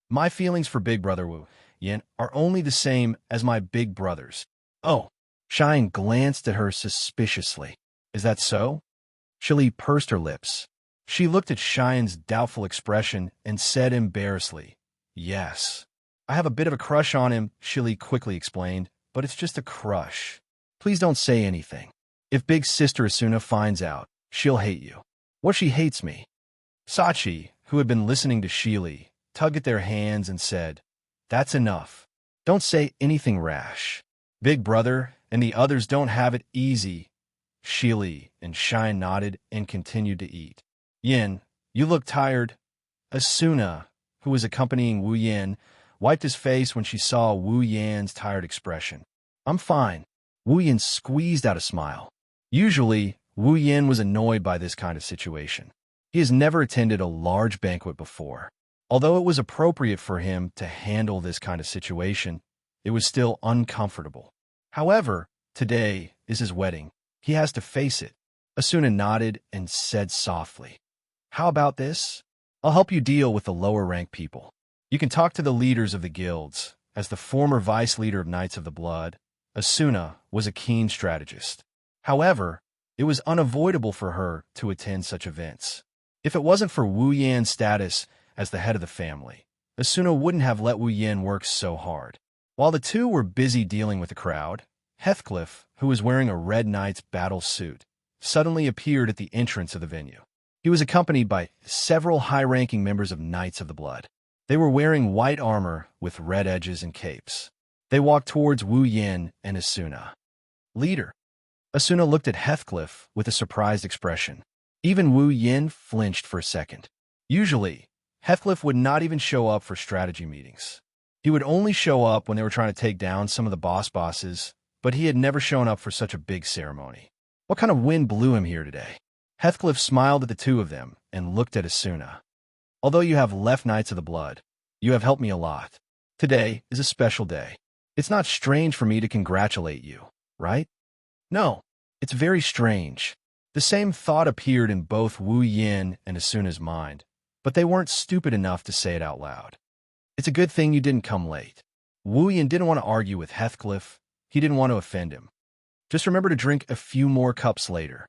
My feelings for Big Brother Wu Yin are only the same as my big brother's. Oh. Cheyenne glanced at her suspiciously. Is that so? Sheely pursed her lips. She looked at Cheyenne's doubtful expression and said embarrassedly, Yes. I have a bit of a crush on him, Sheely quickly explained, but it's just a crush. Please don't say anything. If Big Sister Asuna finds out, she'll hate you. What she hates me. Sachi, who had been listening to Sheely, tugged at their hands and said, That's enough. Don't say anything rash. Big Brother and the others don't have it easy. Sheely and Cheyenne nodded and continued to eat. Yin, you look tired. Asuna, who was accompanying Wu Yin, wiped his face when she saw Wu Yan's tired expression. I'm fine. Wu Yin squeezed out a smile. Usually, Wu Yin was annoyed by this kind of situation. He has never attended a large banquet before. Although it was appropriate for him to handle this kind of situation, it was still uncomfortable. However, today is his wedding. He has to face it. Asuna nodded and said softly, How about this? I'll help you deal with the lower-ranked people. You can talk to the leaders of the guilds. As the former vice leader of Knights of the Blood, Asuna was a keen strategist. However, it was unavoidable for her to attend such events. If it wasn't for Wu Yan's status as the head of the family, Asuna wouldn't have let Wu Yan work so hard. While the two were busy dealing with the crowd, Heathcliff, who was wearing a red knight's battle suit, suddenly appeared at the entrance of the venue. He was accompanied by several high-ranking members of Knights of the Blood. They were wearing white armor with red edges and capes. They walked towards Wu Yin and Asuna. Leader. Asuna looked at Heathcliff with a surprised expression. Even Wu Yin flinched for a second. Usually, Heathcliff would not even show up for strategy meetings. He would only show up when they were trying to take down some of the bosses, but he had never shown up for such a big ceremony. What kind of wind blew him here today? Heathcliff smiled at the two of them and looked at Asuna. Although you have left Knights of the Blood, you have helped me a lot. Today is a special day. It's not strange for me to congratulate you, right? No, it's very strange. The same thought appeared in both Wu Yin and Asuna's mind, but they weren't stupid enough to say it out loud. It's a good thing you didn't come late. Wu Yin didn't want to argue with Heathcliff. He didn't want to offend him. Just remember to drink a few more cups later.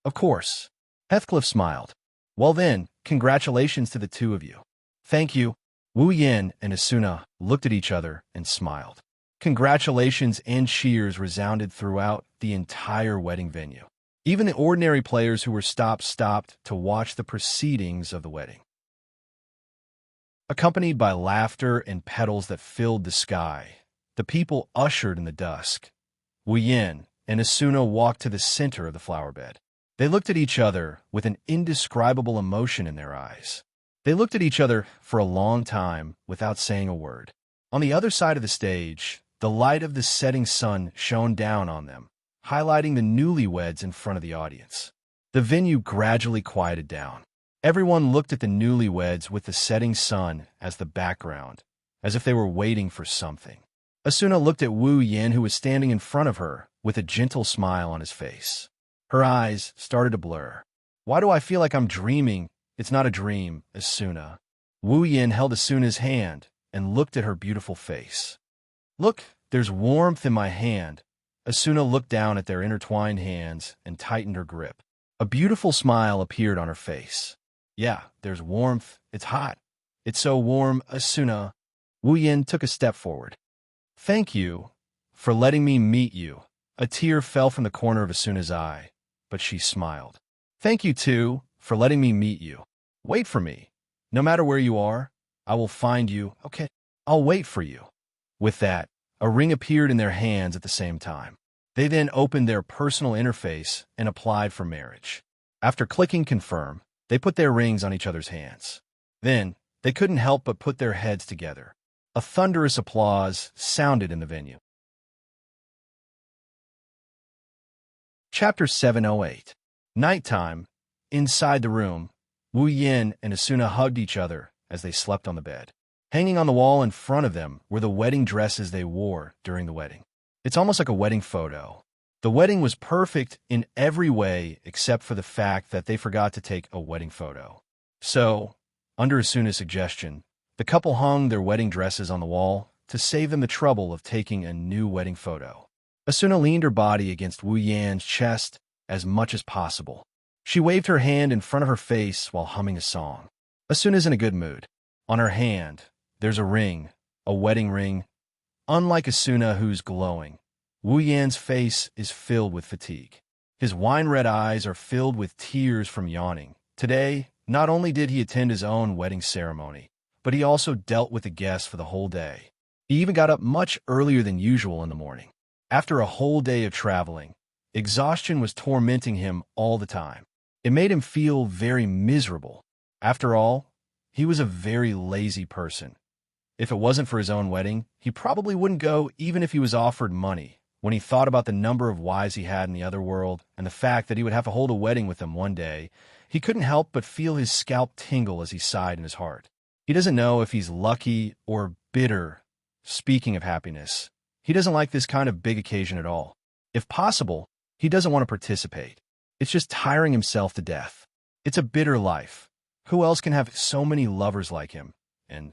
Of course. Heathcliff smiled. Well then, congratulations to the two of you. Thank you. Wu Yin and Asuna looked at each other and smiled. Congratulations and cheers resounded throughout the entire wedding venue. Even the ordinary players who were stopped to watch the proceedings of the wedding. Accompanied by laughter and petals that filled the sky, the people ushered in the dusk. Wu Yin and Asuna walked to the center of the flower bed. They looked at each other with an indescribable emotion in their eyes. They looked at each other for a long time without saying a word. On the other side of the stage, the light of the setting sun shone down on them, highlighting the newlyweds in front of the audience. The venue gradually quieted down. Everyone looked at the newlyweds with the setting sun as the background, as if they were waiting for something. Asuna looked at Wu Yin, who was standing in front of her, with a gentle smile on his face. Her eyes started to blur. Why do I feel like I'm dreaming? It's not a dream, Asuna. Wu Yin held Asuna's hand and looked at her beautiful face. Look, there's warmth in my hand. Asuna looked down at their intertwined hands and tightened her grip. A beautiful smile appeared on her face. Yeah, there's warmth. It's hot. It's so warm, Asuna. Wu Yin took a step forward. Thank you for letting me meet you. A tear fell from the corner of Asuna's eye, but she smiled. Thank you, too, for letting me meet you. Wait for me. No matter where you are, I will find you. Okay, I'll wait for you. With that, a ring appeared in their hands at the same time. They then opened their personal interface and applied for marriage. After clicking confirm, they put their rings on each other's hands. Then, they couldn't help but put their heads together. A thunderous applause sounded in the venue. Chapter 708. Nighttime. Inside the room, Wu Yin and Asuna hugged each other as they slept on the bed. Hanging on the wall in front of them were the wedding dresses they wore during the wedding. It's almost like a wedding photo. The wedding was perfect in every way except for the fact that they forgot to take a wedding photo. So, under Asuna's suggestion, the couple hung their wedding dresses on the wall to save them the trouble of taking a new wedding photo. Asuna leaned her body against Wu Yan's chest as much as possible. She waved her hand in front of her face while humming a song. Asuna's in a good mood. On her hand, there's a ring, a wedding ring. Unlike Asuna, who's glowing, Wu Yan's face is filled with fatigue. His wine-red eyes are filled with tears from yawning. Today, not only did he attend his own wedding ceremony, but he also dealt with the guests for the whole day. He even got up much earlier than usual in the morning. After a whole day of traveling, exhaustion was tormenting him all the time. It made him feel very miserable. After all, he was a very lazy person. If it wasn't for his own wedding, he probably wouldn't go even if he was offered money. When he thought about the number of wives he had in the other world and the fact that he would have to hold a wedding with them one day, he couldn't help but feel his scalp tingle as he sighed in his heart. He doesn't know if he's lucky or bitter. Speaking of happiness, he doesn't like this kind of big occasion at all. If possible, he doesn't want to participate. It's just tiring himself to death. It's a bitter life. Who else can have so many lovers like him? And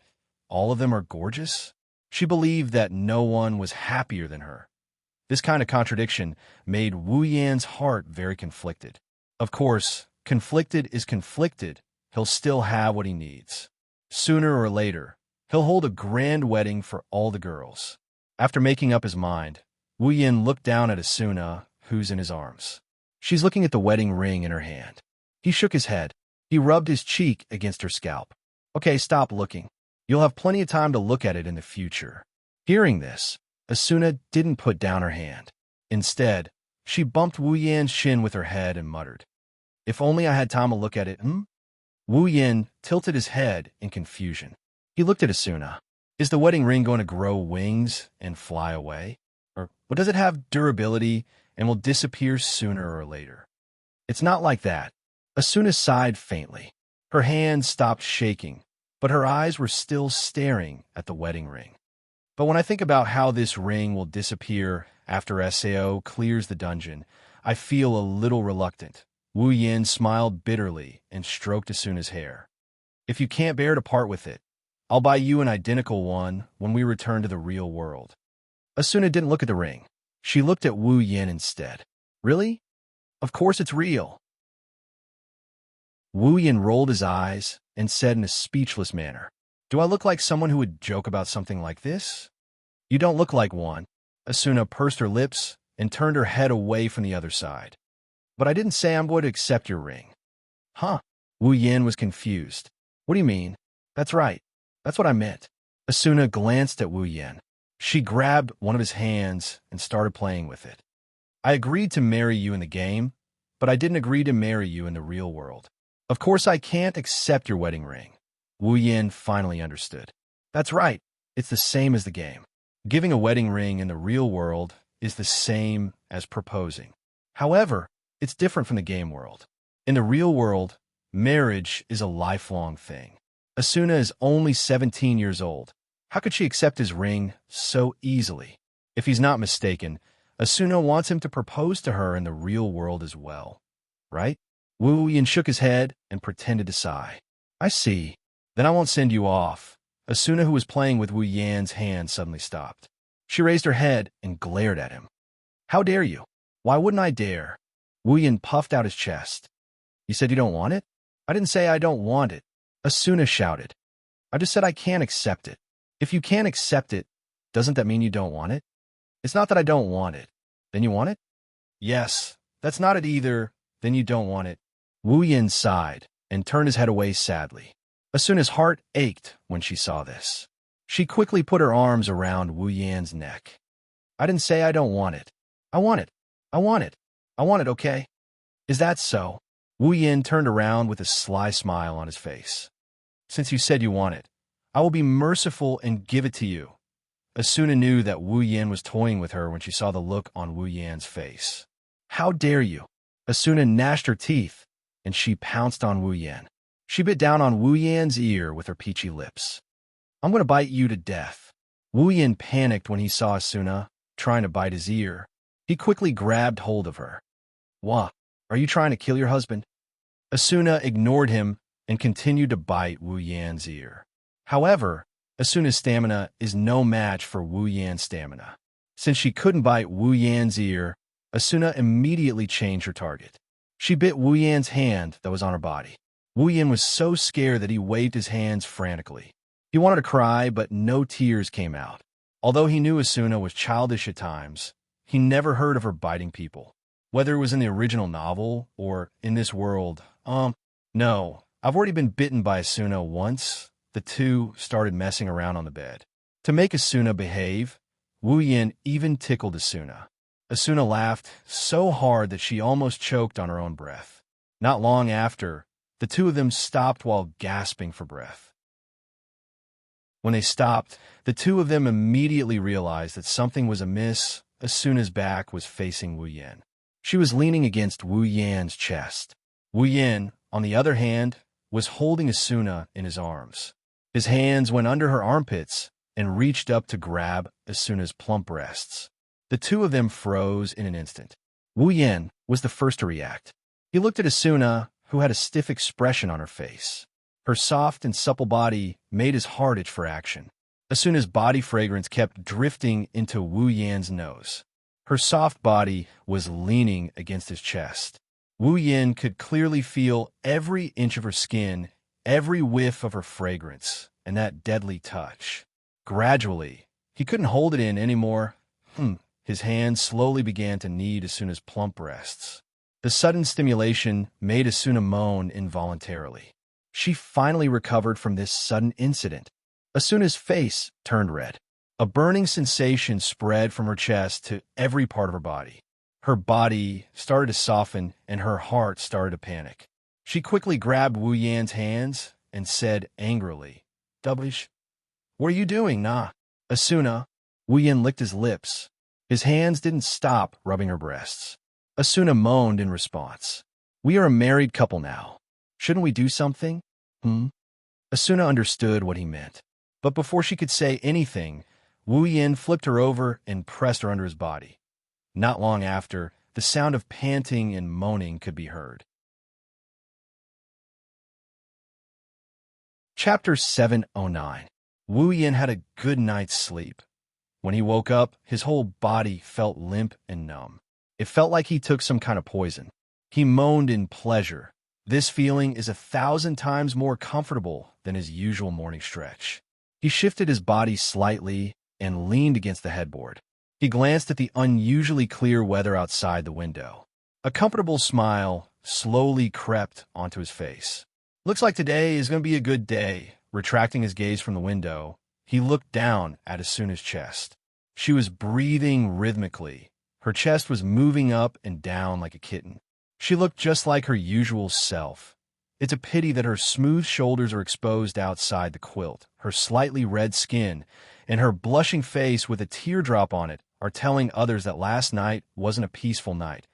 all of them are gorgeous? She believed that no one was happier than her. This kind of contradiction made Wu Yan's heart very conflicted. Of course, conflicted is conflicted. He'll still have what he needs. Sooner or later, he'll hold a grand wedding for all the girls. After making up his mind, Wu Yin looked down at Asuna, who's in his arms. She's looking at the wedding ring in her hand. He shook his head. He rubbed his cheek against her scalp. Okay, stop looking. You'll have plenty of time to look at it in the future. Hearing this, Asuna didn't put down her hand. Instead, she bumped Wu Yan's shin with her head and muttered, "If only I had time to look at it, Wu Yin tilted his head in confusion. He looked at Asuna. Is the wedding ring going to grow wings and fly away? Or does it have durability and will disappear sooner or later? It's not like that. Asuna sighed faintly. Her hands stopped shaking, but her eyes were still staring at the wedding ring. But when I think about how this ring will disappear after Sao clears the dungeon, I feel a little reluctant. Wu Yin smiled bitterly and stroked Asuna's hair. If you can't bear to part with it, I'll buy you an identical one when we return to the real world. Asuna didn't look at the ring. She looked at Wu Yin instead. Really? Of course it's real. Wu Yin rolled his eyes and said in a speechless manner, "Do I look like someone who would joke about something like this?" "You don't look like one." Asuna pursed her lips and turned her head away from the other side. "But I didn't say I'm going to accept your ring." "Huh?" Wu Yin was confused. "What do you mean?" "That's right. That's what I meant." Asuna glanced at Wu Yin. She grabbed one of his hands and started playing with it. "I agreed to marry you in the game, but I didn't agree to marry you in the real world. Of course I can't accept your wedding ring." Wu Yin finally understood. "That's right. It's the same as the game. Giving a wedding ring in the real world is the same as proposing. However, it's different from the game world. In the real world, marriage is a lifelong thing. Asuna is only 17 years old. How could she accept his ring so easily? If he's not mistaken, Asuna wants him to propose to her in the real world as well. Right?" Wu Yin shook his head and pretended to sigh. "I see. Then I won't send you off." Asuna, who was playing with Wu Yan's hand, suddenly stopped. She raised her head and glared at him. "How dare you? Why wouldn't I dare?" Wu Yin puffed out his chest. "You said you don't want it?" "I didn't say I don't want it," Asuna shouted. "I just said I can't accept it. If you can't accept it, doesn't that mean you don't want it?" "It's not that I don't want it." "Then you want it?" "Yes, that's not it either. Then you don't want it." Wu Yin sighed and turned his head away sadly. Asuna's heart ached when she saw this. She quickly put her arms around Wu Yan's neck. "I didn't say I don't want it. I want it. I want it. I want it, okay? Is that so?" Wu Yin turned around with a sly smile on his face. "Since you said you want it, I will be merciful and give it to you." Asuna knew that Wu Yin was toying with her when she saw the look on Wu Yan's face. "How dare you?" Asuna gnashed her teeth and she pounced on Wu Yan. She bit down on Wu Yan's ear with her peachy lips. "I'm going to bite you to death." Wu Yan panicked when he saw Asuna trying to bite his ear. He quickly grabbed hold of her. "What? Are you trying to kill your husband?" Asuna ignored him and continued to bite Wu Yan's ear. However, Asuna's stamina is no match for Wu Yan's stamina. Since she couldn't bite Wu Yan's ear, Asuna immediately changed her target. She bit Wu Yan's hand that was on her body. Wu Yan was so scared that he waved his hands frantically. He wanted to cry, but no tears came out. Although he knew Asuna was childish at times, he never heard of her biting people. Whether it was in the original novel or in this world, no. I've already been bitten by Asuna once. The two started messing around on the bed. To make Asuna behave, Wu Yan even tickled Asuna. Asuna laughed so hard that she almost choked on her own breath. Not long after, the two of them stopped while gasping for breath. When they stopped, the two of them immediately realized that something was amiss. Asuna's back was facing Wu Yan. She was leaning against Wu Yan's chest. Wu Yan, on the other hand, was holding Asuna in his arms. His hands went under her armpits and reached up to grab Asuna's plump breasts. The two of them froze in an instant. Wu Yan was the first to react. He looked at Asuna, who had a stiff expression on her face. Her soft and supple body made his heart itch for action. Asuna's body fragrance kept drifting into Wu Yan's nose. Her soft body was leaning against his chest. Wu Yan could clearly feel every inch of her skin, every whiff of her fragrance, and that deadly touch. Gradually, he couldn't hold it in anymore. His hands slowly began to knead Asuna's plump breasts. The sudden stimulation made Asuna moan involuntarily. She finally recovered from this sudden incident. Asuna's face turned red. A burning sensation spread from her chest to every part of her body. Her body started to soften and her heart started to panic. She quickly grabbed Wu Yan's hands and said angrily, "Doublish, what are you doing, nah?" Asuna, Wu Yan licked his lips. His hands didn't stop rubbing her breasts. Asuna moaned in response. "We are a married couple now. Shouldn't we do something?" Asuna understood what he meant. But before she could say anything, Wu Yan flipped her over and pressed her under his body. Not long after, the sound of panting and moaning could be heard. Chapter 709. Wu Yan had a good night's sleep. When he woke up, his whole body felt limp and numb. It felt like he took some kind of poison. He moaned in pleasure. This feeling is 1,000 times more comfortable than his usual morning stretch. He shifted his body slightly and leaned against the headboard. He glanced at the unusually clear weather outside the window. A comfortable smile slowly crept onto his face. "Looks like today is going to be a good day." Retracting his gaze from the window, he looked down at Asuna's chest. She was breathing rhythmically. Her chest was moving up and down like a kitten. She looked just like her usual self. It's a pity that her smooth shoulders are exposed outside the quilt. Her slightly red skin and her blushing face with a teardrop on it are telling others that last night wasn't a peaceful night.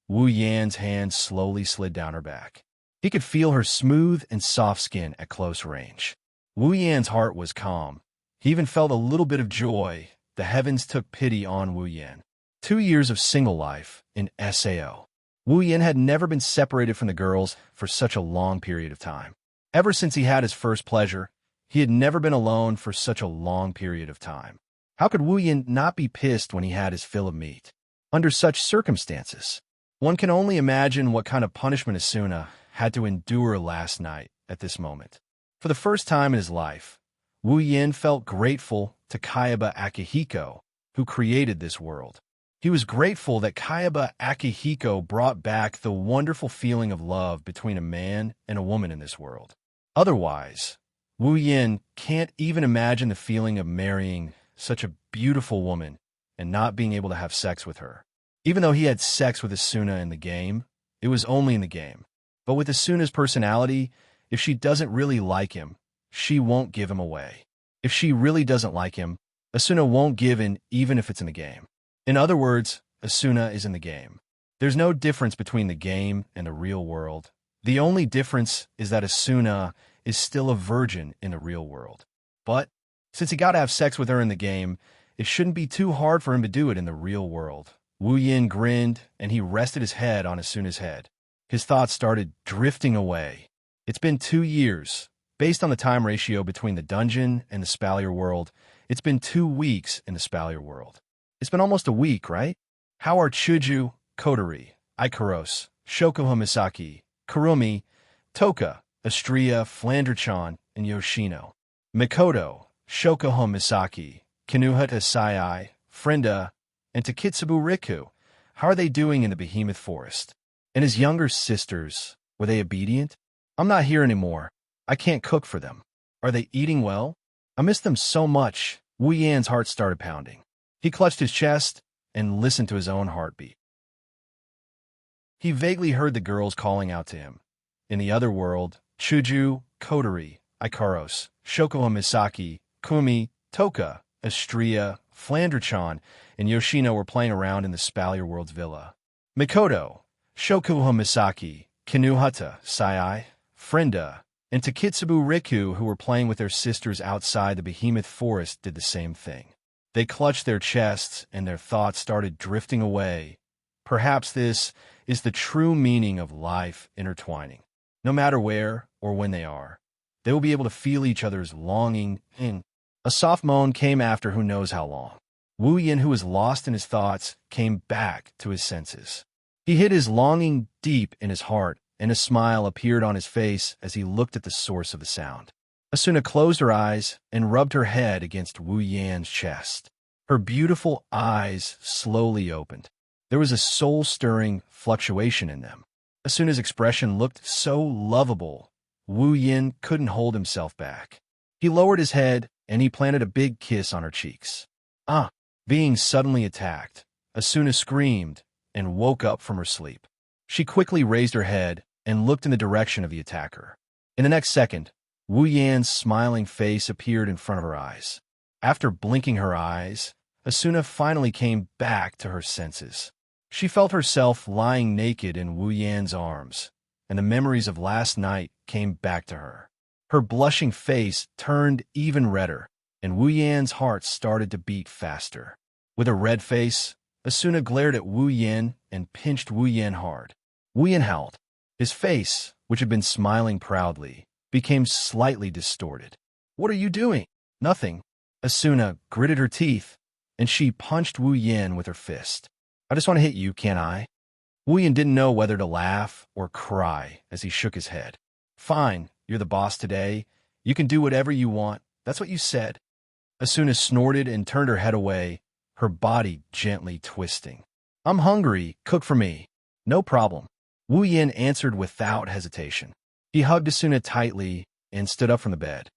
Wu Yan's hand slowly slid down her back. He could feel her smooth and soft skin at close range. Wu Yan's heart was calm. He even felt a little bit of joy. The heavens took pity on Wu Yan. 2 years of single life in SAO. Wu Yan had never been separated from the girls for such a long period of time. Ever since he had his first pleasure, he had never been alone for such a long period of time. How could Wu Yan not be pissed when he had his fill of meat? Under such circumstances, one can only imagine what kind of punishment Asuna had to endure last night at this moment. For the first time in his life, Wu Yan felt grateful to Kayaba Akihiko, who created this world. He was grateful that Kayaba Akihiko brought back the wonderful feeling of love between a man and a woman in this world. Otherwise, Wu Yan can't even imagine the feeling of marrying such a beautiful woman and not being able to have sex with her. Even though he had sex with Asuna in the game, it was only in the game. But with Asuna's personality, if she doesn't really like him, she won't give him away. If she really doesn't like him, Asuna won't give in even if it's in the game. In other words, Asuna is in the game. There's no difference between the game and the real world. The only difference is that Asuna is still a virgin in the real world. But since he got to have sex with her in the game, it shouldn't be too hard for him to do it in the real world. Wu Yin grinned, and he rested his head on Asuna's head. His thoughts started drifting away. It's been 2 years. Based on the time ratio between the dungeon and the Spalier world, it's been 2 weeks in the Spalier world. It's been almost a week, right? How are Chuju, Kotori, Ikaros, Shokuha Misaki, Kurumi, Toka, Astria, Flanderchan, and Yoshino? Mikoto, Shokuha Misaki, Kinuhata Sai, Frenda, and Takitsubu Riku. How are they doing in the Behemoth Forest? And his younger sisters, were they obedient? I'm not here anymore. I can't cook for them. Are they eating well? I miss them so much. Wu Yan's heart started pounding. He clutched his chest and listened to his own heartbeat. He vaguely heard the girls calling out to him. In the other world, Chuju, Kotori, Ikaros, Shokuha Misaki, Kumi, Toka, Astria, Flanderchan, and Yoshino were playing around in the Spalier world's villa. Mikoto, Shokuha Misaki, Kinuhata, Sai, Frenda, and Takitsubu Riku, who were playing with their sisters outside the Behemoth Forest, did the same thing. They clutched their chests, and their thoughts started drifting away. Perhaps this is the true meaning of life intertwining. No matter where or when they are, they will be able to feel each other's longing. A soft moan came after who knows how long. Wu Yin, who was lost in his thoughts, came back to his senses. He hid his longing deep in his heart, and a smile appeared on his face as he looked at the source of the sound. Asuna closed her eyes and rubbed her head against Wu Yan's chest. Her beautiful eyes slowly opened. There was a soul-stirring fluctuation in them. Asuna's expression looked so lovable, Wu Yin couldn't hold himself back. He lowered his head, and he planted a big kiss on her cheeks. Being suddenly attacked, Asuna screamed and woke up from her sleep. She quickly raised her head and looked in the direction of the attacker. In the next second, Wu Yan's smiling face appeared in front of her eyes. After blinking her eyes, Asuna finally came back to her senses. She felt herself lying naked in Wu Yan's arms, and the memories of last night came back to her. Her blushing face turned even redder, and Wu Yan's heart started to beat faster. With a red face, Asuna glared at Wu Yan and pinched Wu Yan hard. Wu Yan howled. His face, which had been smiling proudly, became slightly distorted. "What are you doing?" "Nothing." Asuna gritted her teeth, and she punched Wu Yan with her fist. "I just want to hit you, can't I?" Wu Yan didn't know whether to laugh or cry as he shook his head. "Fine, you're the boss today. You can do whatever you want. That's what you said." Asuna snorted and turned her head away, her body gently twisting. "I'm hungry. Cook for me." "No problem." Wu Yan answered without hesitation. He hugged Asuna tightly and stood up from the bed.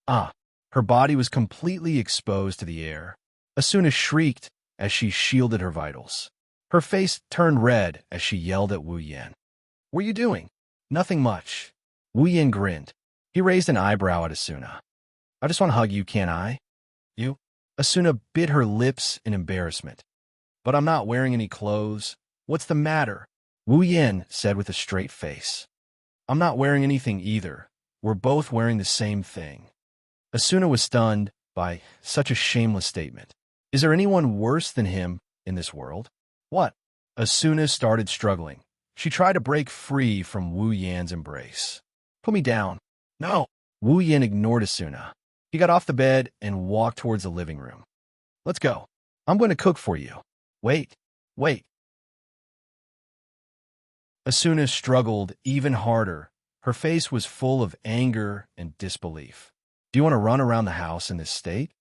Her body was completely exposed to the air. Asuna shrieked as she shielded her vitals. Her face turned red as she yelled at Wu Yan. "What are you doing?" "Nothing much." Wu Yan grinned. He raised an eyebrow at Asuna. "I just want to hug you, can't I?" "You?" Asuna bit her lips in embarrassment. "But I'm not wearing any clothes. What's the matter?" Wu Yan said with a straight face. "I'm not wearing anything either. We're both wearing the same thing." Asuna was stunned by such a shameless statement. Is there anyone worse than him in this world? "What?" Asuna started struggling. She tried to break free from Wu Yan's embrace. "Put me down." "No." Wu Yan ignored Asuna. He got off the bed and walked towards the living room. "Let's go. I'm going to cook for you." Wait. Asuna struggled even harder. Her face was full of anger and disbelief. "Do you want to run around the house in this state?"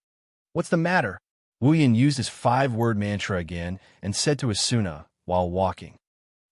"What's the matter?" Wu Yan used his 5-word mantra again and said to Asuna while walking.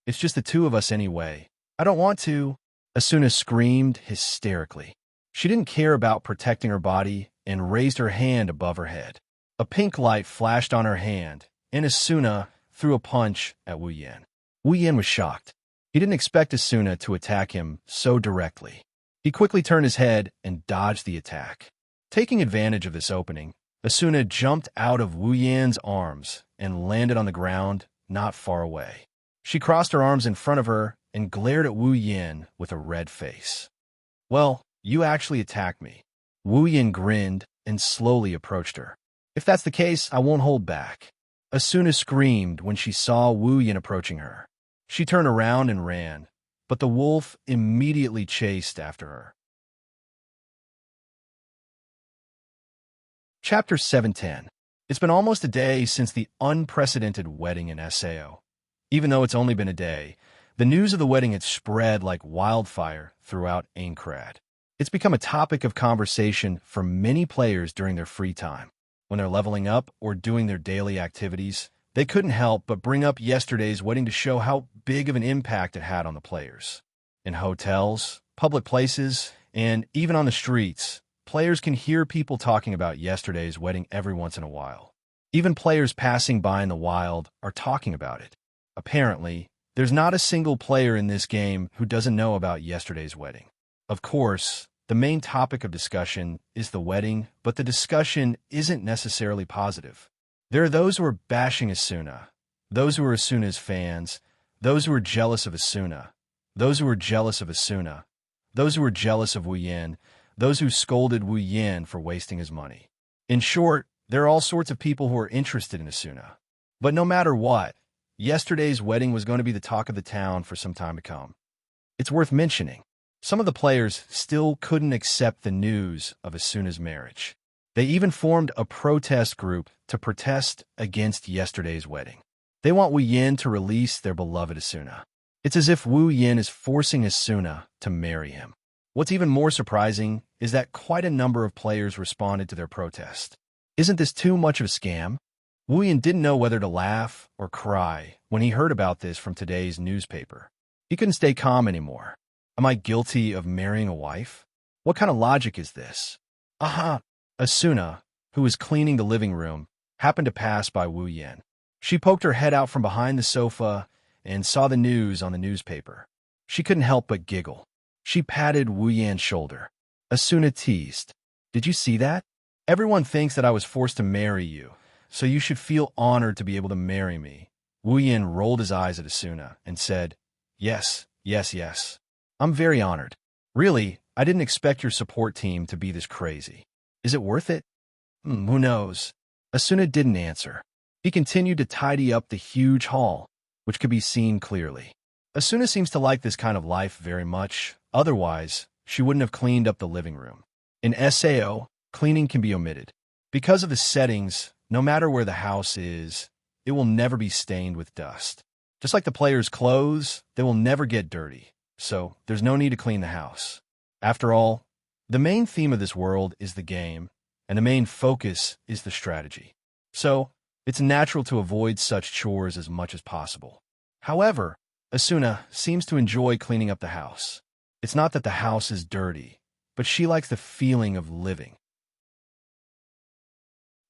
"It's just the two of us anyway." "I don't want to." Asuna screamed hysterically. She didn't care about protecting her body and raised her hand above her head. A pink light flashed on her hand, and Asuna threw a punch at Wu Yan. Wu Yan was shocked. He didn't expect Asuna to attack him so directly. He quickly turned his head and dodged the attack. Taking advantage of this opening, Asuna jumped out of Wu Yan's arms and landed on the ground not far away. She crossed her arms in front of her and glared at Wu Yin with a red face. "Well, you actually attacked me." Wu Yin grinned and slowly approached her. "If that's the case, I won't hold back." Asuna screamed when she saw Wu Yin approaching her. She turned around and ran, but the wolf immediately chased after her. Chapter 710. It's been almost a day since the unprecedented wedding in Sao. Even though it's only been a day, the news of the wedding had spread like wildfire throughout Aincrad. It's become a topic of conversation for many players during their free time. When they're leveling up or doing their daily activities, they couldn't help but bring up yesterday's wedding to show how big of an impact it had on the players. In hotels, public places, and even on the streets, players can hear people talking about yesterday's wedding every once in a while. Even players passing by in the wild are talking about it. Apparently, there's not a single player in this game who doesn't know about yesterday's wedding. Of course, the main topic of discussion is the wedding, but the discussion isn't necessarily positive. There are those who are bashing Asuna, those who are Asuna's fans, those who are jealous of Asuna, those who are jealous of Asuna, those who are jealous of Wu Yin, those who scolded Wu Yin for wasting his money. In short, there are all sorts of people who are interested in Asuna. But no matter what, yesterday's wedding was going to be the talk of the town for some time to come. It's worth mentioning, some of the players still couldn't accept the news of Asuna's marriage. They even formed a protest group to protest against yesterday's wedding. They want Wu Yin to release their beloved Asuna. It's as if Wu Yin is forcing Asuna to marry him. What's even more surprising is that quite a number of players responded to their protest. Isn't this too much of a scam? Wu Yin didn't know whether to laugh or cry when he heard about this from today's newspaper. He couldn't stay calm anymore. Am I guilty of marrying a wife? What kind of logic is this? Aha! Asuna, who was cleaning the living room, happened to pass by Wu Yin. She poked her head out from behind the sofa and saw the news on the newspaper. She couldn't help but giggle. She patted Wu Yan's shoulder. Asuna teased. "Did you see that? Everyone thinks that I was forced to marry you, so you should feel honored to be able to marry me." Wu Yin rolled his eyes at Asuna and said, "Yes, yes, yes. I'm very honored. Really, I didn't expect your support team to be this crazy. Is it worth it?" Who knows? Asuna didn't answer. He continued to tidy up the huge hall, which could be seen clearly. Asuna seems to like this kind of life very much. Otherwise, she wouldn't have cleaned up the living room. In Sao, cleaning can be omitted. Because of the settings, no matter where the house is, it will never be stained with dust. Just like the players' clothes, they will never get dirty, so there's no need to clean the house. After all, the main theme of this world is the game, and the main focus is the strategy. So, it's natural to avoid such chores as much as possible. However, Asuna seems to enjoy cleaning up the house. It's not that the house is dirty, but she likes the feeling of living.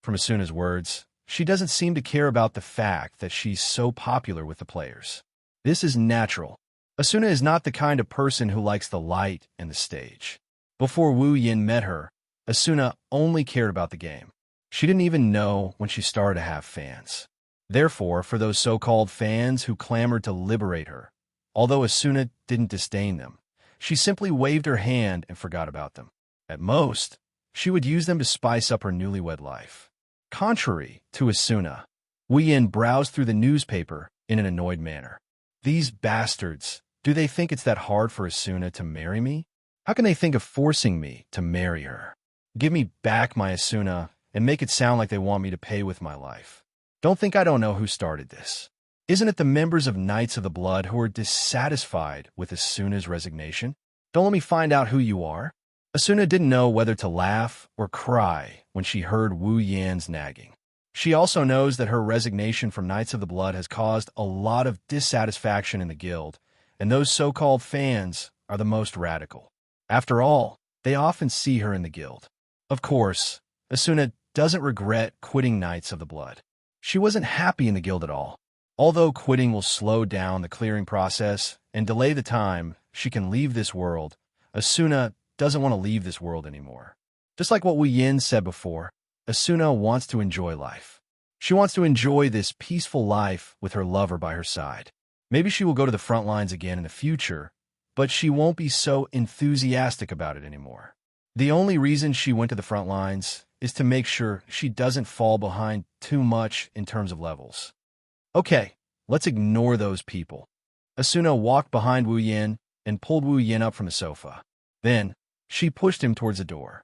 From Asuna's words, she doesn't seem to care about the fact that she's so popular with the players. This is natural. Asuna is not the kind of person who likes the light and the stage. Before Wu Yin met her, Asuna only cared about the game. She didn't even know when she started to have fans. Therefore, for those so-called fans who clamored to liberate her, although Asuna didn't disdain them, she simply waved her hand and forgot about them. At most, she would use them to spice up her newlywed life. Contrary to Asuna, Wu Yin browsed through the newspaper in an annoyed manner. These bastards, do they think it's that hard for Asuna to marry me? How can they think of forcing me to marry her? Give me back my Asuna and make it sound like they want me to pay with my life. Don't think I don't know who started this. Isn't it the members of Knights of the Blood who are dissatisfied with Asuna's resignation? Don't let me find out who you are. Asuna didn't know whether to laugh or cry when she heard Wu Yan's nagging. She also knows that her resignation from Knights of the Blood has caused a lot of dissatisfaction in the guild, and those so-called fans are the most radical. After all, they often see her in the guild. Of course, Asuna doesn't regret quitting Knights of the Blood. She wasn't happy in the guild at all. Although quitting will slow down the clearing process and delay the time she can leave this world, Asuna doesn't want to leave this world anymore. Just like what Wu Yin said before, Asuna wants to enjoy life. She wants to enjoy this peaceful life with her lover by her side. Maybe she will go to the front lines again in the future, but she won't be so enthusiastic about it anymore. The only reason she went to the front lines is to make sure she doesn't fall behind too much in terms of levels. Okay, let's ignore those people. Asuna walked behind Wu Yin and pulled Wu Yin up from the sofa. Then, she pushed him towards the door.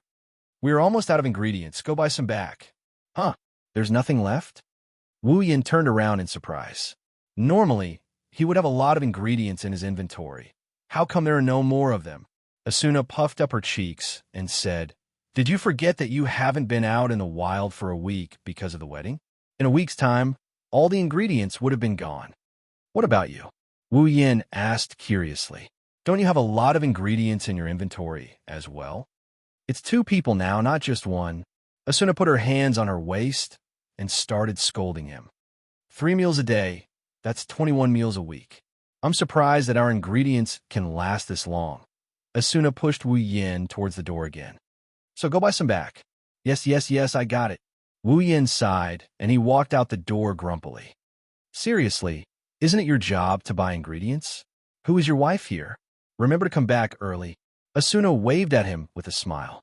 "We're almost out of ingredients. Go buy some back." "Huh? There's nothing left?" Wu Yin turned around in surprise. Normally, he would have a lot of ingredients in his inventory. How come there are no more of them? Asuna puffed up her cheeks and said, "Did you forget that you haven't been out in the wild for a week because of the wedding? In a week's time, all the ingredients would have been gone." "What about you?" Wu Yin asked curiously. "Don't you have a lot of ingredients in your inventory as well?" "It's two people now, not just one." Asuna put her hands on her waist and started scolding him. 3 meals a day, that's 21 meals a week. I'm surprised that our ingredients can last this long." Asuna pushed Wu Yin towards the door again. "So go buy some back." Yes, I got it." Wu Yin sighed, and he walked out the door grumpily. "Seriously, isn't it your job to buy ingredients? Who is your wife here? Remember to come back early." Asuna waved at him with a smile.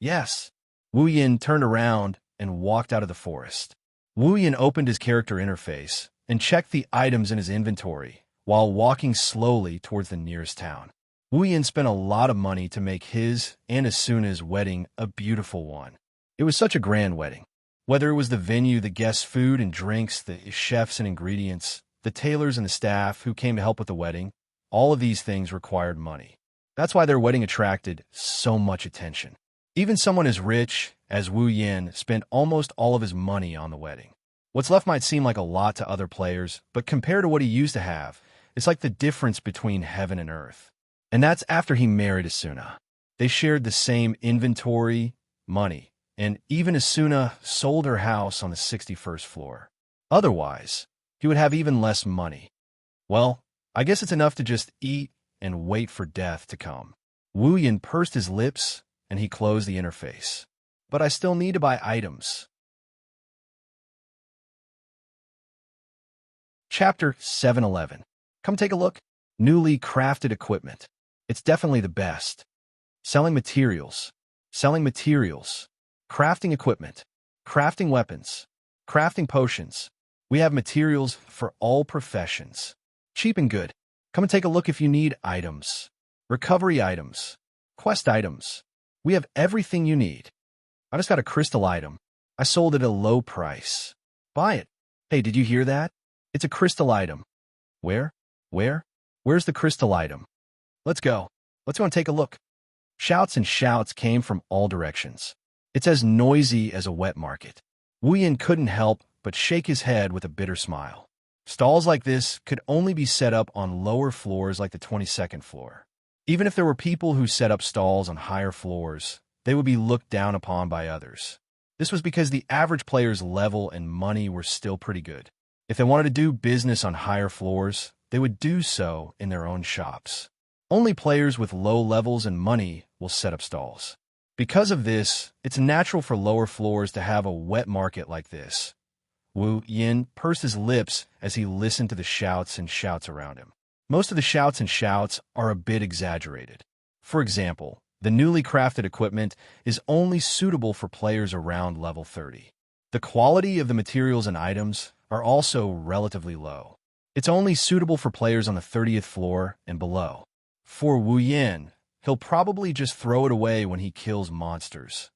"Yes." Wu Yin turned around and walked out of the forest. Wu Yin opened his character interface and checked the items in his inventory while walking slowly towards the nearest town. Wu Yin spent a lot of money to make his and Asuna's wedding a beautiful one. It was such a grand wedding. Whether it was the venue, the guests' food and drinks, the chefs and ingredients, the tailors and the staff who came to help with the wedding, all of these things required money. That's why their wedding attracted so much attention. Even someone as rich as Wu Yin spent almost all of his money on the wedding. What's left might seem like a lot to other players, but compared to what he used to have, it's like the difference between heaven and earth. And that's after he married Asuna. They shared the same inventory, money, and even Asuna sold her house on the 61st floor. Otherwise, he would have even less money. Well, I guess it's enough to just eat and wait for death to come. Wu Yin pursed his lips, and he closed the interface. "But I still need to buy items." Chapter 711. Come take a look. Newly crafted equipment. It's definitely the best. Selling materials. Crafting equipment. Crafting weapons. Crafting potions. We have materials for all professions. Cheap and good. Come and take a look if you need items. Recovery items. Quest items. We have everything you need. I just got a crystal item. I sold it at a low price. Buy it. Hey, did you hear that? It's a crystal item. Where? Where's the crystal item? Let's go and take a look. Shouts and shouts came from all directions. It's as noisy as a wet market. Wu Yin couldn't help but shake his head with a bitter smile. Stalls like this could only be set up on lower floors like the 22nd floor. Even if there were people who set up stalls on higher floors, they would be looked down upon by others. This was because the average player's level and money were still pretty good. If they wanted to do business on higher floors, they would do so in their own shops. Only players with low levels and money will set up stalls. Because of this, it's natural for lower floors to have a wet market like this. Wu Yin pursed his lips as he listened to the shouts and shouts around him. Most of the shouts and shouts are a bit exaggerated. For example, the newly crafted equipment is only suitable for players around level 30. The quality of the materials and items are also relatively low. It's only suitable for players on the 30th floor and below. For Wu Yin, he'll probably just throw it away when he kills monsters.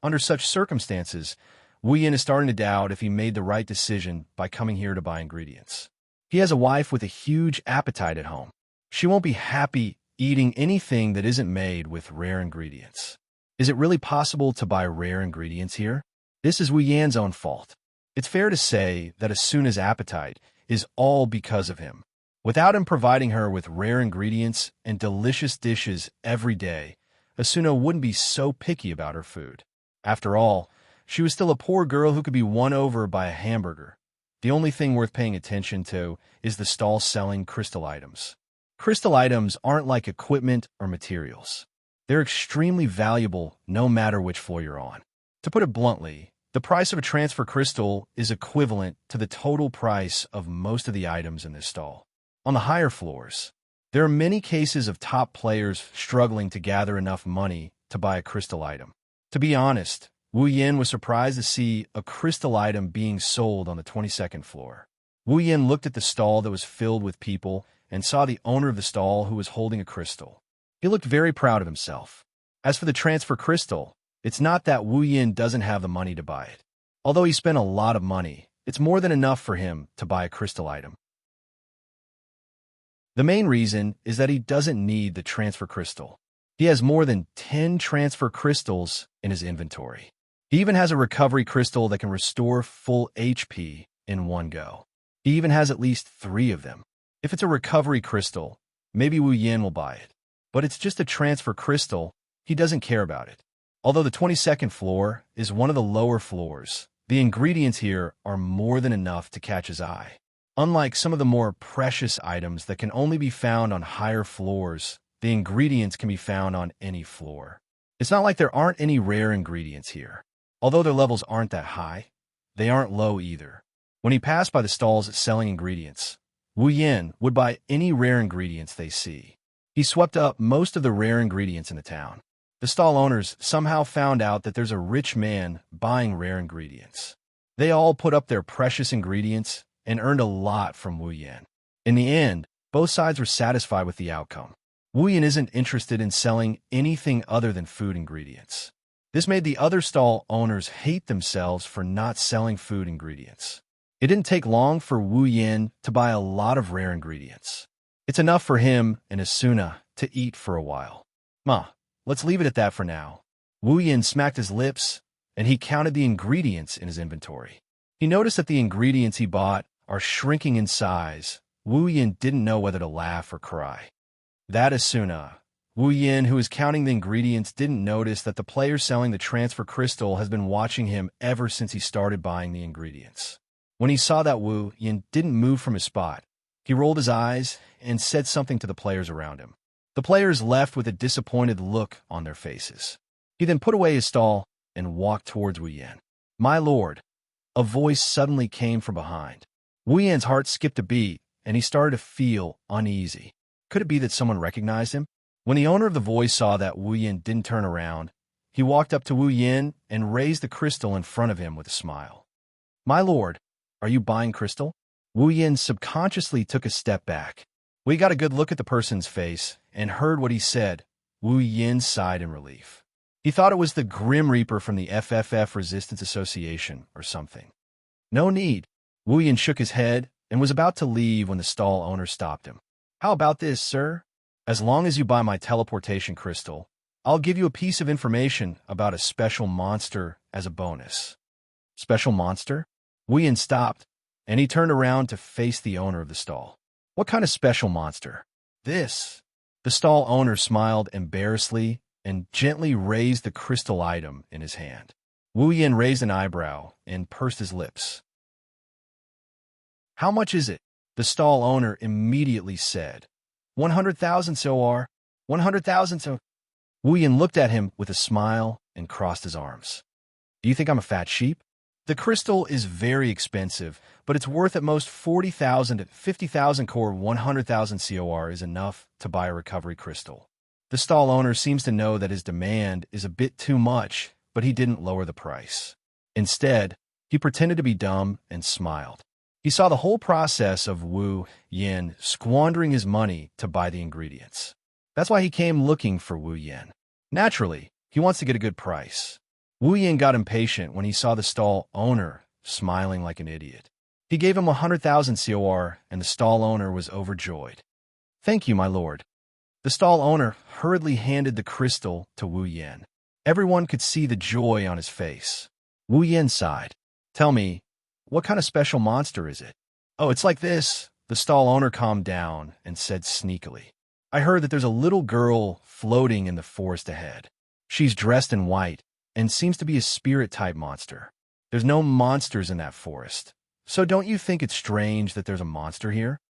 Under such circumstances, Wu Yin is starting to doubt if he made the right decision by coming here to buy ingredients. He has a wife with a huge appetite at home. She won't be happy eating anything that isn't made with rare ingredients. Is it really possible to buy rare ingredients here? This is Wu Yan's own fault. It's fair to say that Asuna's appetite is all because of him. Without him providing her with rare ingredients and delicious dishes every day, Asuna wouldn't be so picky about her food. After all, she was still a poor girl who could be won over by a hamburger. The only thing worth paying attention to is the stall selling crystal items. Crystal items aren't like equipment or materials. They're extremely valuable no matter which floor you're on. To put it bluntly, The price of a transfer crystal is equivalent to the total price of most of the items in this stall. On the higher floors, there are many cases of top players struggling to gather enough money to buy a crystal item. To be honest, Wu Yin was surprised to see a crystal item being sold on the 22nd floor. Wu Yin looked at the stall that was filled with people and saw the owner of the stall who was holding a crystal. He looked very proud of himself. As for the transfer crystal, it's not that Wu Yin doesn't have the money to buy it. Although he spent a lot of money, it's more than enough for him to buy a crystal item. The main reason is that he doesn't need the transfer crystal. He has more than 10 transfer crystals in his inventory. He even has a recovery crystal that can restore full HP in one go. He even has at least 3 of them. If it's a recovery crystal, maybe Wu Yin will buy it. But it's just a transfer crystal, he doesn't care about it. Although the 22nd floor is one of the lower floors, the ingredients here are more than enough to catch his eye. Unlike some of the more precious items that can only be found on higher floors, the ingredients can be found on any floor. It's not like there aren't any rare ingredients here. Although their levels aren't that high, they aren't low either. When he passed by the stalls selling ingredients, Wu Yin would buy any rare ingredients they see. He swept up most of the rare ingredients in the town. The stall owners somehow found out that there's a rich man buying rare ingredients. They all put up their precious ingredients and earned a lot from Wu Yin. In the end, both sides were satisfied with the outcome. Wu Yin isn't interested in selling anything other than food ingredients. This made the other stall owners hate themselves for not selling food ingredients. It didn't take long for Wu Yin to buy a lot of rare ingredients. It's enough for him and Asuna to eat for a while. Let's leave it at that for now. Wu Yin smacked his lips, and he counted the ingredients in his inventory. He noticed that the ingredients he bought are shrinking in size. Wu Yin didn't know whether to laugh or cry. That Asuna. Wu Yin, who was counting the ingredients, didn't notice that the player selling the transfer crystal has been watching him ever since he started buying the ingredients. When he saw that Wu Yin didn't move from his spot, he rolled his eyes and said something to the players around him. The players left with a disappointed look on their faces. He then put away his stall and walked towards Wu Yin. "My lord," a voice suddenly came from behind. Wu Yin's heart skipped a beat, and he started to feel uneasy. Could it be that someone recognized him? When the owner of the voice saw that Wu Yin didn't turn around, he walked up to Wu Yin and raised the crystal in front of him with a smile. "My lord, are you buying crystal?" Wu Yin subconsciously took a step back. We got a good look at the person's face and heard what he said. Wu Yin sighed in relief. He thought it was the Grim Reaper from the FFF Resistance Association or something. "No need." Wu Yin shook his head and was about to leave when the stall owner stopped him. "How about this, sir? As long as you buy my teleportation crystal, I'll give you a piece of information about a special monster as a bonus." "Special monster?" Wu Yin stopped, and he turned around to face the owner of the stall. "What kind of special monster?" "This." The stall owner smiled embarrassedly and gently raised the crystal item in his hand. Wu Yin raised an eyebrow and pursed his lips. "How much is it?" The stall owner immediately said. 100,000 SOR. 100,000 SOR. Wu Yin looked at him with a smile and crossed his arms. "Do you think I'm a fat sheep?" The crystal is very expensive, but it's worth at most 40,000 at 50,000 core. 100,000 COR is enough to buy a recovery crystal. The stall owner seems to know that his demand is a bit too much, but he didn't lower the price. Instead, he pretended to be dumb and smiled. He saw the whole process of Wu Yin squandering his money to buy the ingredients. That's why he came looking for Wu Yin. Naturally, he wants to get a good price. Wu Yin got impatient when he saw the stall owner smiling like an idiot. He gave him 100,000 COR, and the stall owner was overjoyed. "Thank you, my lord." The stall owner hurriedly handed the crystal to Wu Yin. Everyone could see the joy on his face. Wu Yin sighed. "Tell me, what kind of special monster is it?" "Oh, it's like this." The stall owner calmed down and said sneakily. "I heard that there's a little girl floating in the forest ahead. She's dressed in white and seems to be a spirit-type monster. There's no monsters in that forest. So don't you think it's strange that there's a monster here?"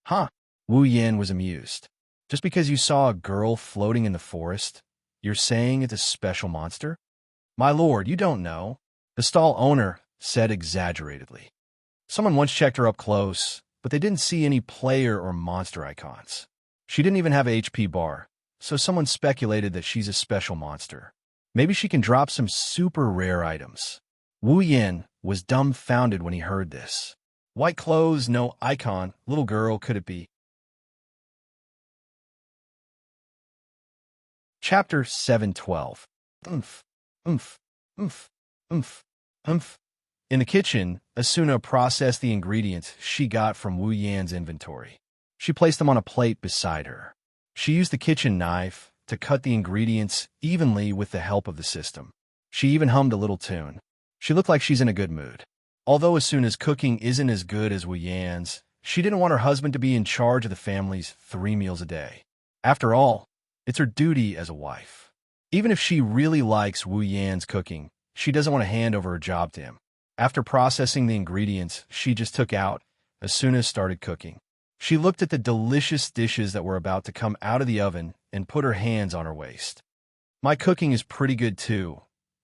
"Huh?" Wu Yin was amused. "Just because you saw a girl floating in the forest, you're saying it's a special monster?" "My lord, you don't know. The stall owner said exaggeratedly. Someone once checked her up close, but they didn't see any player or monster icons. She didn't even have a HP bar, so someone speculated that she's a special monster. Maybe she can drop some super rare items. Wu Yin was dumbfounded when he heard this. White clothes, no icon, little girl, could it be? Chapter 712. Oomph, oomph, oomph, oomph, oomph. In the kitchen, Asuna processed the ingredients she got from Wu Yan's inventory. She placed them on a plate beside her. She used the kitchen knife to cut the ingredients evenly with the help of the system. She even hummed a little tune. She looked like she's in a good mood. Although Asuna's cooking isn't as good as Wu Yan's, she didn't want her husband to be in charge of the family's 3 meals a day. After all, it's her duty as a wife. Even if she really likes Wu Yan's cooking, she doesn't want to hand over her job to him. After processing the ingredients she just took out, Asuna started cooking. She looked at the delicious dishes that were about to come out of the oven and put her hands on her waist. My cooking is pretty good too,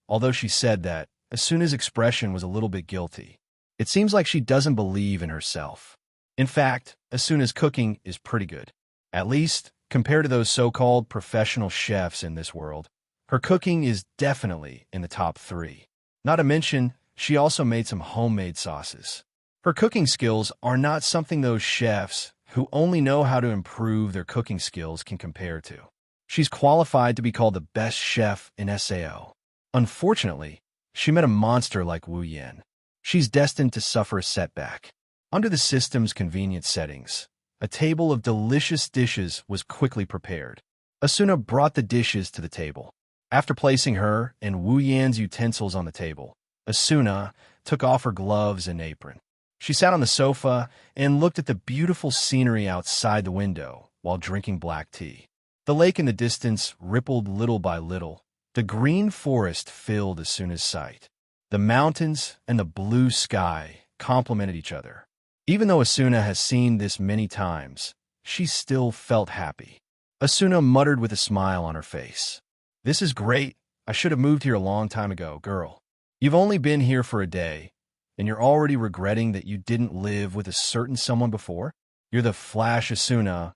although she said that, Asuna's expression was a little bit guilty. It seems like she doesn't believe in herself. In fact, Asuna's cooking is pretty good. At least, compared to those so-called professional chefs in this world, her cooking is definitely in the top 3. Not to mention, she also made some homemade sauces. Her cooking skills are not something those chefs who only know how to improve their cooking skills can compare to. She's qualified to be called the best chef in SAO. Unfortunately, she met a monster like Wu Yan. She's destined to suffer a setback. Under the system's convenient settings, a table of delicious dishes was quickly prepared. Asuna brought the dishes to the table. After placing her and Wu Yan's utensils on the table, Asuna took off her gloves and apron. She sat on the sofa and looked at the beautiful scenery outside the window while drinking black tea. The lake in the distance rippled little by little. The green forest filled Asuna's sight. The mountains and the blue sky complemented each other. Even though Asuna has seen this many times, she still felt happy. Asuna muttered with a smile on her face. "This is great. I should have moved here a long time ago, girl. You've only been here for a day, and you're already regretting that you didn't live with a certain someone before? You're the Flash Asuna."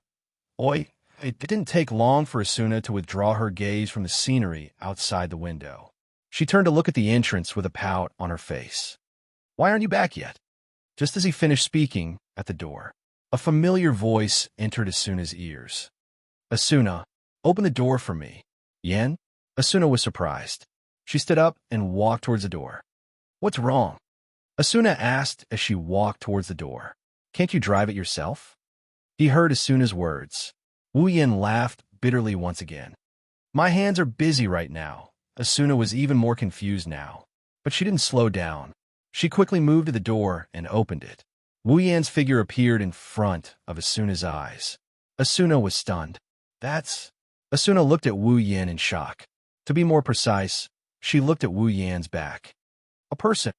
Oi. It didn't take long for Asuna to withdraw her gaze from the scenery outside the window. She turned to look at the entrance with a pout on her face. "Why aren't you back yet?" Just as he finished speaking, at the door, a familiar voice entered Asuna's ears. "Asuna, open the door for me." "Yen?" Asuna was surprised. She stood up and walked towards the door. "What's wrong?" Asuna asked as she walked towards the door. "Can't you drive it yourself?" He heard Asuna's words. Wu Yin laughed bitterly once again. "My hands are busy right now." Asuna was even more confused now, but she didn't slow down. She quickly moved to the door and opened it. Wu Yan's figure appeared in front of Asuna's eyes. Asuna was stunned. "That's..." Asuna looked at Wu Yan in shock. To be more precise, she looked at Wu Yan's back. "A person."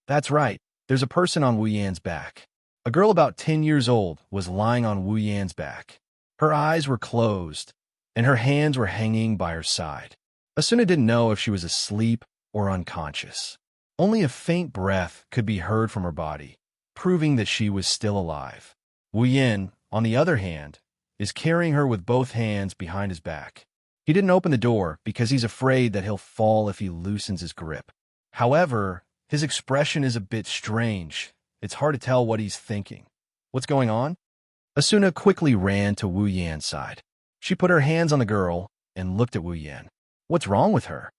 That's right, there's a person on Wu Yan's back. A girl about 10 years old was lying on Wu Yan's back. Her eyes were closed, and her hands were hanging by her side. Asuna didn't know if she was asleep or unconscious. Only a faint breath could be heard from her body, proving that she was still alive. Wu Yan, on the other hand, is carrying her with both hands behind his back. He didn't open the door because he's afraid that he'll fall if he loosens his grip. However, his expression is a bit strange. It's hard to tell what he's thinking. "What's going on?" Asuna quickly ran to Wu Yan's side. She put her hands on the girl and looked at Wu Yan. "What's wrong with her?"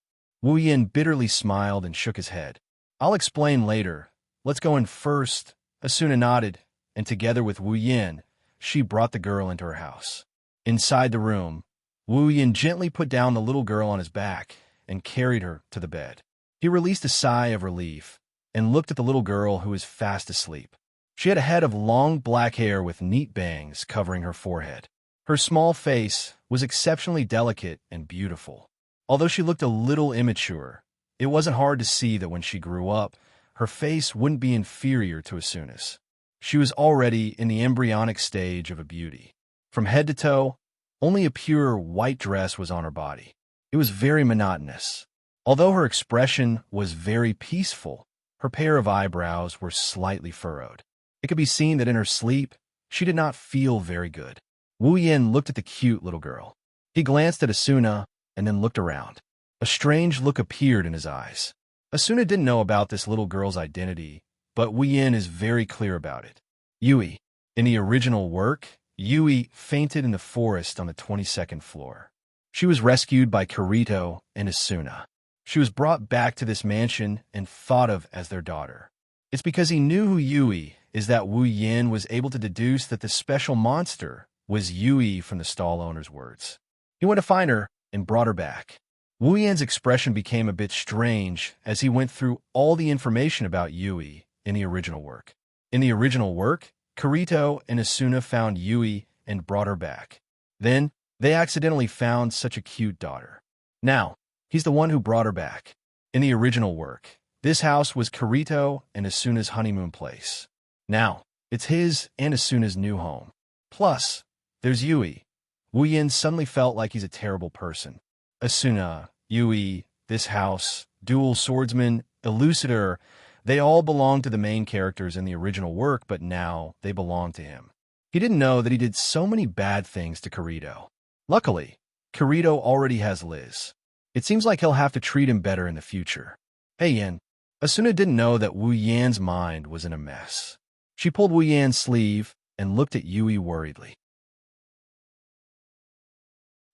Wu Yan bitterly smiled and shook his head. "I'll explain later. Let's go in first." Asuna nodded, and together with Wu Yan, she brought the girl into her house. Inside the room, Wu Yan gently put down the little girl on his back and carried her to the bed. He released a sigh of relief and looked at the little girl who was fast asleep. She had a head of long black hair with neat bangs covering her forehead. Her small face was exceptionally delicate and beautiful. Although she looked a little immature, it wasn't hard to see that when she grew up, her face wouldn't be inferior to Asuna's. She was already in the embryonic stage of a beauty. From head to toe, only a pure white dress was on her body. It was very monotonous. Although her expression was very peaceful, her pair of eyebrows were slightly furrowed. It could be seen that in her sleep, she did not feel very good. Wu Yin looked at the cute little girl. He glanced at Asuna and then looked around. A strange look appeared in his eyes. Asuna didn't know about this little girl's identity, but Wu Yin is very clear about it. Yui. In the original work, Yui fainted in the forest on the 22nd floor. She was rescued by Kirito and Asuna. She was brought back to this mansion and thought of as their daughter. It's because he knew who Yui is that Wu Yin was able to deduce that the special monster was Yui from the stall owner's words. He went to find her and brought her back. Wu Yin's expression became a bit strange as he went through all the information about Yui in the original work. In the original work, Kirito and Asuna found Yui and brought her back. Then, they accidentally found such a cute daughter. Now, he's the one who brought her back. In the original work, this house was Kirito and Asuna's honeymoon place. Now, it's his and Asuna's new home. Plus, there's Yui. Wu Yin suddenly felt like he's a terrible person. Asuna, Yui, this house, dual swordsman, elucidator, they all belong to the main characters in the original work, but now they belong to him. He didn't know that he did so many bad things to Kirito. Luckily, Kirito already has Liz. It seems like he'll have to treat him better in the future. Hey Yin. Asuna didn't know that Wu Yan's mind was in a mess. She pulled Wu Yan's sleeve and looked at Yui worriedly.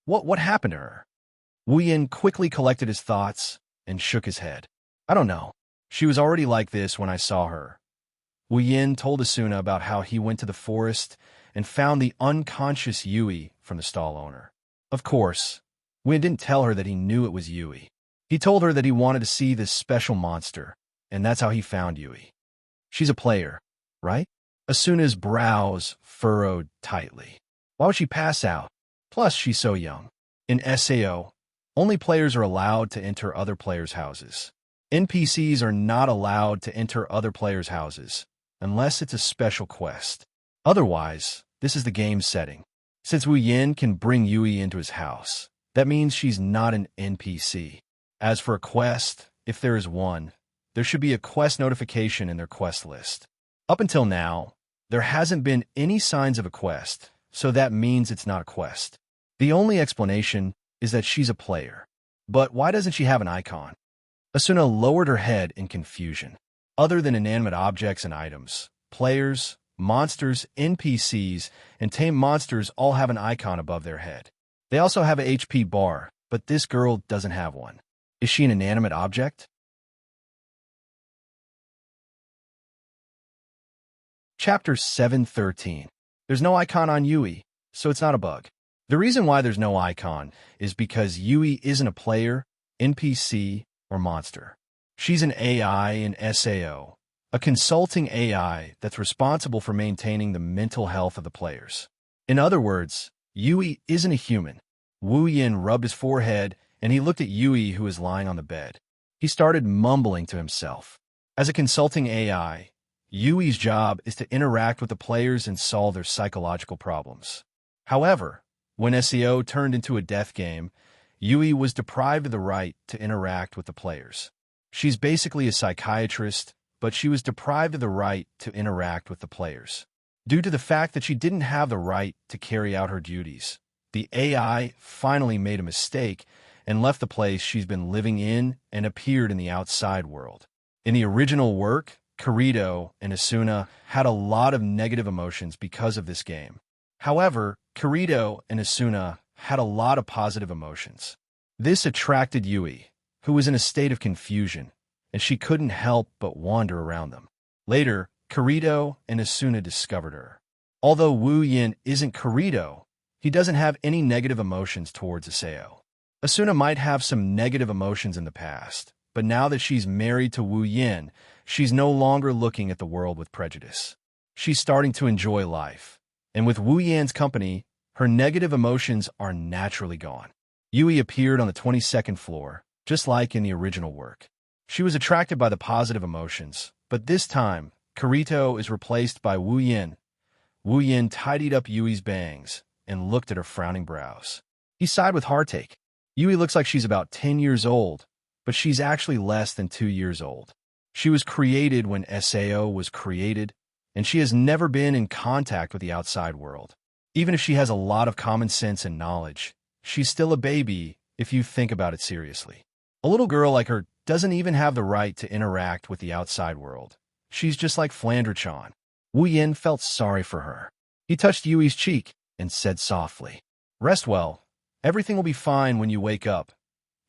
What happened to her? Wu Yin quickly collected his thoughts and shook his head. I don't know. She was already like this when I saw her. Wu Yin told Asuna about how he went to the forest and found the unconscious Yui from the stall owner. Of course, Wu Yin didn't tell her that he knew it was Yui. He told her that he wanted to see this special monster, and that's how he found Yui. She's a player, right? Asuna's brows furrowed tightly. Why would she pass out? Plus, she's so young. In SAO, only players are allowed to enter other players' houses. NPCs are not allowed to enter other players' houses, unless it's a special quest. Otherwise, this is the game's setting. Since Wu Yin can bring Yui into his house, that means she's not an NPC. As for a quest, if there is one, there should be a quest notification in their quest list. Up until now, there hasn't been any signs of a quest, so that means it's not a quest. The only explanation is that she's a player. But why doesn't she have an icon? Asuna lowered her head in confusion. Other than inanimate objects and items, players, monsters, NPCs, and tame monsters all have an icon above their head. They also have a HP bar, but this girl doesn't have one. Is she an inanimate object? Chapter 713. There's no icon on Yui, so it's not a bug. The reason why there's no icon is because Yui isn't a player, NPC, or monster. She's an AI in SAO, a consulting AI that's responsible for maintaining the mental health of the players. In other words, Yui isn't a human. Wu Yin rubbed his forehead and he looked at Yui, who was lying on the bed. He started mumbling to himself. As a consulting AI, Yui's job is to interact with the players and solve their psychological problems. However, when SEO turned into a death game, Yui was deprived of the right to interact with the players. She's basically a psychiatrist, but she was deprived of the right to interact with the players. Due to the fact that she didn't have the right to carry out her duties, the AI finally made a mistake and left the place she's been living in and appeared in the outside world. In the original work, Kirito and Asuna had a lot of negative emotions because of this game. However, Kirito and Asuna had a lot of positive emotions. This attracted Yui, who was in a state of confusion, and she couldn't help but wander around them. Later, Kirito and Asuna discovered her. Although Wu Yin isn't Kirito, he doesn't have any negative emotions towards Aseo. Asuna might have some negative emotions in the past, but now that she's married to Wu Yin, she's no longer looking at the world with prejudice. She's starting to enjoy life, and with Wu Yan's company, her negative emotions are naturally gone. Yui appeared on the 22nd floor, just like in the original work. She was attracted by the positive emotions, but this time, Kirito is replaced by Wu Yin. Wu Yin tidied up Yui's bangs and looked at her frowning brows. He sighed with heartache. Yui looks like she's about 10 years old, but but she's actually less than 2 years old. She was created when Sao was created, and she has never been in contact with the outside world. Even if she has a lot of common sense and knowledge, she's still a baby if you think about it seriously. A little girl like her doesn't even have the right to interact with the outside world. She's just like Flandre-chan. Wu Yin felt sorry for her. He touched Yui's cheek and said softly, "Rest well. Everything will be fine when you wake up."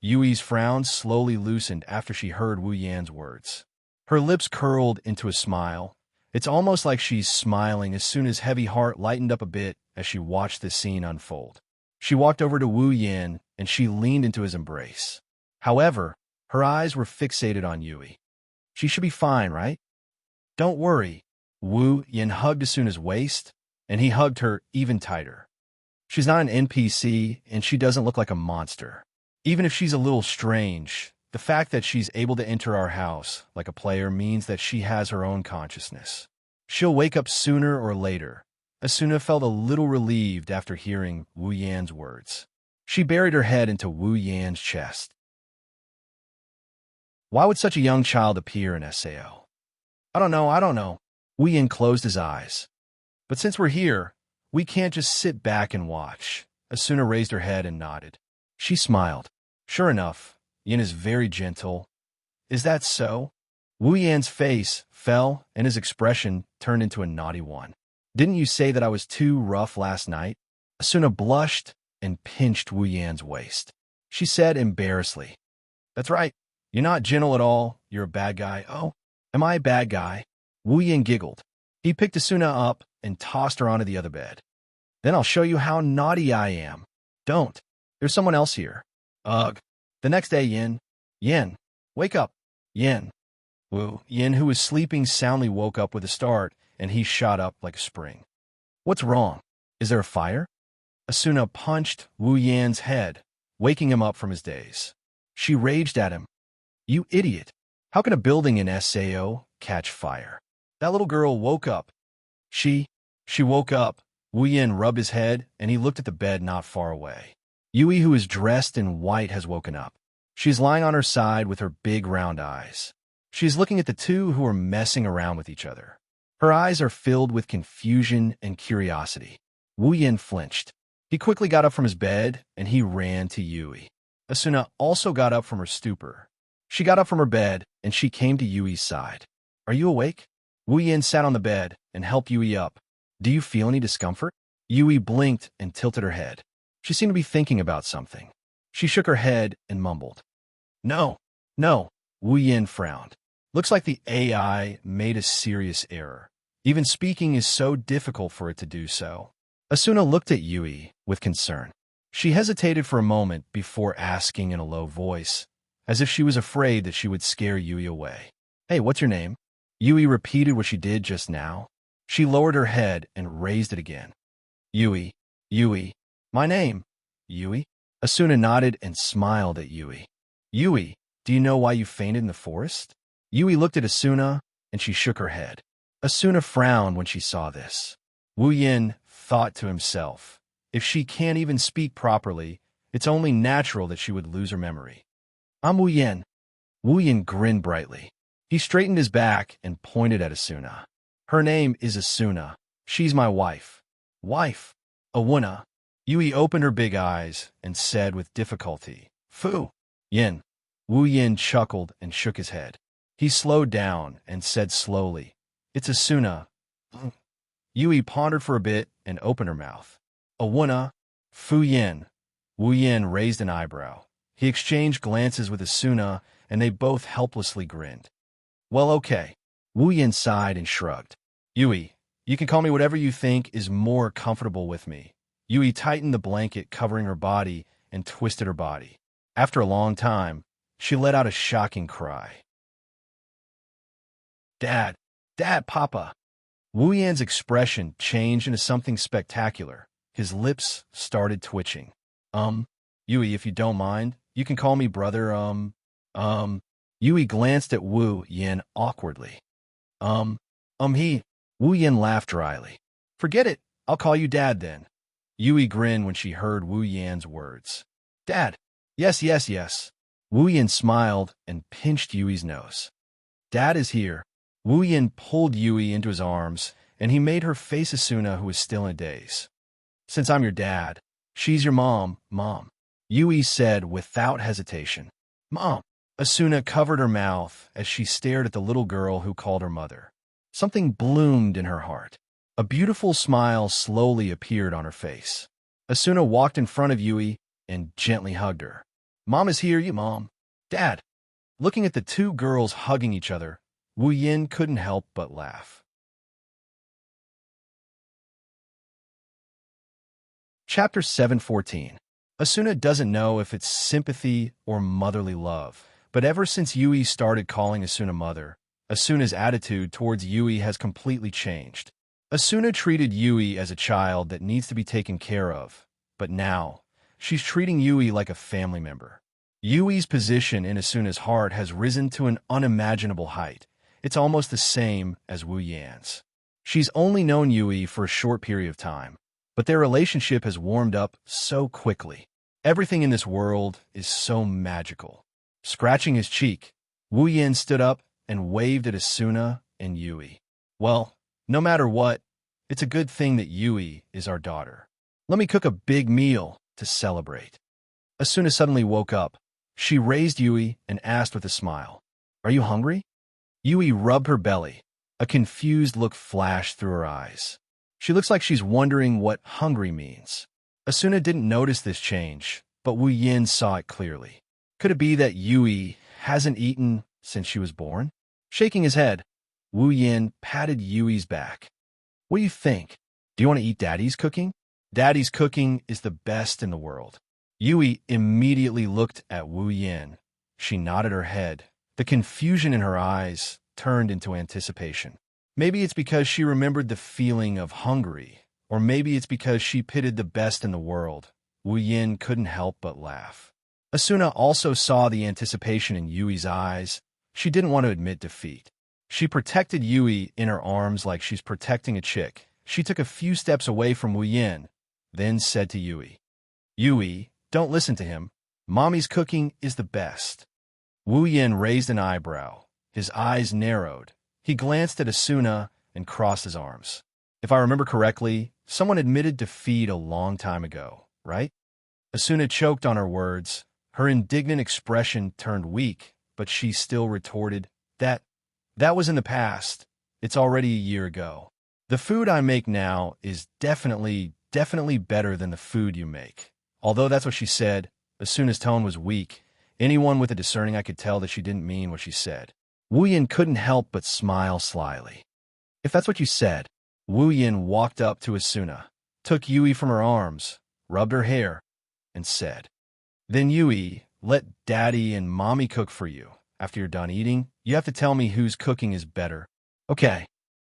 Yui's frown slowly loosened after she heard Wu Yan's words. Her lips curled into a smile. It's almost like she's smiling as soon as heavy heart lightened up a bit as she watched this scene unfold. She walked over to Wu Yan and she leaned into his embrace. However, her eyes were fixated on Yui. She should be fine, right? Don't worry. Wu Yan hugged Asuna's waist, and he hugged her even tighter. She's not an NPC, and she doesn't look like a monster. Even if she's a little strange, the fact that she's able to enter our house like a player means that she has her own consciousness. She'll wake up sooner or later. Asuna felt a little relieved after hearing Wu Yan's words. She buried her head into Wu Yan's chest. Why would such a young child appear in Sao? I don't know. Wu Yan closed his eyes. But since we're here, we can't just sit back and watch. Asuna raised her head and nodded. She smiled. Sure enough, Yin is very gentle. Is that so? Wu Yan's face fell and his expression turned into a naughty one. Didn't you say that I was too rough last night? Asuna blushed and pinched Wu Yan's waist. She said embarrassedly, "That's right. You're not gentle at all. You're a bad guy." "Oh, am I a bad guy?" Wu Yan giggled. He picked Asuna up and tossed her onto the other bed. "Then I'll show you how naughty I am." "Don't. There's someone else here." "Ugh." The next day, Yin, wake up. Yin. Wu Yin, who was sleeping soundly, woke up with a start, and he shot up like a spring. "What's wrong? Is there a fire?" Asuna punched Wu Yan's head, waking him up from his daze. She raged at him. "You idiot. How can a building in Sao catch fire?" That little girl woke up. She woke up. Wu Yan rubbed his head, and he looked at the bed not far away. Yui, who is dressed in white, has woken up. She's lying on her side with her big round eyes. She's looking at the two who are messing around with each other. Her eyes are filled with confusion and curiosity. Wu Yan flinched. He quickly got up from his bed, and he ran to Yui. Asuna also got up from her stupor. She got up from her bed, and she came to Yui's side. "Are you awake?" Wu Yan sat on the bed and helped Yui up. "Do you feel any discomfort?" Yui blinked and tilted her head. She seemed to be thinking about something. She shook her head and mumbled. No. Wu Yan frowned. "Looks like the AI made a serious error. Even speaking is so difficult for it to do so." Asuna looked at Yui with concern. She hesitated for a moment before asking in a low voice, as if she was afraid that she would scare Yui away. "Hey, what's your name?" Yui repeated what she did just now. She lowered her head and raised it again. Yui. "My name." "Yui?" Asuna nodded and smiled at Yui. "Yui, do you know why you fainted in the forest?" Yui looked at Asuna, and she shook her head. Asuna frowned when she saw this. Wu Yan thought to himself, if she can't even speak properly, it's only natural that she would lose her memory. "I'm Wu Yan." Wu Yan grinned brightly. He straightened his back and pointed at Asuna. "Her name is Asuna. She's my wife." "Wife? Awuna." Yui opened her big eyes and said with difficulty, "Fu." "Yin." Wu Yan chuckled and shook his head. He slowed down and said slowly, "It's Asuna." Yui pondered for a bit and opened her mouth. "Awuna." "Fu Yin." Wu Yan raised an eyebrow. He exchanged glances with Asuna, and they both helplessly grinned. "Well, okay." Wu Yan sighed and shrugged. "Yui, you can call me whatever you think is more comfortable with me." Yui tightened the blanket covering her body and twisted her body. After a long time, she let out a shocking cry. Dad, Papa." Wu Yan's expression changed into something spectacular. His lips started twitching. Yui, if you don't mind, you can call me brother, Yui glanced at Wu Yan awkwardly. He. Wu Yan laughed dryly. "Forget it. I'll call you Dad then." Yui grinned when she heard Wu Yan's words. "Dad." Yes. Wu Yin smiled and pinched Yui's nose. Dad is here. Wu Yin pulled Yui into his arms, and he made her face Asuna, who was still in a daze. Since I'm your dad, she's your mom, Mom, Yui said without hesitation. Mom. Asuna covered her mouth as she stared at the little girl who called her mother. Something bloomed in her heart. A beautiful smile slowly appeared on her face. Asuna walked in front of Yui and gently hugged her. Mom is here, you mom. Dad. Looking at the two girls hugging each other, Wu Yin couldn't help but laugh. Chapter 7:14. Asuna doesn't know if it's sympathy or motherly love, but ever since Yui started calling Asuna mother, Asuna's attitude towards Yui has completely changed. Asuna treated Yui as a child that needs to be taken care of, but now, she's treating Yui like a family member. Yui's position in Asuna's heart has risen to an unimaginable height. It's almost the same as Wu Yan's. She's only known Yui for a short period of time, but their relationship has warmed up so quickly. Everything in this world is so magical. Scratching his cheek, Wu Yan stood up and waved at Asuna and Yui. Well, no matter what, it's a good thing that Yui is our daughter. Let me cook a big meal to celebrate. Asuna suddenly woke up. She raised Yui and asked with a smile, Are you hungry? Yui rubbed her belly. A confused look flashed through her eyes. She looks like she's wondering what hungry means. Asuna didn't notice this change, but Wu Yin saw it clearly. Could it be that Yui hasn't eaten since she was born? Shaking his head, Wu Yin patted Yui's back. What do you think? Do you want to eat Daddy's cooking? Daddy's cooking is the best in the world. Yui immediately looked at Wu Yin. She nodded her head. The confusion in her eyes turned into anticipation. Maybe it's because she remembered the feeling of hungry, or maybe it's because she pitted the best in the world. Wu Yin couldn't help but laugh. Asuna also saw the anticipation in Yui's eyes. She didn't want to admit defeat. She protected Yui in her arms like she's protecting a chick. She took a few steps away from Wu Yin, then said to Yui, Yui, don't listen to him. Mommy's cooking is the best. Wu Yin raised an eyebrow. His eyes narrowed. He glanced at Asuna and crossed his arms. If I remember correctly, someone admitted defeat a long time ago, right? Asuna choked on her words. Her indignant expression turned weak, but she still retorted, That was in the past. It's already a year ago. The food I make now is definitely better than the food you make. Although that's what she said, Asuna's tone was weak. Anyone with a discerning eye could tell that she didn't mean what she said. Wu Yin couldn't help but smile slyly. If that's what you said, Wu Yin walked up to Asuna, took Yui from her arms, rubbed her hair, and said, Then Yui, let Daddy and Mommy cook for you. After you're done eating, you have to tell me whose cooking is better. Okay.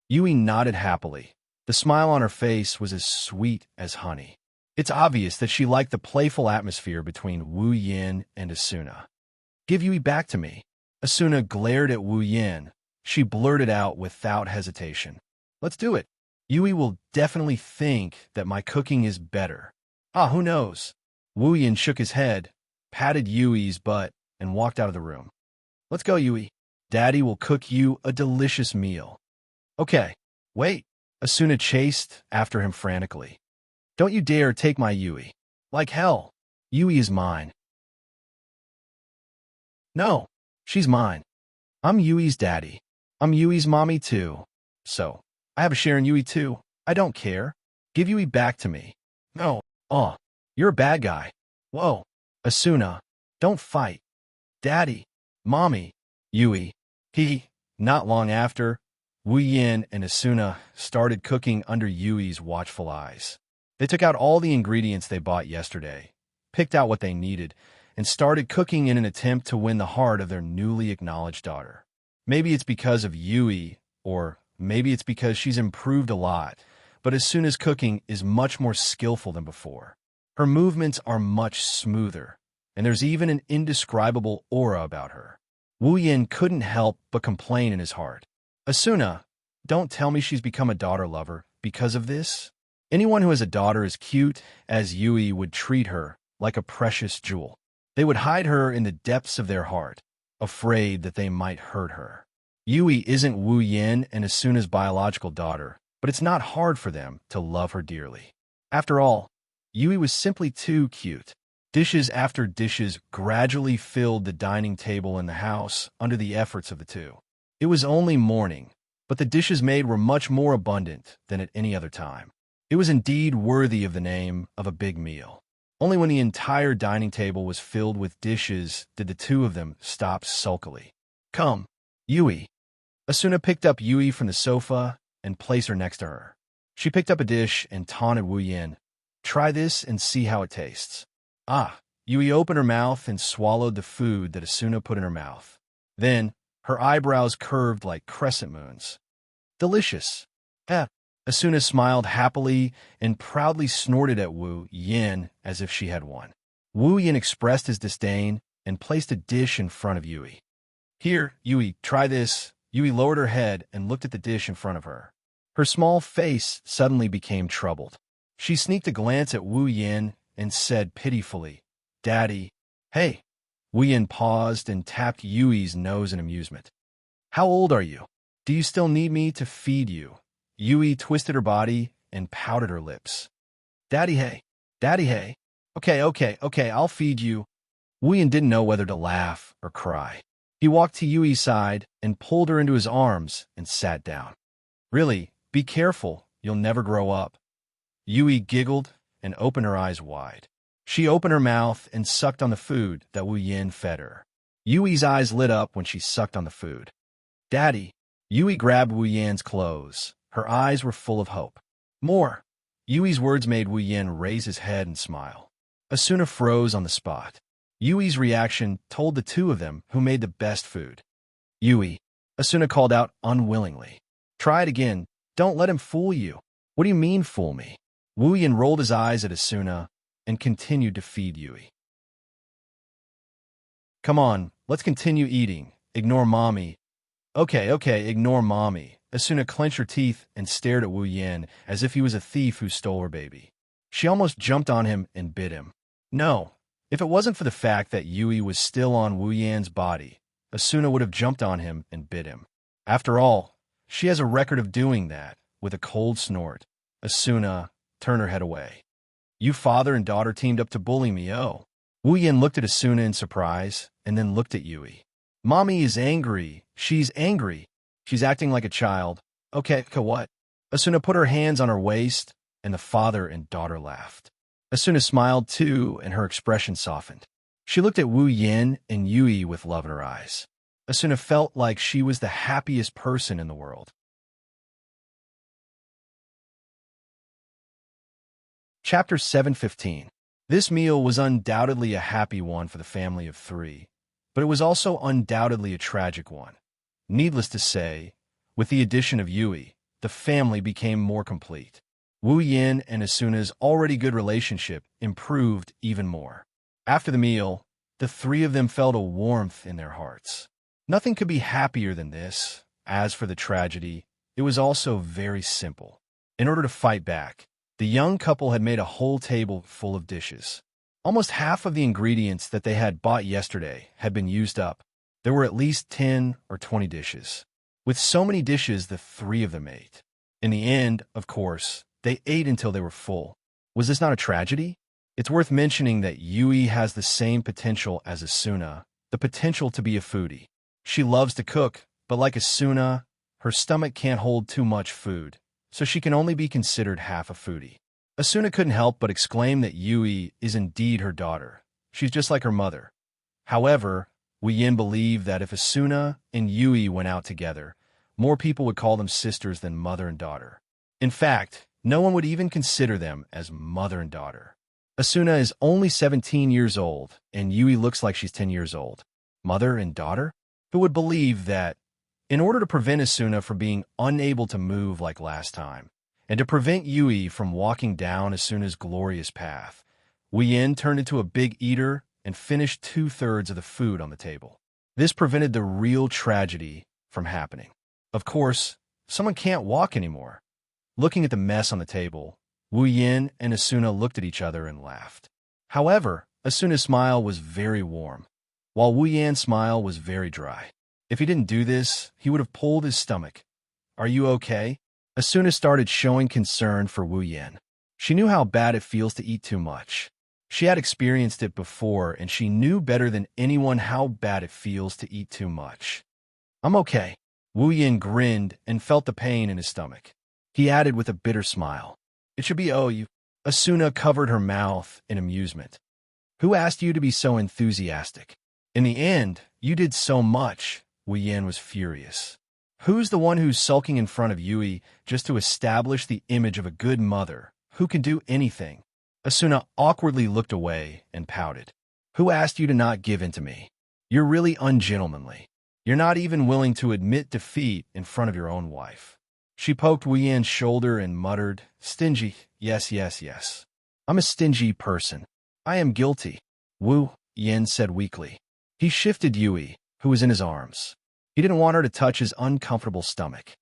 Yui nodded happily. The smile on her face was as sweet as honey. It's obvious that she liked the playful atmosphere between Wu Yin and Asuna. Give Yui back to me. Asuna glared at Wu Yin. She blurted out without hesitation. Let's do it. Yui will definitely think that my cooking is better. Who knows? Wu Yin shook his head, patted Yui's butt, and walked out of the room. Let's go, Yui. Daddy will cook you a delicious meal. Okay, wait. Asuna chased after him frantically. Don't you dare take my Yui. Like hell. Yui is mine. No, she's mine. I'm Yui's daddy. I'm Yui's mommy too. So, I have a share in Yui too. I don't care. Give Yui back to me. No. You're a bad guy. Whoa. Asuna, don't fight. Daddy. Mommy. Yui. Not long after, Wu Yin and Asuna started cooking under Yui's watchful eyes. They took out all the ingredients they bought yesterday, picked out what they needed, and started cooking in an attempt to win the heart of their newly acknowledged daughter. Maybe it's because of Yui, or maybe it's because she's improved a lot, but Asuna's cooking is much more skillful than before. Her movements are much smoother, and there's even an indescribable aura about her. Wu Yin couldn't help but complain in his heart. Asuna, don't tell me she's become a daughter lover because of this. Anyone who has a daughter as cute as Yui would treat her like a precious jewel. They would hide her in the depths of their heart, afraid that they might hurt her. Yui isn't Wu Yin and Asuna's biological daughter, but it's not hard for them to love her dearly. After all, Yui was simply too cute. Dishes after dishes gradually filled the dining table in the house under the efforts of the two. It was only morning, but the dishes made were much more abundant than at any other time. It was indeed worthy of the name of a big meal. Only when the entire dining table was filled with dishes did the two of them stop sulkily. "Come, Yui." Asuna picked up Yui from the sofa and placed her next to her. She picked up a dish and taunted Wu Yin. "Try this and see how it tastes." Ah, Yui opened her mouth and swallowed the food that Asuna put in her mouth. Then, her eyebrows curved like crescent moons. "Delicious." Asuna smiled happily and proudly snorted at Wu Yin as if she had won. Wu Yin expressed his disdain and placed a dish in front of Yui. "Here, Yui, try this." Yui lowered her head and looked at the dish in front of her. Her small face suddenly became troubled. She sneaked a glance at Wu Yin and said pitifully, "Daddy." "Hey." Wu Yin paused and tapped Yui's nose in amusement. "How old are you? Do you still need me to feed you?" Yui twisted her body and pouted her lips. "Daddy, hey. Daddy, hey. Okay, I'll feed you." Wu Yin didn't know whether to laugh or cry. He walked to Yui's side and pulled her into his arms and sat down. "Really, be careful. You'll never grow up." Yui giggled and opened her eyes wide. She opened her mouth and sucked on the food that Wu Yin fed her. Yui's eyes lit up when she sucked on the food. "Daddy." Yui grabbed Wu Yin's clothes. Her eyes were full of hope. "More." Yui's words made Wu Yin raise his head and smile. Asuna froze on the spot. Yui's reaction told the two of them who made the best food. "Yui," Asuna called out unwillingly. "Try it again. Don't let him fool you." "What do you mean, fool me?" Wu Yin rolled his eyes at Asuna and continued to feed Yui. "Come on, let's continue eating. Ignore mommy." Okay, ignore mommy." Asuna clenched her teeth and stared at Wu Yin as if he was a thief who stole her baby. She almost jumped on him and bit him. No, if it wasn't for the fact that Yui was still on Wu Yin's body, Asuna would have jumped on him and bit him. After all, she has a record of doing that. With a cold snort, Asuna turned her head away. "You father and daughter teamed up to bully me, oh." Wu Yin looked at Asuna in surprise and then looked at Yui. "Mommy is angry. She's angry. She's acting like a child." Okay, what?" Asuna put her hands on her waist, and the father and daughter laughed. Asuna smiled too, and her expression softened. She looked at Wu Yin and Yui with love in her eyes. Asuna felt like she was the happiest person in the world. Chapter 7:15. This meal was undoubtedly a happy one for the family of three, but it was also undoubtedly a tragic one. Needless to say, with the addition of Yui, the family became more complete. Wu Yin and Asuna's already good relationship improved even more. After the meal, the three of them felt a warmth in their hearts. Nothing could be happier than this. As for the tragedy, it was also very simple. In order to fight back, the young couple had made a whole table full of dishes. Almost half of the ingredients that they had bought yesterday had been used up. There were at least 10 or 20 dishes. With so many dishes, the three of them ate. In the end, of course, they ate until they were full. Was this not a tragedy? It's worth mentioning that Yui has the same potential as Asuna, the potential to be a foodie. She loves to cook, but like Asuna, her stomach can't hold too much food, so she can only be considered half a foodie. Asuna couldn't help but exclaim that Yui is indeed her daughter. She's just like her mother. However, Wu Yin believed that if Asuna and Yui went out together, more people would call them sisters than mother and daughter. In fact, no one would even consider them as mother and daughter. Asuna is only 17 years old, and Yui looks like she's 10 years old. Mother and daughter? Who would believe that? In order to prevent Asuna from being unable to move like last time, and to prevent Yui from walking down Asuna's glorious path, Wu Yin turned into a big eater and finished 2/3 of the food on the table. This prevented the real tragedy from happening. Of course, someone can't walk anymore. Looking at the mess on the table, Wu Yin and Asuna looked at each other and laughed. However, Asuna's smile was very warm, while Wu Yan's smile was very dry. If he didn't do this, he would have pulled his stomach. Are you okay? Asuna started showing concern for Wu Yan. She knew how bad it feels to eat too much. She had experienced it before, and she knew better than anyone how bad it feels to eat too much. I'm okay. Wu Yan grinned and felt the pain in his stomach. He added with a bitter smile, It should be you. Asuna covered her mouth in amusement. Who asked you to be so enthusiastic? In the end, you did so much. Wu Yan was furious. Who's the one who's sulking in front of Yui just to establish the image of a good mother who can do anything? Asuna awkwardly looked away and pouted. Who asked you to not give in to me? You're really ungentlemanly. You're not even willing to admit defeat in front of your own wife. She poked Wu Yan's shoulder and muttered, Stingy, yes, yes, yes. I'm a stingy person. I am guilty. Wu Yan said weakly. He shifted Yui, who was in his arms. He didn't want her to touch his uncomfortable stomach.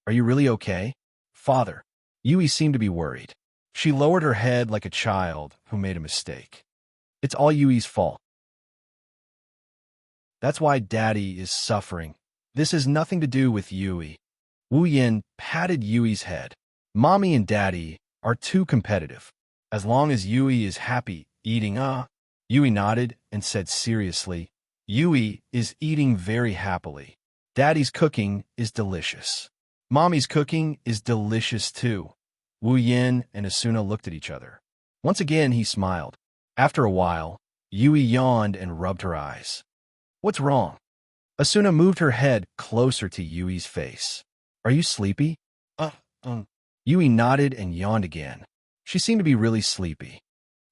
Are you really okay? Father. Yui seemed to be worried. She lowered her head like a child who made a mistake. It's all Yui's fault. That's why Daddy is suffering. This has nothing to do with Yui. Wu Yan patted Yui's head. Mommy and Daddy are too competitive. As long as Yui is happy eating, Yui nodded and said seriously, Yui is eating very happily. Daddy's cooking is delicious. Mommy's cooking is delicious too. Wu Yan and Asuna looked at each other. Once again, he smiled. After a while, Yui yawned and rubbed her eyes. What's wrong? Asuna moved her head closer to Yui's face. Are you sleepy? Yui nodded and yawned again. She seemed to be really sleepy.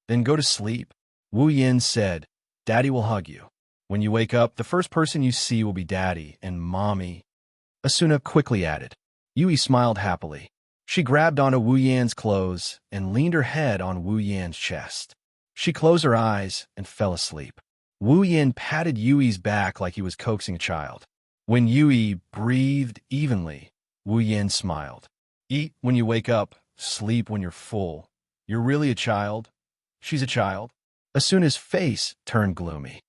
Then go to sleep. Wu Yan said, Daddy will hug you. When you wake up, the first person you see will be Daddy and Mommy. Asuna quickly added. Yui smiled happily. She grabbed onto Wu Yan's clothes and leaned her head on Wu Yan's chest. She closed her eyes and fell asleep. Wu Yan patted Yui's back like he was coaxing a child. When Yui breathed evenly, Wu Yan smiled. Eat when you wake up, sleep when you're full. You're really a child. She's a child. Asuna's face turned gloomy.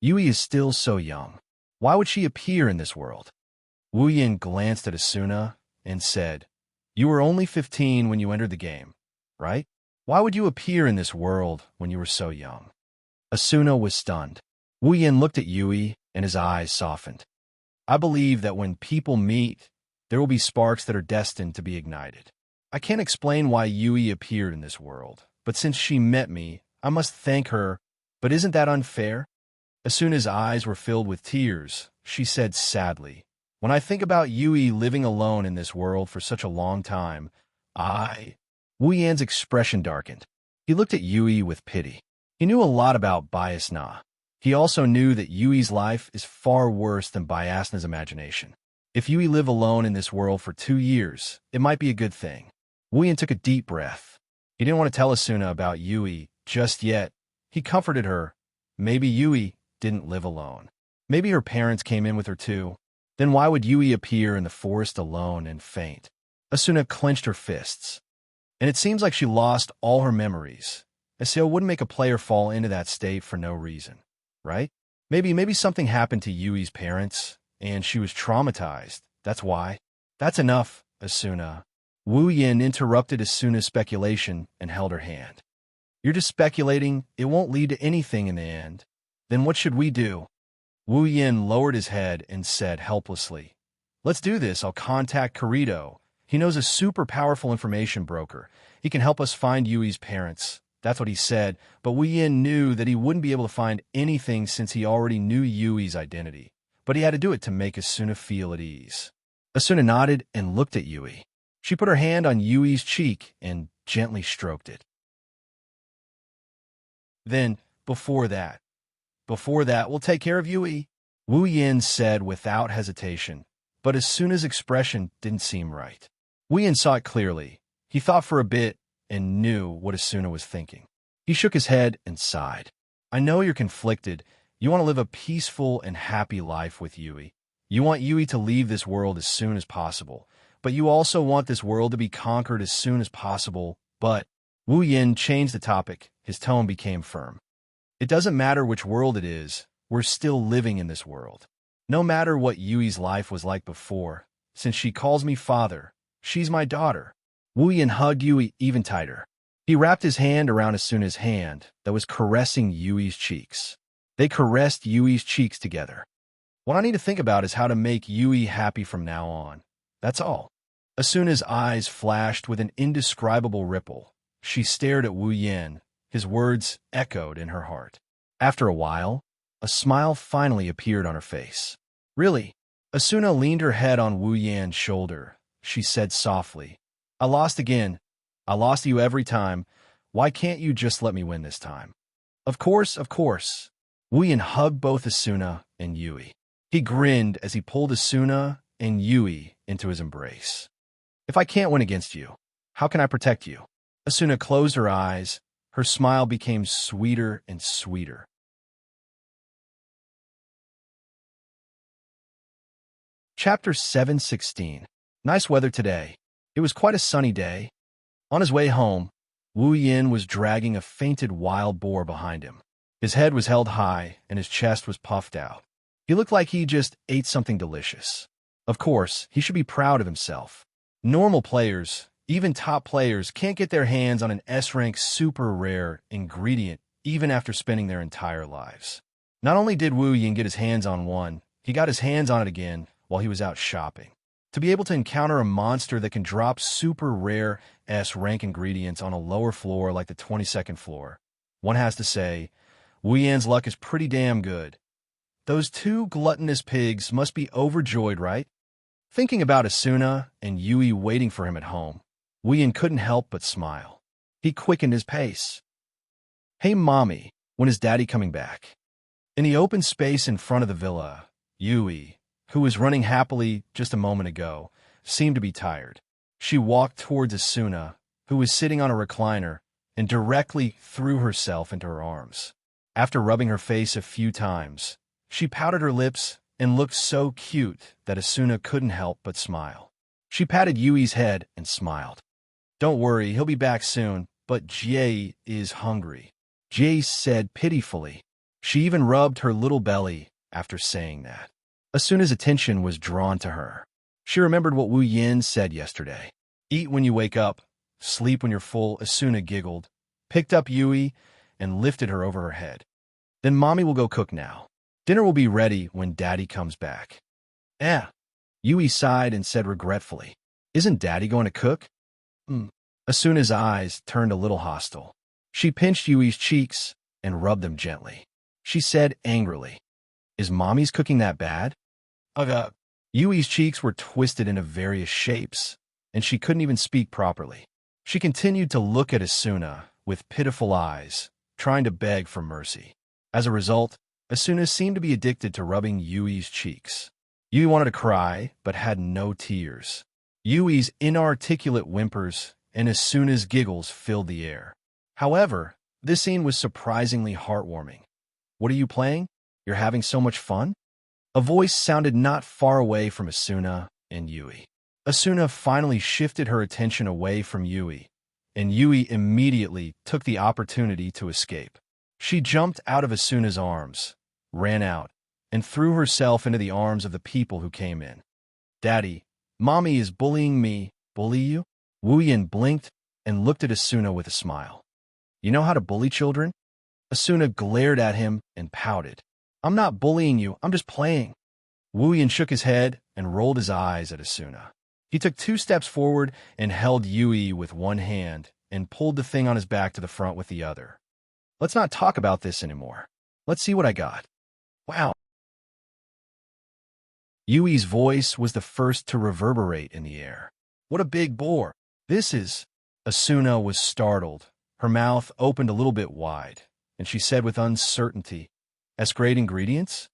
Yui is still so young. Why would she appear in this world? Wu Yan glanced at Asuna and said, You were only 15 when you entered the game, right? Why would you appear in this world when you were so young? Asuna was stunned. Wu Yan looked at Yui and his eyes softened. I believe that when people meet, there will be sparks that are destined to be ignited. I can't explain why Yui appeared in this world, but since she met me, I must thank her. But isn't that unfair? Asuna's eyes were filled with tears. She said sadly, When I think about Yui living alone in this world for such a long time, Wu Yan's expression darkened. He looked at Yui with pity. He knew a lot about Biasna. He also knew that Yui's life is far worse than Biasna's imagination. If Yui live alone in this world for 2 years, it might be a good thing. Wu Yan took a deep breath. He didn't want to tell Asuna about Yui just yet. He comforted her. Maybe Yui didn't live alone. Maybe her parents came in with her too. Then why would Yui appear in the forest alone and faint? Asuna clenched her fists. And it seems like she lost all her memories. Aseo wouldn't make a player fall into that state for no reason, right? Maybe something happened to Yui's parents, and she was traumatized. That's why. That's enough, Asuna. Wu Yan interrupted Asuna's speculation and held her hand. You're just speculating. It won't lead to anything in the end. Then what should we do? Wu Yan lowered his head and said helplessly, Let's do this. I'll contact Kirito. He knows a super powerful information broker. He can help us find Yui's parents. That's what he said, but Wu Yan knew that he wouldn't be able to find anything since he already knew Yui's identity. But he had to do it to make Asuna feel at ease. Asuna nodded and looked at Yui. She put her hand on Yui's cheek and gently stroked it. Then, before that, we'll take care of Yui, Wu Yan said without hesitation, but Asuna's expression didn't seem right. Wu Yan saw it clearly. He thought for a bit and knew what Asuna was thinking. He shook his head and sighed. I know you're conflicted. You want to live a peaceful and happy life with Yui. You want Yui to leave this world as soon as possible, but you also want this world to be conquered as soon as possible. But Wu Yan changed the topic. His tone became firm. It doesn't matter which world it is, we're still living in this world. No matter what Yui's life was like before, since she calls me father, she's my daughter. Wu Yin hugged Yui even tighter. He wrapped his hand around Asuna's hand that was caressing Yui's cheeks. They caressed Yui's cheeks together. What I need to think about is how to make Yui happy from now on. That's all. Asuna's eyes flashed with an indescribable ripple. She stared at Wu Yin. His words echoed in her heart. After a while, a smile finally appeared on her face. Really? Asuna leaned her head on Wu Yan's shoulder. She said softly, I lost again. I lost you every time. Why can't you just let me win this time? Of course, of course. Wu Yan hugged both Asuna and Yui. He grinned as he pulled Asuna and Yui into his embrace. If I can't win against you, how can I protect you? Asuna closed her eyes. Her smile became sweeter and sweeter. Chapter 7:16. Nice weather today. It was quite a sunny day. On his way home, Wu Yin was dragging a fainted wild boar behind him. His head was held high and his chest was puffed out. He looked like he just ate something delicious. Of course, he should be proud of himself. Normal players, even top players, can't get their hands on an S-rank super rare ingredient even after spending their entire lives. Not only did Wu Yin get his hands on one, he got his hands on it again while he was out shopping. To be able to encounter a monster that can drop super rare S-rank ingredients on a lower floor like the 22nd floor, one has to say, Wu Yan's luck is pretty damn good. Those two gluttonous pigs must be overjoyed, right? Thinking about Asuna and Yui waiting for him at home, Wu Yan couldn't help but smile. He quickened his pace. Hey, Mommy, when is Daddy coming back? In the open space in front of the villa, Yui, who was running happily just a moment ago, seemed to be tired. She walked towards Asuna, who was sitting on a recliner, and directly threw herself into her arms. After rubbing her face a few times, she pouted her lips and looked so cute that Asuna couldn't help but smile. She patted Yui's head and smiled. Don't worry, he'll be back soon, but Jie is hungry, Jie said pitifully. She even rubbed her little belly after saying that. Asuna's attention was drawn to her. She remembered what Wu Yin said yesterday. Eat when you wake up, sleep when you're full. Asuna giggled, picked up Yui, and lifted her over her head. Then Mommy will go cook now. Dinner will be ready when Daddy comes back. Yui sighed and said regretfully, Isn't Daddy going to cook? Asuna's eyes turned a little hostile. She pinched Yui's cheeks and rubbed them gently. She said angrily, Is Mommy's cooking that bad? Yui's cheeks were twisted into various shapes, and she couldn't even speak properly. She continued to look at Asuna with pitiful eyes, trying to beg for mercy. As a result, Asuna seemed to be addicted to rubbing Yui's cheeks. Yui wanted to cry, but had no tears. Yui's inarticulate whimpers and Asuna's giggles filled the air. However, this scene was surprisingly heartwarming. What are you playing? You're having so much fun? A voice sounded not far away from Asuna and Yui. Asuna finally shifted her attention away from Yui, and Yui immediately took the opportunity to escape. She jumped out of Asuna's arms, ran out, and threw herself into the arms of the people who came in. Daddy, Mommy is bullying me. Bully you? Wu Yin blinked and looked at Asuna with a smile. You know how to bully children? Asuna glared at him and pouted. I'm not bullying you, I'm just playing. Wu Yin shook his head and rolled his eyes at Asuna. He took 2 steps forward and held Yui with one hand and pulled the thing on his back to the front with the other. Let's not talk about this anymore. Let's see what I got. Wow. Yui's voice was the first to reverberate in the air. What a big boar. This is... Asuna was startled. Her mouth opened a little bit wide, and she said with uncertainty, S-grade ingredients?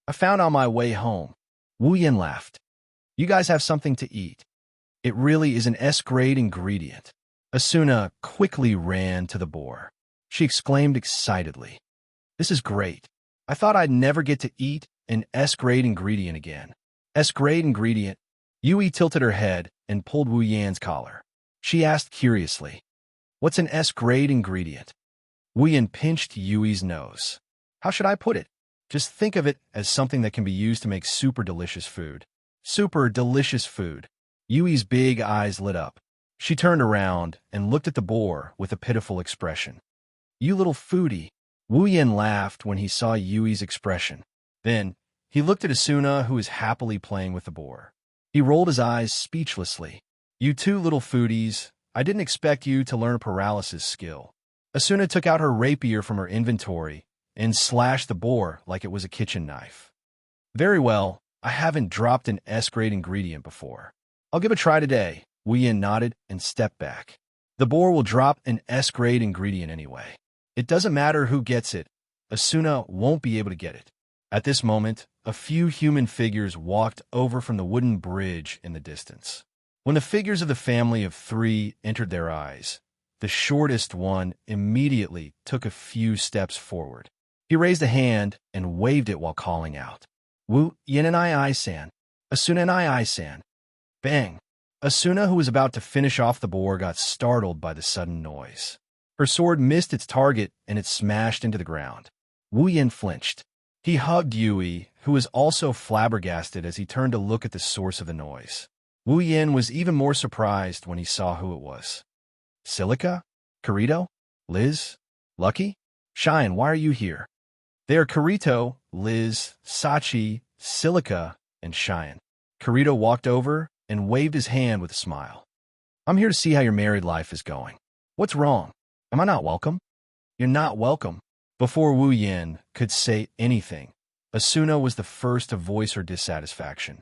I found on my way home. Wu Yin laughed. You guys have something to eat. It really is an S-grade ingredient. Asuna quickly ran to the boar. She exclaimed excitedly. This is great. I thought I'd never get to eat an S-grade ingredient again. S-grade ingredient? Yui tilted her head and pulled Wu Yan's collar. She asked curiously, What's an S-grade ingredient? Wu Yin pinched Yui's nose. How should I put it? Just think of it as something that can be used to make super delicious food. Super delicious food. Yui's big eyes lit up. She turned around and looked at the boar with a pitiful expression. You little foodie. Wu Yin laughed when he saw Yui's expression. Then, he looked at Asuna, who was happily playing with the boar. He rolled his eyes speechlessly. You two little foodies, I didn't expect you to learn a paralysis skill. Asuna took out her rapier from her inventory and slashed the boar like it was a kitchen knife. Very well, I haven't dropped an S-grade ingredient before. I'll give a try today. Wu Yin nodded and stepped back. The boar will drop an S-grade ingredient anyway. It doesn't matter who gets it. Asuna won't be able to get it. At this moment, a few human figures walked over from the wooden bridge in the distance. When the figures of the family of three entered their eyes, the shortest one immediately took a few steps forward. He raised a hand and waved it while calling out, Wu Yin and I-san, Asuna and I-san. Bang! Asuna, who was about to finish off the boar, got startled by the sudden noise. Her sword missed its target and it smashed into the ground. Wu Yin flinched. He hugged Yui, who was also flabbergasted as he turned to look at the source of the noise. Wu Yin was even more surprised when he saw who it was. Silica? Kirito? Liz? Lucky? Shine, why are you here? They are Kirito, Liz, Sachi, Silica, and Cheyenne. Kirito walked over and waved his hand with a smile. I'm here to see how your married life is going. What's wrong? Am I not welcome? You're not welcome. Before Wu Yin could say anything, Asuna was the first to voice her dissatisfaction.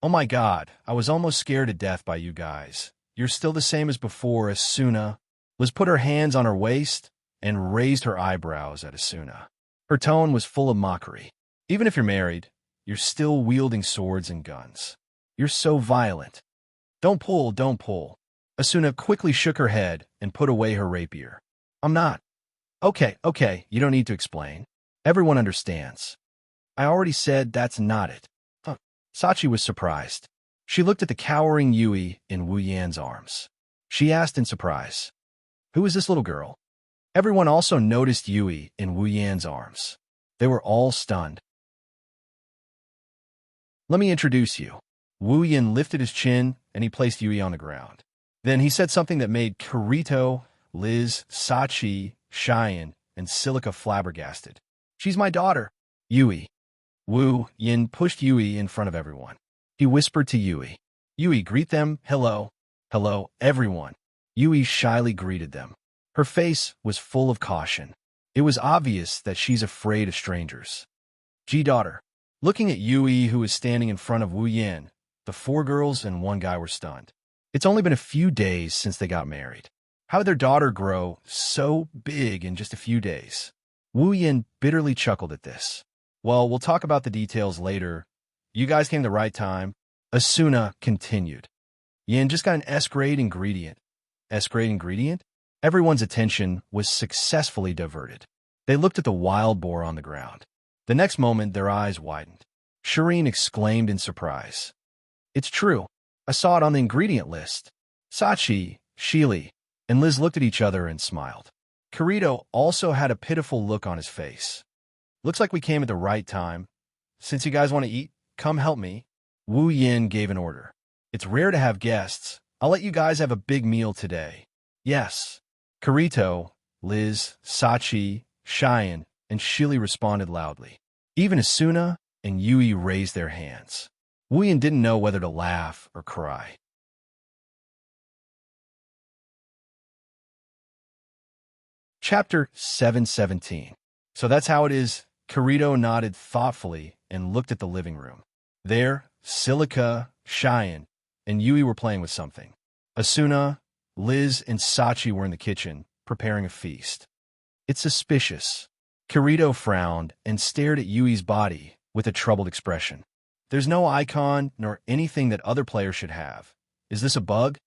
Oh my god, I was almost scared to death by you guys. You're still the same as before. Asuna. Liz put her hands on her waist and raised her eyebrows at Asuna. Her tone was full of mockery. Even if you're married, you're still wielding swords and guns. You're so violent. Don't pull, don't pull. Asuna quickly shook her head and put away her rapier. I'm not. Okay, you don't need to explain. Everyone understands. I already said that's not it. Sachi was surprised. She looked at the cowering Yui in Wu Yan's arms. She asked in surprise, Who is this little girl? Everyone also noticed Yui in Wu Yan's arms. They were all stunned. Let me introduce you. Wu Yan lifted his chin and he placed Yui on the ground. Then he said something that made Kirito, Liz, Sachi, Cheyenne, and Silica flabbergasted. She's my daughter, Yui. Wu Yin pushed Yui in front of everyone. He whispered to Yui. Yui, greet them. Hello. Hello, everyone. Yui shyly greeted them. Her face was full of caution. It was obvious that she's afraid of strangers. Daughter. Looking at Yui, who was standing in front of Wu Yin, the four girls and one guy were stunned. It's only been a few days since they got married. How did their daughter grow so big in just a few days? Wu Yin bitterly chuckled at this. Well, we'll talk about the details later. You guys came the right time. Asuna continued. Yin just got an S-grade ingredient. S-grade ingredient? Everyone's attention was successfully diverted. They looked at the wild boar on the ground. The next moment, their eyes widened. Serene exclaimed in surprise. It's true. I saw it on the ingredient list. Sachi, Sheely, and Liz looked at each other and smiled. Kirito also had a pitiful look on his face. Looks like we came at the right time. Since you guys want to eat, come help me. Wu Yin gave an order. It's rare to have guests. I'll let you guys have a big meal today. Yes. Kirito, Liz, Sachi, Cheyenne, and Sheely responded loudly. Even Asuna and Yui raised their hands. Wu Yin didn't know whether to laugh or cry. Chapter 717. So that's how it is. Kirito nodded thoughtfully and looked at the living room. There, Silica, Cheyenne, and Yui were playing with something. Asuna, Liz, and Sachi were in the kitchen, preparing a feast. It's suspicious. Kirito frowned and stared at Yui's body with a troubled expression. There's no icon nor anything that other players should have. Is this a bug?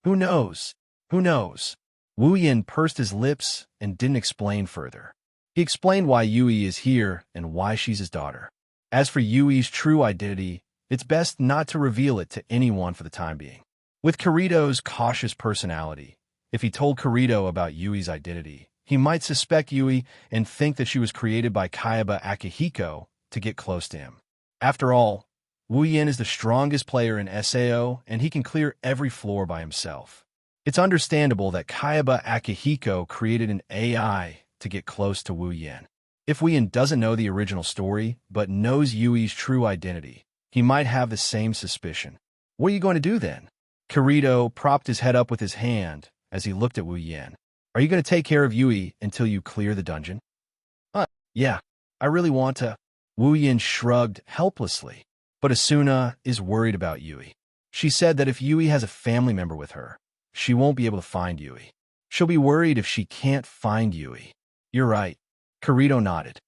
Who knows? Who knows? Wu Yin pursed his lips and didn't explain further. He explained why Yui is here and why she's his daughter. As for Yui's true identity, it's best not to reveal it to anyone for the time being. With Kirito's cautious personality, if he told Kirito about Yui's identity, He might suspect Yui and think that she was created by Kayaba Akihiko to get close to him. After all, Wu Yin is the strongest player in SAO, and he can clear every floor by himself. It's understandable that Kayaba Akihiko created an AI to get close to Wu Yin. If Wu Yin doesn't know the original story, but knows Yui's true identity, he might have the same suspicion. What are you going to do then? Kirito propped his head up with his hand as he looked at Wu Yin. Are you going to take care of Yui until you clear the dungeon? Yeah, I really want to. Wu Yin shrugged helplessly. But Asuna is worried about Yui. She said that if Yui has a family member with her, she won't be able to find Yui. She'll be worried if she can't find Yui. You're right. Kirito nodded.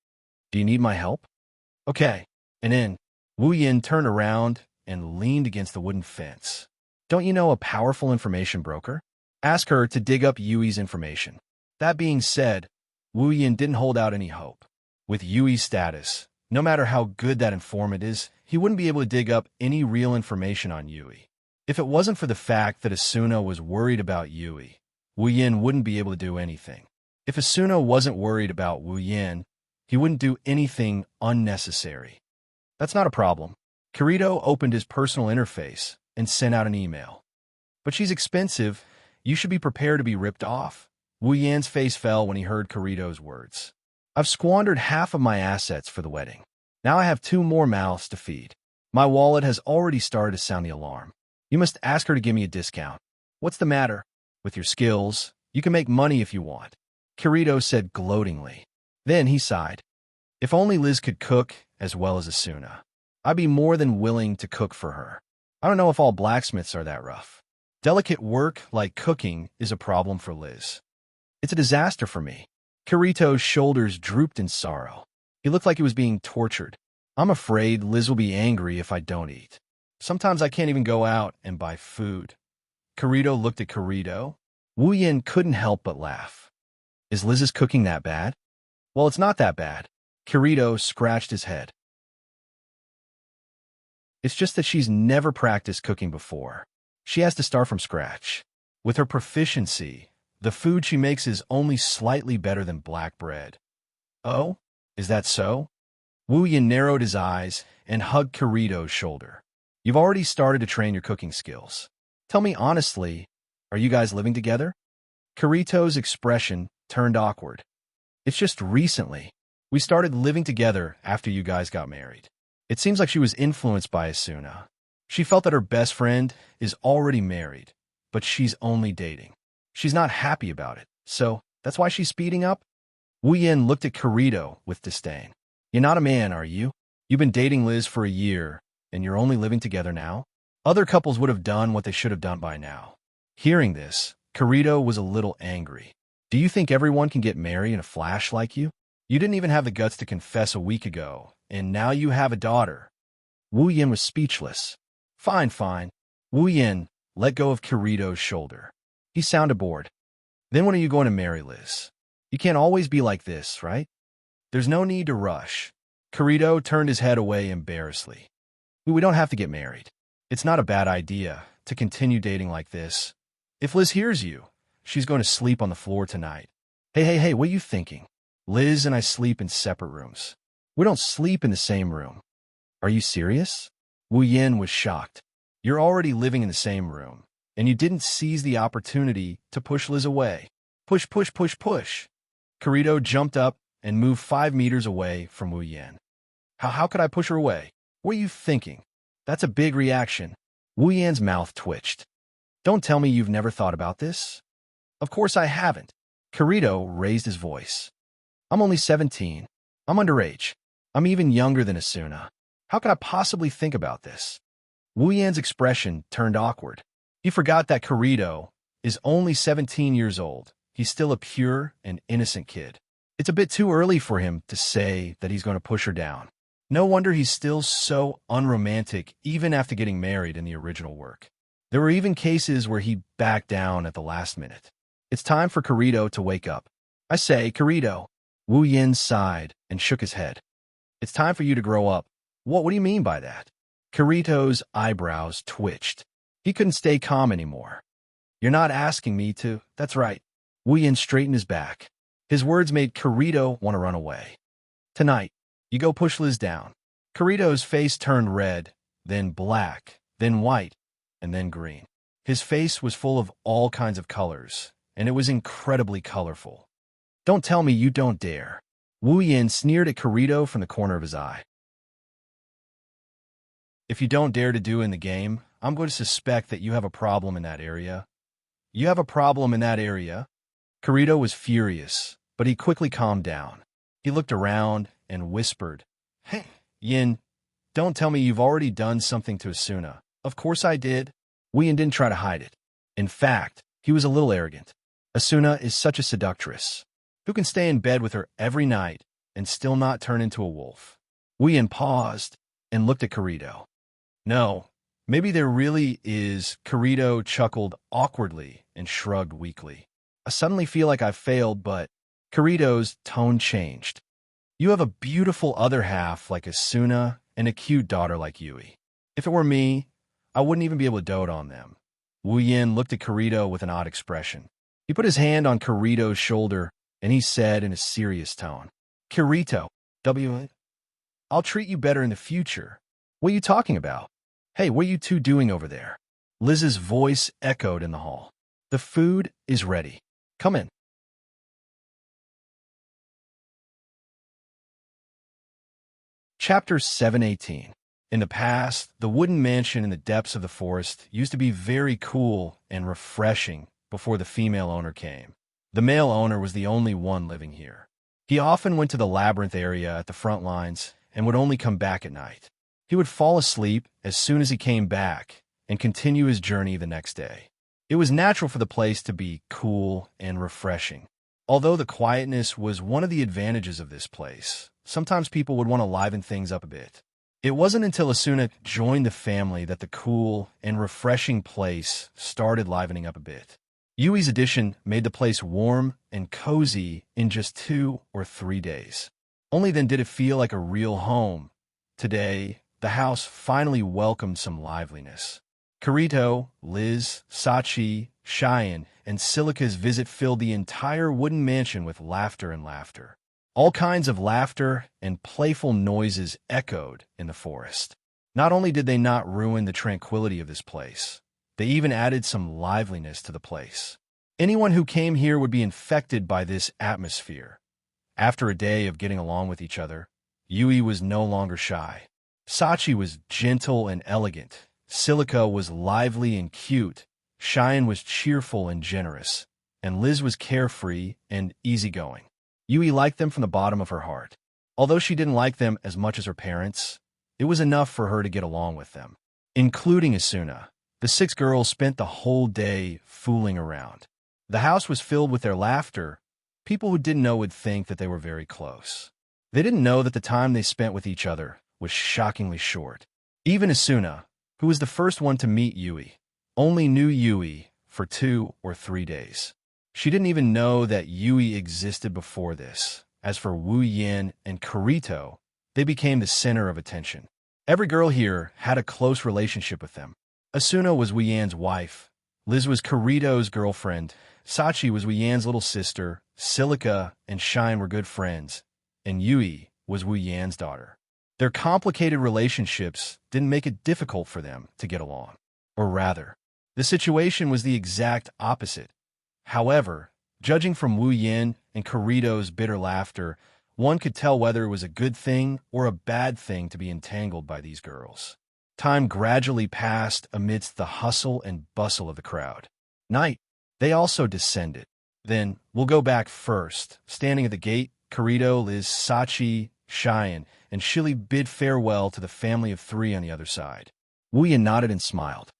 Do you need my help? Okay. And then, Wu Yin turned around and leaned against the wooden fence. Don't you know a powerful information broker? Ask her to dig up Yui's information. That being said, Wu Yin didn't hold out any hope. With Yui's status, no matter how good that informant is, he wouldn't be able to dig up any real information on Yui. If it wasn't for the fact that Asuna was worried about Yui, Wu Yin wouldn't be able to do anything. If Asuna wasn't worried about Wu Yin, he wouldn't do anything unnecessary. That's not a problem. Kirito opened his personal interface and sent out an email. But she's expensive. You should be prepared to be ripped off. Wu Yan's face fell when he heard Kirito's words. I've squandered half of my assets for the wedding. Now I have 2 more mouths to feed. My wallet has already started to sound the alarm. You must ask her to give me a discount. What's the matter? With your skills, you can make money if you want, Kirito said gloatingly. Then he sighed. If only Liz could cook as well as Asuna. I'd be more than willing to cook for her. I don't know if all blacksmiths are that rough. Delicate work like cooking is a problem for Liz. It's a disaster for me. Kirito's shoulders drooped in sorrow. He looked like he was being tortured. I'm afraid Liz will be angry if I don't eat. Sometimes I can't even go out and buy food. Kirito looked at Kirito. Wu Yin couldn't help but laugh. Is Liz's cooking that bad? Well, it's not that bad. Kirito scratched his head. It's just that she's never practiced cooking before. She has to start from scratch. With her proficiency, the food she makes is only slightly better than black bread. Oh? Is that so? Wu Yin narrowed his eyes and hugged Kirito's shoulder. You've already started to train your cooking skills. Tell me honestly, are you guys living together? Kirito's expression turned awkward. It's just recently. We started living together after you guys got married. It seems like she was influenced by Asuna. She felt that her best friend is already married, but she's only dating. She's not happy about it, so that's why she's speeding up? Wu Yin looked at Kirito with disdain. You're not a man, are you? You've been dating Liz for a year, and you're only living together now? Other couples would have done what they should have done by now. Hearing this, Kirito was a little angry. Do you think everyone can get married in a flash like you? You didn't even have the guts to confess a week ago, and now you have a daughter. Wu Yin was speechless. Fine, fine. Wu Yin let go of Kirito's shoulder. He sounded bored. Then when are you going to marry Liz? You can't always be like this, right? There's no need to rush. Kirito turned his head away embarrassedly. We don't have to get married. It's not a bad idea to continue dating like this. If Liz hears you, she's going to sleep on the floor tonight. Hey, what are you thinking? Liz and I sleep in separate rooms. We don't sleep in the same room. Are you serious? Wu Yin was shocked. You're already living in the same room, and you didn't seize the opportunity to push Liz away. Push. Kirito jumped up and moved 5 meters away from Wu Yin. How could I push her away? What are you thinking? That's a big reaction. Wu Yan's mouth twitched. Don't tell me you've never thought about this. Of course I haven't. Kirito raised his voice. I'm only 17. I'm underage. I'm even younger than Asuna. How could I possibly think about this? Wu Yan's expression turned awkward. He forgot that Kirito is only 17 years old. He's still a pure and innocent kid. It's a bit too early for him to say that he's going to push her down. No wonder he's still so unromantic even after getting married in the original work. There were even cases where he backed down at the last minute. It's time for Kirito to wake up. I say, Kirito. Wu Yin sighed and shook his head. It's time for you to grow up. What do you mean by that? Kirito's eyebrows twitched. He couldn't stay calm anymore. You're not asking me to. That's right. Wu Yin straightened his back. His words made Kirito want to run away. Tonight, you go push Liz down. Kirito's face turned red, then black, then white, and then green. His face was full of all kinds of colors, and it was incredibly colorful. Don't tell me you don't dare. Wu Yin sneered at Kirito from the corner of his eye. If you don't dare to do in the game, I'm going to suspect that you have a problem in that area. You have a problem in that area? Kirito was furious, but he quickly calmed down. He looked around and whispered, "Hey, Yin, don't tell me you've already done something to Asuna." Of course I did. Wu Yin didn't try to hide it. In fact, he was a little arrogant. Asuna is such a seductress. Who can stay in bed with her every night and still not turn into a wolf? Wu Yin paused and looked at Kirito. No, maybe there really is. Kirito chuckled awkwardly and shrugged weakly. I suddenly feel like I've failed, but Kirito's tone changed. You have a beautiful other half like Asuna and a cute daughter like Yui. If it were me, I wouldn't even be able to dote on them. Wu Yin looked at Kirito with an odd expression. He put his hand on Kirito's shoulder and he said in a serious tone, "Kirito, I'll treat you better in the future. What are you talking about? Hey, what are you two doing over there?" Liz's voice echoed in the hall. "The food is ready. Come in." Chapter 718. In the past, the wooden mansion in the depths of the forest used to be very cool and refreshing before the female owner came. The male owner was the only one living here. He often went to the labyrinth area at the front lines and would only come back at night. He would fall asleep as soon as he came back and continue his journey the next day. It was natural for the place to be cool and refreshing. Although the quietness was one of the advantages of this place, sometimes people would want to liven things up a bit. It wasn't until Asuna joined the family that the cool and refreshing place started livening up a bit. Yui's addition made the place warm and cozy in just 2 or 3 days. Only then did it feel like a real home. Today, the house finally welcomed some liveliness. Kirito, Liz, Sachi, Cheyenne, and Silica's visit filled the entire wooden mansion with laughter and laughter. All kinds of laughter and playful noises echoed in the forest. Not only did they not ruin the tranquility of this place, they even added some liveliness to the place. Anyone who came here would be infected by this atmosphere. After a day of getting along with each other, Yui was no longer shy. Sachi was gentle and elegant. Silica was lively and cute. Cheyenne was cheerful and generous. And Liz was carefree and easygoing. Yui liked them from the bottom of her heart. Although she didn't like them as much as her parents, it was enough for her to get along with them. Including Asuna, the 6 girls spent the whole day fooling around. The house was filled with their laughter. People who didn't know would think that they were very close. They didn't know that the time they spent with each other was shockingly short. Even Asuna, who was the first one to meet Yui, only knew Yui for 2 or 3 days. She didn't even know that Yui existed before this. As for Wu Yin and Kirito, they became the center of attention. Every girl here had a close relationship with them. Asuna was Wu Yan's wife. Liz was Kirito's girlfriend. Sachi was Wu Yan's little sister. Silica and Shine were good friends. And Yui was Wu Yan's daughter. Their complicated relationships didn't make it difficult for them to get along. Or rather, the situation was the exact opposite. However, judging from Wu Yin and Kirito's bitter laughter, one could tell whether it was a good thing or a bad thing to be entangled by these girls. Time gradually passed amidst the hustle and bustle of the crowd. Night, they also descended. Then, we'll go back first. Standing at the gate, Kirito, Liz, Sachi, Cheyenne, and Shili bid farewell to the family of 3 on the other side. Wu Yin nodded and smiled.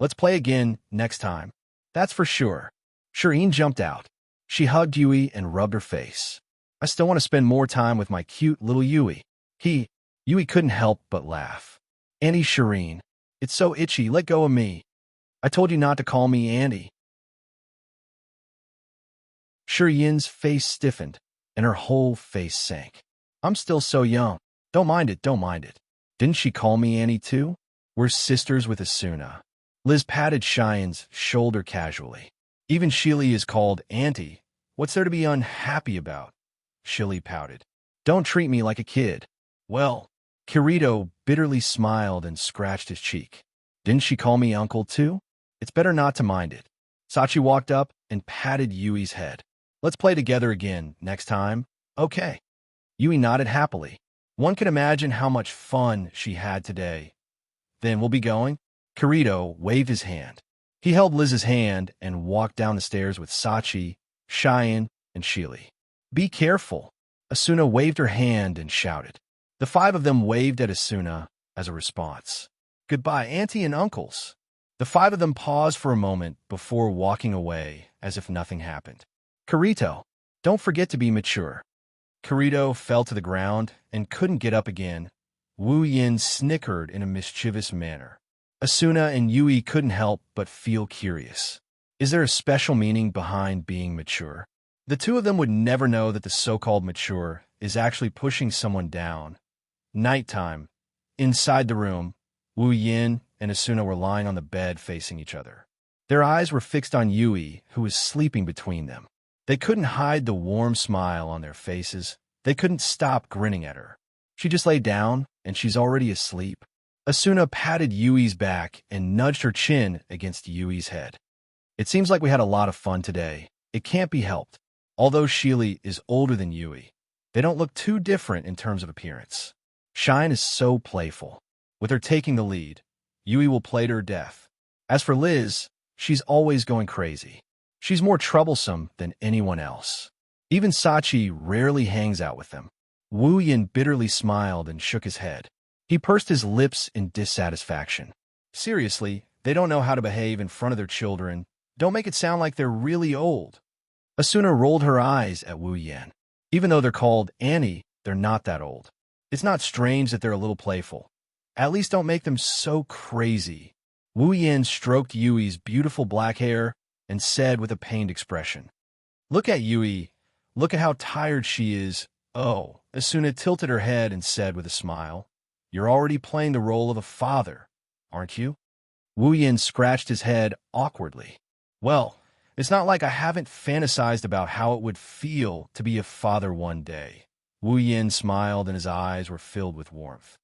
"Let's play again next time. That's for sure." Serene jumped out. She hugged Yui and rubbed her face. "I still want to spend more time with my cute little Yui." Yui couldn't help but laugh. "Auntie Serene, it's so itchy, let go of me. I told you not to call me Auntie." Shurien's face stiffened, and her whole face sank. "I'm still so young. Don't mind it, don't mind it. Didn't she call me Auntie too? We're sisters with Asuna." Liz patted Cheyenne's shoulder casually. "Even Shili is called Auntie. What's there to be unhappy about? Shili pouted. Don't treat me like a kid. Well, Kirito bitterly smiled and scratched his cheek. Didn't she call me uncle too? It's better not to mind it. Sachi walked up and patted Yui's head. Let's play together again next time. Okay. Yui nodded happily. One can imagine how much fun she had today. Then we'll be going? Kirito waved his hand. He held Liz's hand and walked down the stairs with Sachi, Cheyenne, and Shili. Be careful. Asuna waved her hand and shouted. The five of them waved at Asuna as a response. Goodbye, auntie and uncles. The five of them paused for a moment before walking away as if nothing happened. Kirito, don't forget to be mature. Kirito fell to the ground and couldn't get up again. Wu Yin snickered in a mischievous manner. Asuna and Yui couldn't help but feel curious. Is there a special meaning behind being mature? The two of them would never know that the so-called mature is actually pushing someone down. Nighttime. Inside the room, Wu Yin and Asuna were lying on the bed facing each other. Their eyes were fixed on Yui, who was sleeping between them. They couldn't hide the warm smile on their faces. They couldn't stop grinning at her. She just lay down, and she's already asleep. Asuna patted Yui's back and nudged her chin against Yui's head. It seems like we had a lot of fun today. It can't be helped. Although Shili is older than Yui, they don't look too different in terms of appearance. Shine is so playful. With her taking the lead, Yui will play to her death. As for Liz, she's always going crazy. She's more troublesome than anyone else. Even Sachi rarely hangs out with them. Wu Yin bitterly smiled and shook his head. He pursed his lips in dissatisfaction. Seriously, they don't know how to behave in front of their children. Don't make it sound like they're really old. Asuna rolled her eyes at Wu Yin. Even though they're called Annie, they're not that old. It's not strange that they're a little playful. At least don't make them so crazy. Wu Yin stroked Yui's beautiful black hair and said with a pained expression, Look at Yui. Look at how tired she is. Oh, Asuna tilted her head and said with a smile, You're already playing the role of a father, aren't you? Wu Yin scratched his head awkwardly. Well, it's not like I haven't fantasized about how it would feel to be a father one day. Wu Yin smiled and his eyes were filled with warmth.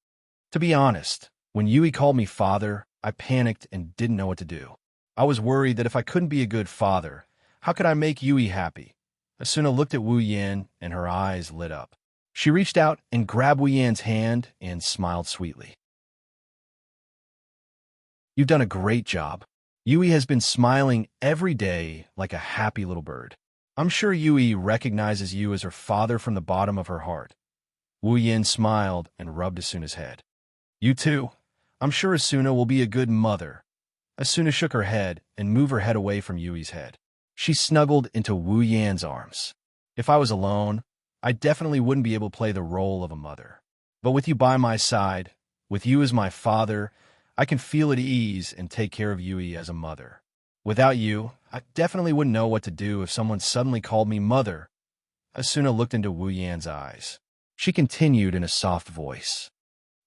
To be honest, when Yui called me father, I panicked and didn't know what to do. I was worried that if I couldn't be a good father, how could I make Yui happy? Asuna looked at Wu Yin and her eyes lit up. She reached out and grabbed Wu Yin's hand and smiled sweetly. You've done a great job. Yui has been smiling every day like a happy little bird. I'm sure Yui recognizes you as her father from the bottom of her heart. Wu Yin smiled and rubbed Asuna's head. You too. I'm sure Asuna will be a good mother. Asuna shook her head and moved her head away from Yui's head. She snuggled into Wu Yan's arms. If I was alone, I definitely wouldn't be able to play the role of a mother. But with you by my side, with you as my father, I can feel at ease and take care of Yui as a mother. Without you, I definitely wouldn't know what to do if someone suddenly called me mother. Asuna looked into Wu Yan's eyes. She continued in a soft voice.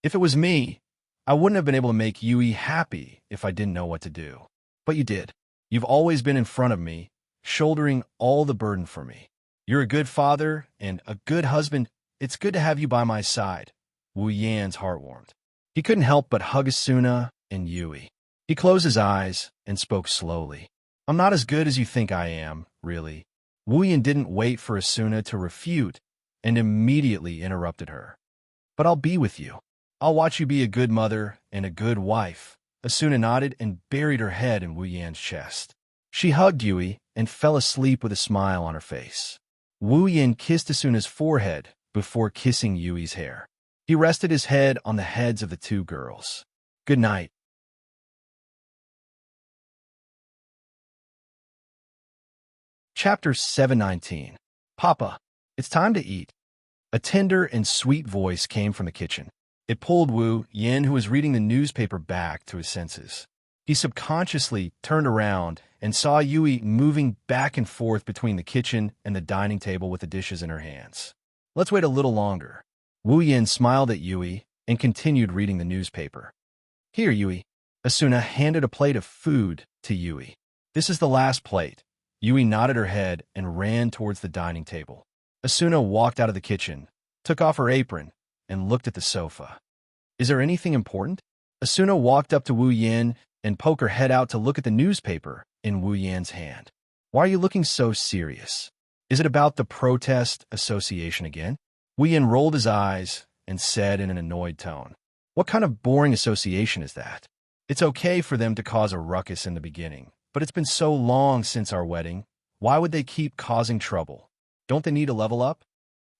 If it was me, I wouldn't have been able to make Yui happy if I didn't know what to do. But you did. You've always been in front of me, shouldering all the burden for me. You're a good father and a good husband. It's good to have you by my side. Wu Yan's heart warmed. He couldn't help but hug Asuna and Yui. He closed his eyes and spoke slowly. I'm not as good as you think I am, really. Wu Yan didn't wait for Asuna to refute and immediately interrupted her. But I'll be with you. I'll watch you be a good mother and a good wife. Asuna nodded and buried her head in Wu Yan's chest. She hugged Yui and fell asleep with a smile on her face. Wu Yan kissed Asuna's forehead before kissing Yui's hair. He rested his head on the heads of the two girls. Good night. Chapter 719. Papa, it's time to eat. A tender and sweet voice came from the kitchen. It pulled Wu Yin, who was reading the newspaper, back to his senses. He subconsciously turned around and saw Yui moving back and forth between the kitchen and the dining table with the dishes in her hands. Let's wait a little longer. Wu Yin smiled at Yui and continued reading the newspaper. Here, Yui. Asuna handed a plate of food to Yui. This is the last plate. Yui nodded her head and ran towards the dining table. Asuna walked out of the kitchen, took off her apron, and looked at the sofa. Is there anything important? Asuna walked up to Wu Yan and poked her head out to look at the newspaper in Wu Yan's hand. Why are you looking so serious? Is it about the protest association again? Wu Yan rolled his eyes and said in an annoyed tone, What kind of boring association is that? It's okay for them to cause a ruckus in the beginning, but it's been so long since our wedding. Why would they keep causing trouble? Don't they need to level up?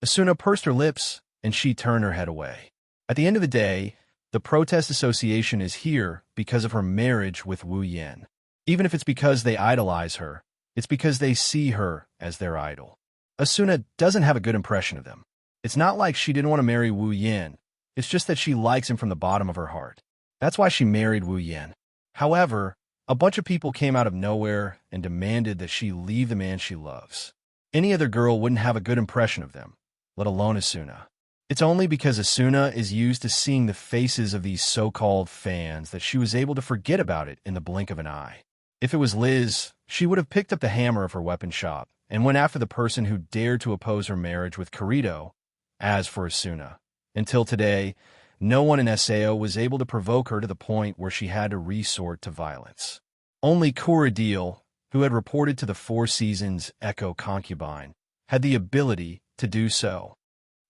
Asuna pursed her lips, and she turned her head away. At the end of the day, the protest association is here because of her marriage with Wu Yan. Even if it's because they idolize her, it's because they see her as their idol. Asuna doesn't have a good impression of them. It's not like she didn't want to marry Wu Yan. It's just that she likes him from the bottom of her heart. That's why she married Wu Yan. However, a bunch of people came out of nowhere and demanded that she leave the man she loves. Any other girl wouldn't have a good impression of them, let alone Asuna. It's only because Asuna is used to seeing the faces of these so-called fans that she was able to forget about it in the blink of an eye. If it was Liz, she would have picked up the hammer of her weapon shop and went after the person who dared to oppose her marriage with Kirito. As for Asuna, until today, no one in SAO was able to provoke her to the point where she had to resort to violence. Only Kuradil, who had reported to the Four Seasons Echo concubine, had the ability to do so.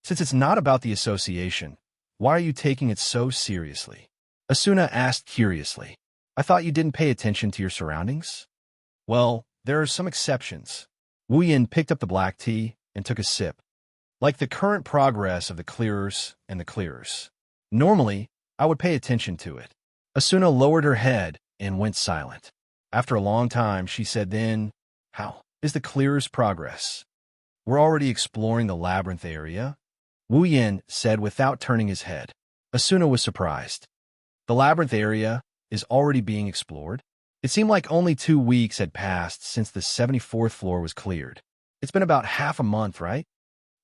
Since it's not about the association, why are you taking it so seriously? Asuna asked curiously. I thought you didn't pay attention to your surroundings? Well, there are some exceptions. Wu Yan picked up the black tea and took a sip. Like the current progress of the clearers and the clearers. Normally, I would pay attention to it. Asuna lowered her head and went silent. After a long time, she said then, How is the clearers' progress? We're already exploring the labyrinth area, Wu Yan said without turning his head. Asuna was surprised. The labyrinth area is already being explored? It seemed like only 2 weeks had passed since the 74th floor was cleared. It's been about half a month, right?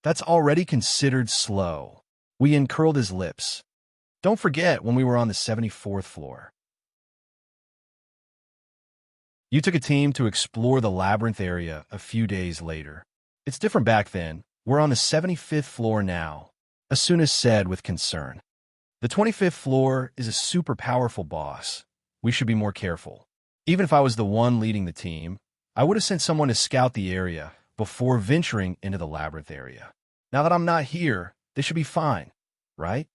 That's already considered slow. Wu Yan curled his lips. Don't forget when we were on the 74th floor. You took a team to explore the labyrinth area a few days later. It's different back then. We're on the 75th floor now, Asuna said with concern. The 25th floor is a super powerful boss. We should be more careful. Even if I was the one leading the team, I would have sent someone to scout the area before venturing into the labyrinth area. Now that I'm not here, they should be fine, right?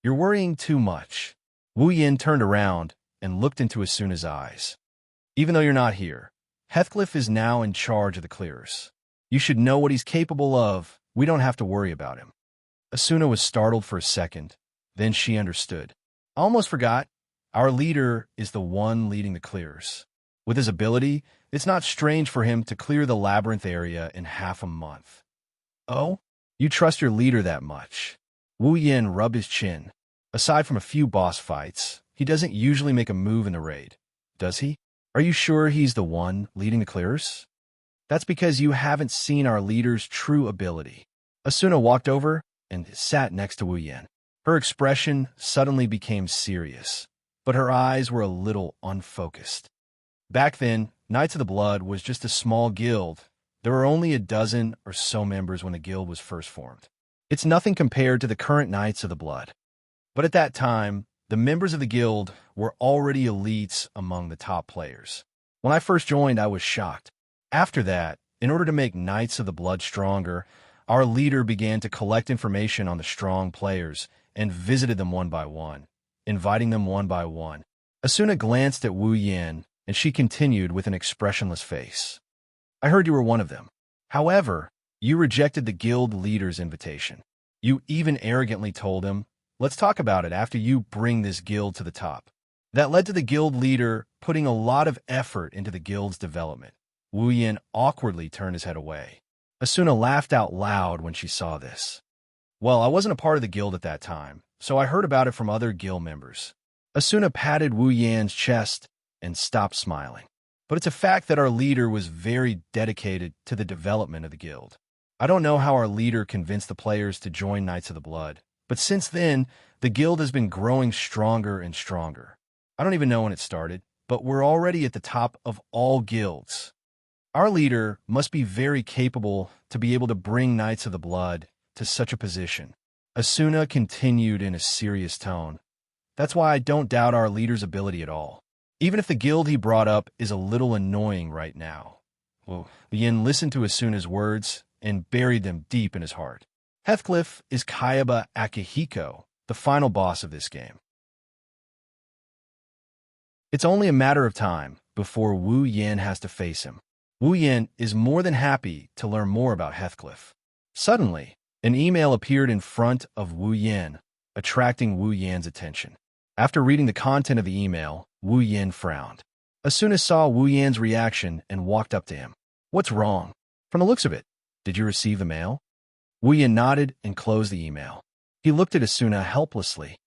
You're worrying too much. Wu Yan turned around and looked into Asuna's eyes. Even though you're not here, Heathcliff is now in charge of the clearers. You should know what he's capable of. We don't have to worry about him. Asuna was startled for a second. Then she understood. I almost forgot. Our leader is the one leading the clearers. With his ability, it's not strange for him to clear the labyrinth area in half a month. Oh? You trust your leader that much? Wu Yan rubbed his chin. Aside from a few boss fights, he doesn't usually make a move in the raid. Does he? Are you sure he's the one leading the clearers? That's because you haven't seen our leader's true ability. Asuna walked over and sat next to Wu Yan. Her expression suddenly became serious, but her eyes were a little unfocused. Back then, Knights of the Blood was just a small guild. There were only a dozen or so members when the guild was first formed. It's nothing compared to the current Knights of the Blood. But at that time, the members of the guild were already elites among the top players. When I first joined, I was shocked. After that, in order to make Knights of the Blood stronger, our leader began to collect information on the strong players and visited them one by one, inviting them one by one. Asuna glanced at Wu Yan, and she continued with an expressionless face. I heard you were one of them. However, you rejected the guild leader's invitation. You even arrogantly told him, let's talk about it after you bring this guild to the top. That led to the guild leader putting a lot of effort into the guild's development. Wu Yan awkwardly turned his head away. Asuna laughed out loud when she saw this. Well, I wasn't a part of the guild at that time, so I heard about it from other guild members. Asuna patted Wu Yan's chest and stopped smiling. But it's a fact that our leader was very dedicated to the development of the guild. I don't know how our leader convinced the players to join Knights of the Blood, but since then, the guild has been growing stronger and stronger. I don't even know when it started, but we're already at the top of all guilds. Our leader must be very capable to be able to bring Knights of the Blood to such a position. Asuna continued in a serious tone. That's why I don't doubt our leader's ability at all. Even if the guild he brought up is a little annoying right now. Well, Yin listened to Asuna's words and buried them deep in his heart. Heathcliff is Kayaba Akihiko, the final boss of this game. It's only a matter of time before Wu Yin has to face him. Wu Yin is more than happy to learn more about Heathcliff. Suddenly, an email appeared in front of Wu Yin, attracting Wu Yin's attention. After reading the content of the email, Wu Yin frowned. Asuna saw Wu Yin's reaction and walked up to him. What's wrong? From the looks of it, did you receive the mail? Wu Yin nodded and closed the email. He looked at Asuna helplessly.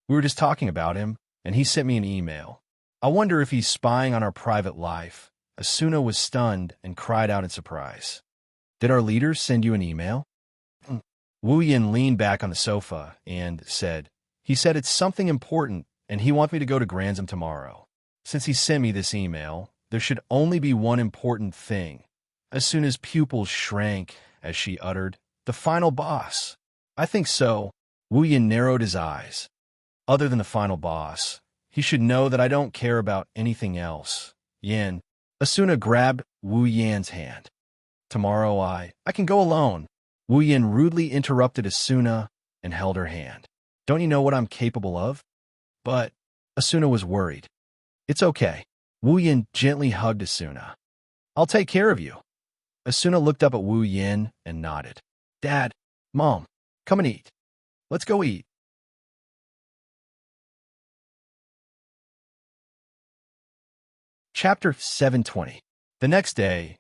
We were just talking about him, and he sent me an email. I wonder if he's spying on our private life. Asuna was stunned and cried out in surprise. Did our leader send you an email? Wu Yin leaned back on the sofa and said, he said it's something important and he wants me to go to Grantham tomorrow. Since he sent me this email, there should only be one important thing. Asuna's pupils shrank as she uttered, the final boss. I think so. Wu Yin narrowed his eyes. Other than the final boss, he should know that I don't care about anything else. Yin. Asuna grabbed Wu Yan's hand. Tomorrow I can go alone. Wu Yin rudely interrupted Asuna and held her hand. Don't you know what I'm capable of? But Asuna was worried. It's okay. Wu Yin gently hugged Asuna. I'll take care of you. Asuna looked up at Wu Yin and nodded. Dad, Mom, come and eat. Let's go eat. Chapter 720. The next day,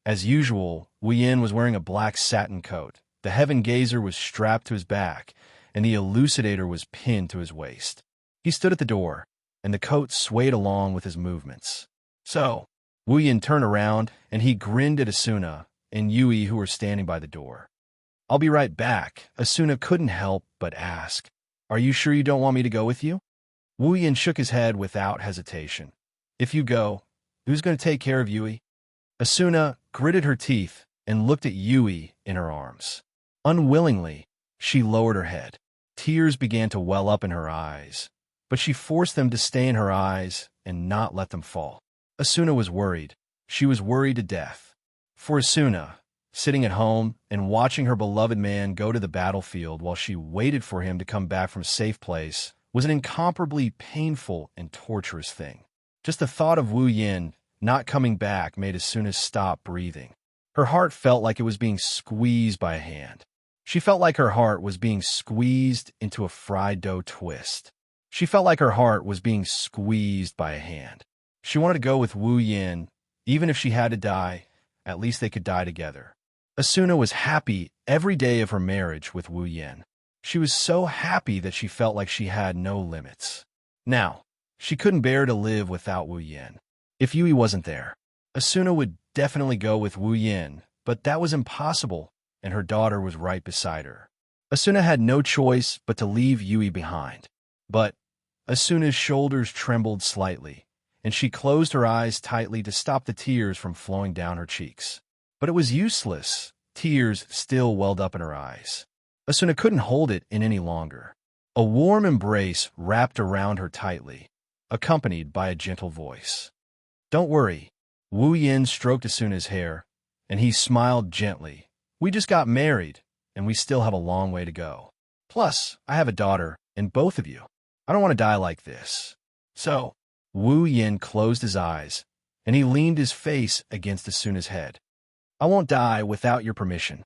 as usual, Wu Yin was wearing a black satin coat. The Heaven Gazer was strapped to his back, and the Elucidator was pinned to his waist. He stood at the door, and the coat swayed along with his movements. So, Wu Yin turned around, and he grinned at Asuna and Yui who were standing by the door. I'll be right back. Asuna couldn't help but ask, Are you sure you don't want me to go with you? Wu Yin shook his head without hesitation. If you go, who's going to take care of Yui? Asuna gritted her teeth and looked at Yui in her arms. Unwillingly, she lowered her head. Tears began to well up in her eyes, but she forced them to stay in her eyes and not let them fall. Asuna was worried. She was worried to death. For Asuna, sitting at home and watching her beloved man go to the battlefield while she waited for him to come back from a safe place was an incomparably painful and torturous thing. Just the thought of Wu Yin not coming back made Asuna stop breathing. Her heart felt like it was being squeezed by a hand. She felt like her heart was being squeezed into a fried dough twist. She felt like her heart was being squeezed by a hand. She wanted to go with Wu Yin. Even if she had to die, at least they could die together. Asuna was happy every day of her marriage with Wu Yin. She was so happy that she felt like she had no limits. Now, she couldn't bear to live without Wu Yin. If Yui wasn't there, Asuna would definitely go with Wu Yin, but that was impossible, and her daughter was right beside her. Asuna had no choice but to leave Yui behind. But Asuna's shoulders trembled slightly, and she closed her eyes tightly to stop the tears from flowing down her cheeks. But it was useless. Tears still welled up in her eyes. Asuna couldn't hold it in any longer. A warm embrace wrapped around her tightly, accompanied by a gentle voice. Don't worry. Wu Yin stroked Asuna's hair, and he smiled gently. We just got married, and we still have a long way to go. Plus, I have a daughter, and both of you. I don't want to die like this. So, Wu Yin closed his eyes, and he leaned his face against Asuna's head. I won't die without your permission.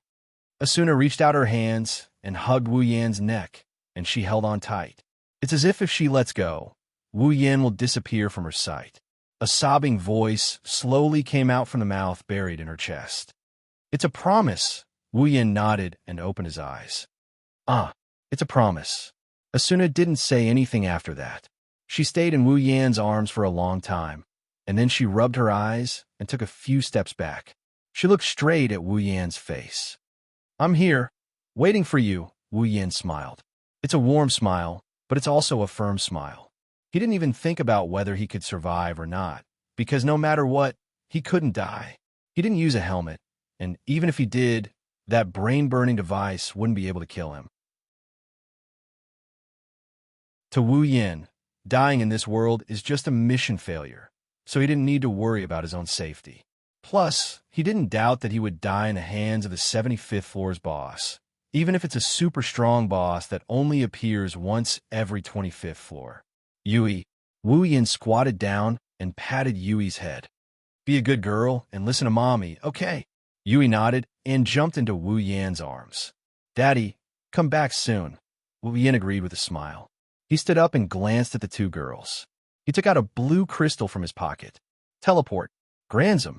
Asuna reached out her hands and hugged Wu Yin's neck, and she held on tight. It's as if she lets go, Wu Yin will disappear from her sight. A sobbing voice slowly came out from the mouth buried in her chest. It's a promise. Wu Yin nodded and opened his eyes. It's a promise. Asuna didn't say anything after that. She stayed in Wu Yin's arms for a long time, and then she rubbed her eyes and took a few steps back. She looked straight at Wu Yin's face. I'm here, waiting for you, Wu Yin smiled. It's a warm smile, but it's also a firm smile. He didn't even think about whether he could survive or not, because no matter what, he couldn't die. He didn't use a helmet, and even if he did, that brain-burning device wouldn't be able to kill him. To Wu Yin, dying in this world is just a mission failure, so he didn't need to worry about his own safety. Plus, he didn't doubt that he would die in the hands of the 75th floor's boss, even if it's a super strong boss that only appears once every 25th floor. Wu Yin squatted down and patted Yui's head. Be a good girl and listen to mommy, okay? Yui nodded and jumped into Wu Yan's arms. Daddy, come back soon. Wu Yan agreed with a smile. He stood up and glanced at the two girls. He took out a blue crystal from his pocket. Teleport. Grandsome.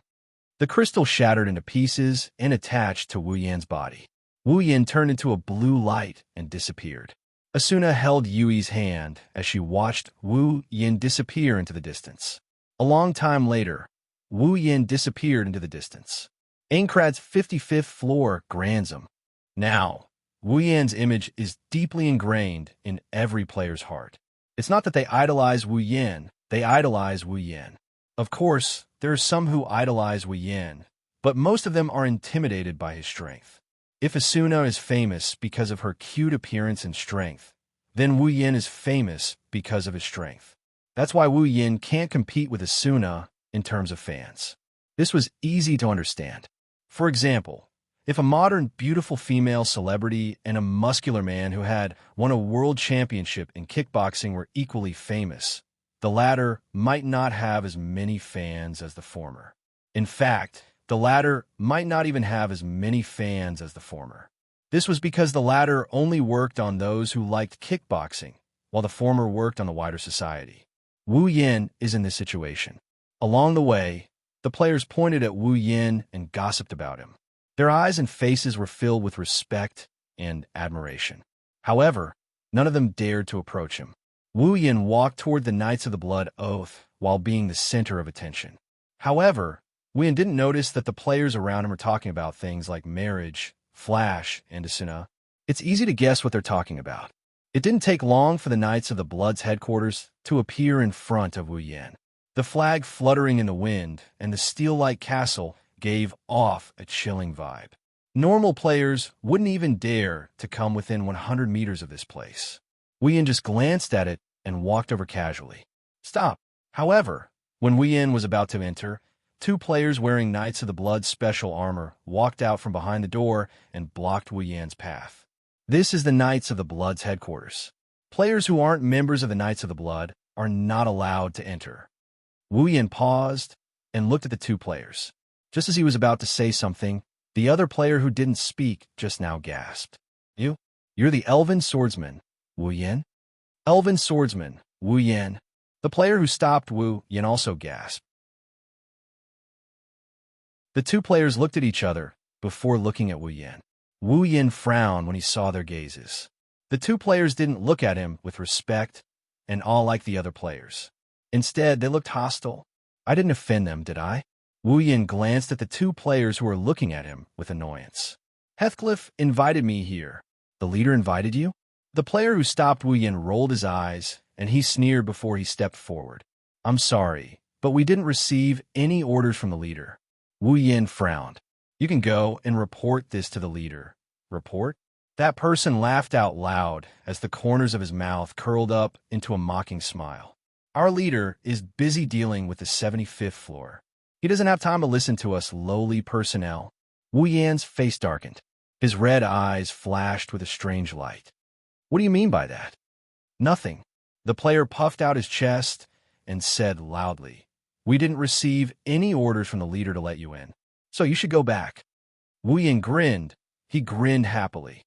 The crystal shattered into pieces and attached to Wu Yan's body. Wu Yan turned into a blue light and disappeared. Asuna held Yui's hand as she watched Wu Yan disappear into the distance. A long time later, Wu Yan disappeared into the distance. Aincrad's 55th floor, Grandsome. Now, Wu Yan's image is deeply ingrained in every player's heart. It's not that they idolize Wu Yan, they idolize Wu Yan. Of course, there are some who idolize Wu Yan, but most of them are intimidated by his strength. If Asuna is famous because of her cute appearance and strength, then Wu Yan is famous because of his strength. That's why Wu Yan can't compete with Asuna in terms of fans. This was easy to understand. For example, if a modern beautiful female celebrity and a muscular man who had won a world championship in kickboxing were equally famous, the latter might not have as many fans as the former. In fact, the latter might not even have as many fans as the former. This was because the latter only worked on those who liked kickboxing, while the former worked on the wider society. Wu Yan is in this situation. Along the way, the players pointed at Wu Yan and gossiped about him. Their eyes and faces were filled with respect and admiration. However, none of them dared to approach him. Wu Yan walked toward the Knights of the Blood Oath while being the center of attention. However, Wu Yan didn't notice that the players around him were talking about things like marriage, Flash, and Asuna. It's easy to guess what they're talking about. It didn't take long for the Knights of the Blood's headquarters to appear in front of Wu Yan. The flag fluttering in the wind and the steel-like castle gave off a chilling vibe. Normal players wouldn't even dare to come within 100 meters of this place. Wu Yan just glanced at it and walked over casually. Stop. However, when Wu Yan was about to enter, two players wearing Knights of the Blood special armor walked out from behind the door and blocked Wu Yan's path. This is the Knights of the Blood's headquarters. Players who aren't members of the Knights of the Blood are not allowed to enter. Wu Yan paused and looked at the two players. Just as he was about to say something, the other player who didn't speak just now gasped. You're the Elven Swordsman, Wu Yan? Elven Swordsman, Wu Yan. The player who stopped Wu Yan also gasped. The two players looked at each other before looking at Wu Yan. Wu Yan frowned when he saw their gazes. The two players didn't look at him with respect and awe like the other players. Instead, they looked hostile. I didn't offend them, did I? Wu Yan glanced at the two players who were looking at him with annoyance. Heathcliff invited me here. The leader invited you? The player who stopped Wu Yan rolled his eyes, and he sneered before he stepped forward. I'm sorry, but we didn't receive any orders from the leader. Wu Yan frowned. You can go and report this to the leader. Report? That person laughed out loud as the corners of his mouth curled up into a mocking smile. Our leader is busy dealing with the 75th floor. He doesn't have time to listen to us lowly personnel. Wu Yan's face darkened. His red eyes flashed with a strange light. What do you mean by that? Nothing. The player puffed out his chest and said loudly, We didn't receive any orders from the leader to let you in, so you should go back. Wu Yan grinned. He grinned happily.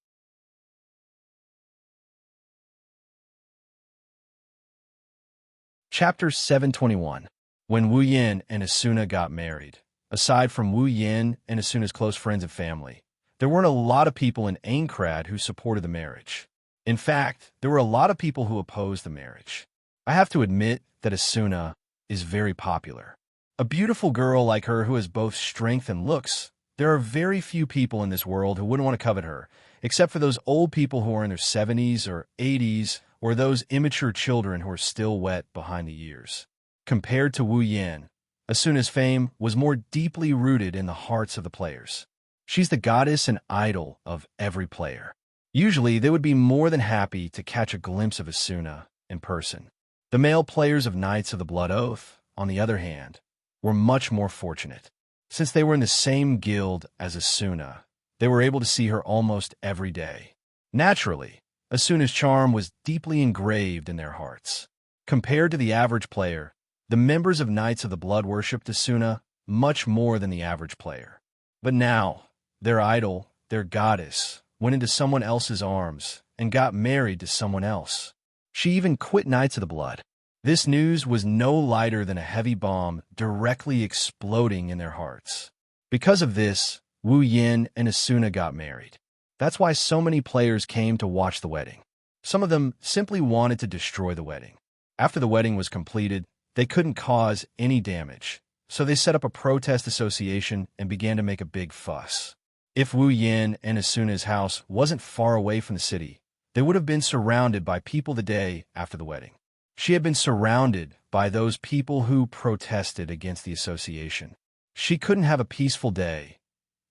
Chapter 721. When Wu Yan and Asuna got married. Aside from Wu Yan and Asuna's close friends and family, there weren't a lot of people in Aincrad who supported the marriage. In fact, there were a lot of people who opposed the marriage. I have to admit that Asuna is very popular. A beautiful girl like her who has both strength and looks, there are very few people in this world who wouldn't want to covet her, except for those old people who are in their 70s or 80s, or those immature children who are still wet behind the ears. Compared to Wu Yan, Asuna's fame was more deeply rooted in the hearts of the players. She's the goddess and idol of every player. Usually, they would be more than happy to catch a glimpse of Asuna in person. The male players of Knights of the Blood Oath, on the other hand, were much more fortunate. Since they were in the same guild as Asuna, they were able to see her almost every day. Naturally, Asuna's charm was deeply engraved in their hearts. Compared to the average player, the members of Knights of the Blood worshipped Asuna much more than the average player. But now, their idol, their goddess, went into someone else's arms and got married to someone else. She even quit Knights of the Blood. This news was no lighter than a heavy bomb directly exploding in their hearts. Because of this, Wu Yin and Asuna got married. That's why so many players came to watch the wedding. Some of them simply wanted to destroy the wedding. After the wedding was completed, they couldn't cause any damage, so they set up a protest association and began to make a big fuss. If Wu Yin and Asuna's house wasn't far away from the city, they would have been surrounded by people the day after the wedding. She had been surrounded by those people who protested against the association. She couldn't have a peaceful day.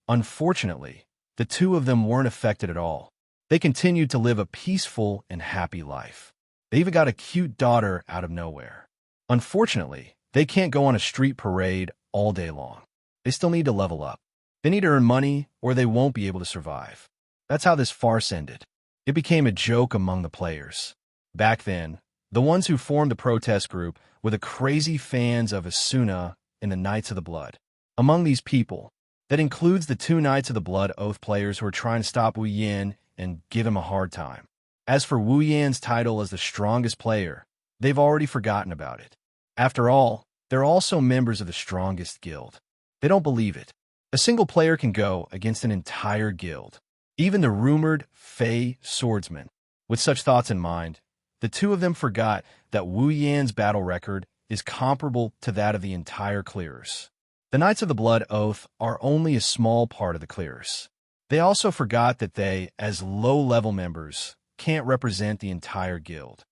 Unfortunately, the two of them weren't affected at all. They continued to live a peaceful and happy life. They even got a cute daughter out of nowhere. Unfortunately, they can't go on a street parade all day long. They still need to level up. They need to earn money or they won't be able to survive. That's how this farce ended. It became a joke among the players. Back then, the ones who formed the protest group were the crazy fans of Asuna and the Knights of the Blood. Among these people, that includes the two Knights of the Blood Oath players who are trying to stop Wu Yin and give him a hard time. As for Wu Yan's title as the strongest player, they've already forgotten about it. After all, they're also members of the strongest guild. They don't believe it. A single player can go against an entire guild. Even the rumored Fey swordsman. With such thoughts in mind, the two of them forgot that Wu Yan's battle record is comparable to that of the entire clearers. The Knights of the Blood Oath are only a small part of the clearers. They also forgot that they, as low-level members, can't represent the entire guild.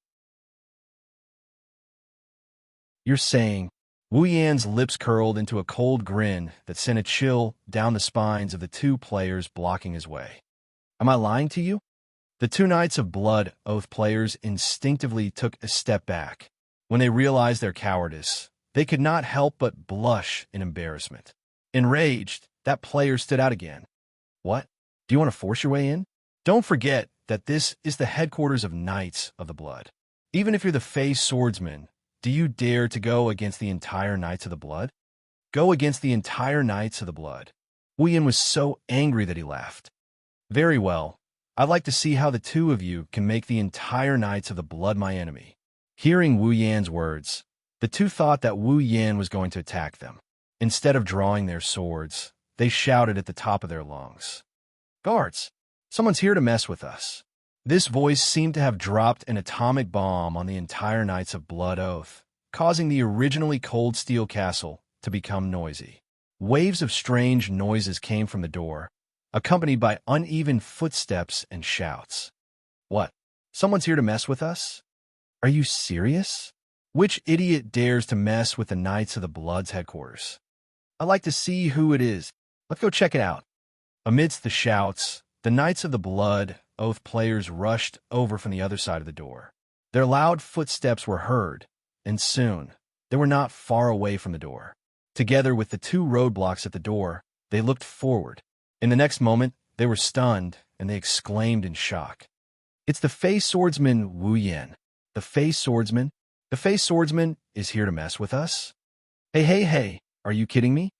You're saying, Wu Yan's lips curled into a cold grin that sent a chill down the spines of the two players blocking his way. Am I lying to you? The two Knights of Blood Oath players instinctively took a step back. When they realized their cowardice, they could not help but blush in embarrassment. Enraged, that player stood out again. What? Do you want to force your way in? Don't forget that this is the headquarters of Knights of the Blood. Even if you're the Fey swordsman, do you dare to go against the entire Knights of the Blood? Go against the entire Knights of the Blood. Wu Yin was so angry that he laughed. Very well. I'd like to see how the two of you can make the entire Knights of the Blood my enemy. Hearing Wu Yan's words, the two thought that Wu Yin was going to attack them. Instead of drawing their swords, they shouted at the top of their lungs. Guards, someone's here to mess with us. This voice seemed to have dropped an atomic bomb on the entire Knights of Blood Oath, causing the originally cold steel castle to become noisy. Waves of strange noises came from the door, accompanied by uneven footsteps and shouts. What? Someone's here to mess with us? Are you serious? Which idiot dares to mess with the Knights of the Blood's headquarters? I'd like to see who it is. Let's go check it out. Amidst the shouts, the Knights of the Blood Oath players rushed over from the other side of the door. Their loud footsteps were heard, and soon, they were not far away from the door. Together with the two roadblocks at the door, they looked forward. In the next moment, they were stunned, and they exclaimed in shock. It's the Fey swordsman Wu Yin. The Fey swordsman? The Fey swordsman is here to mess with us? Hey, are you kidding me?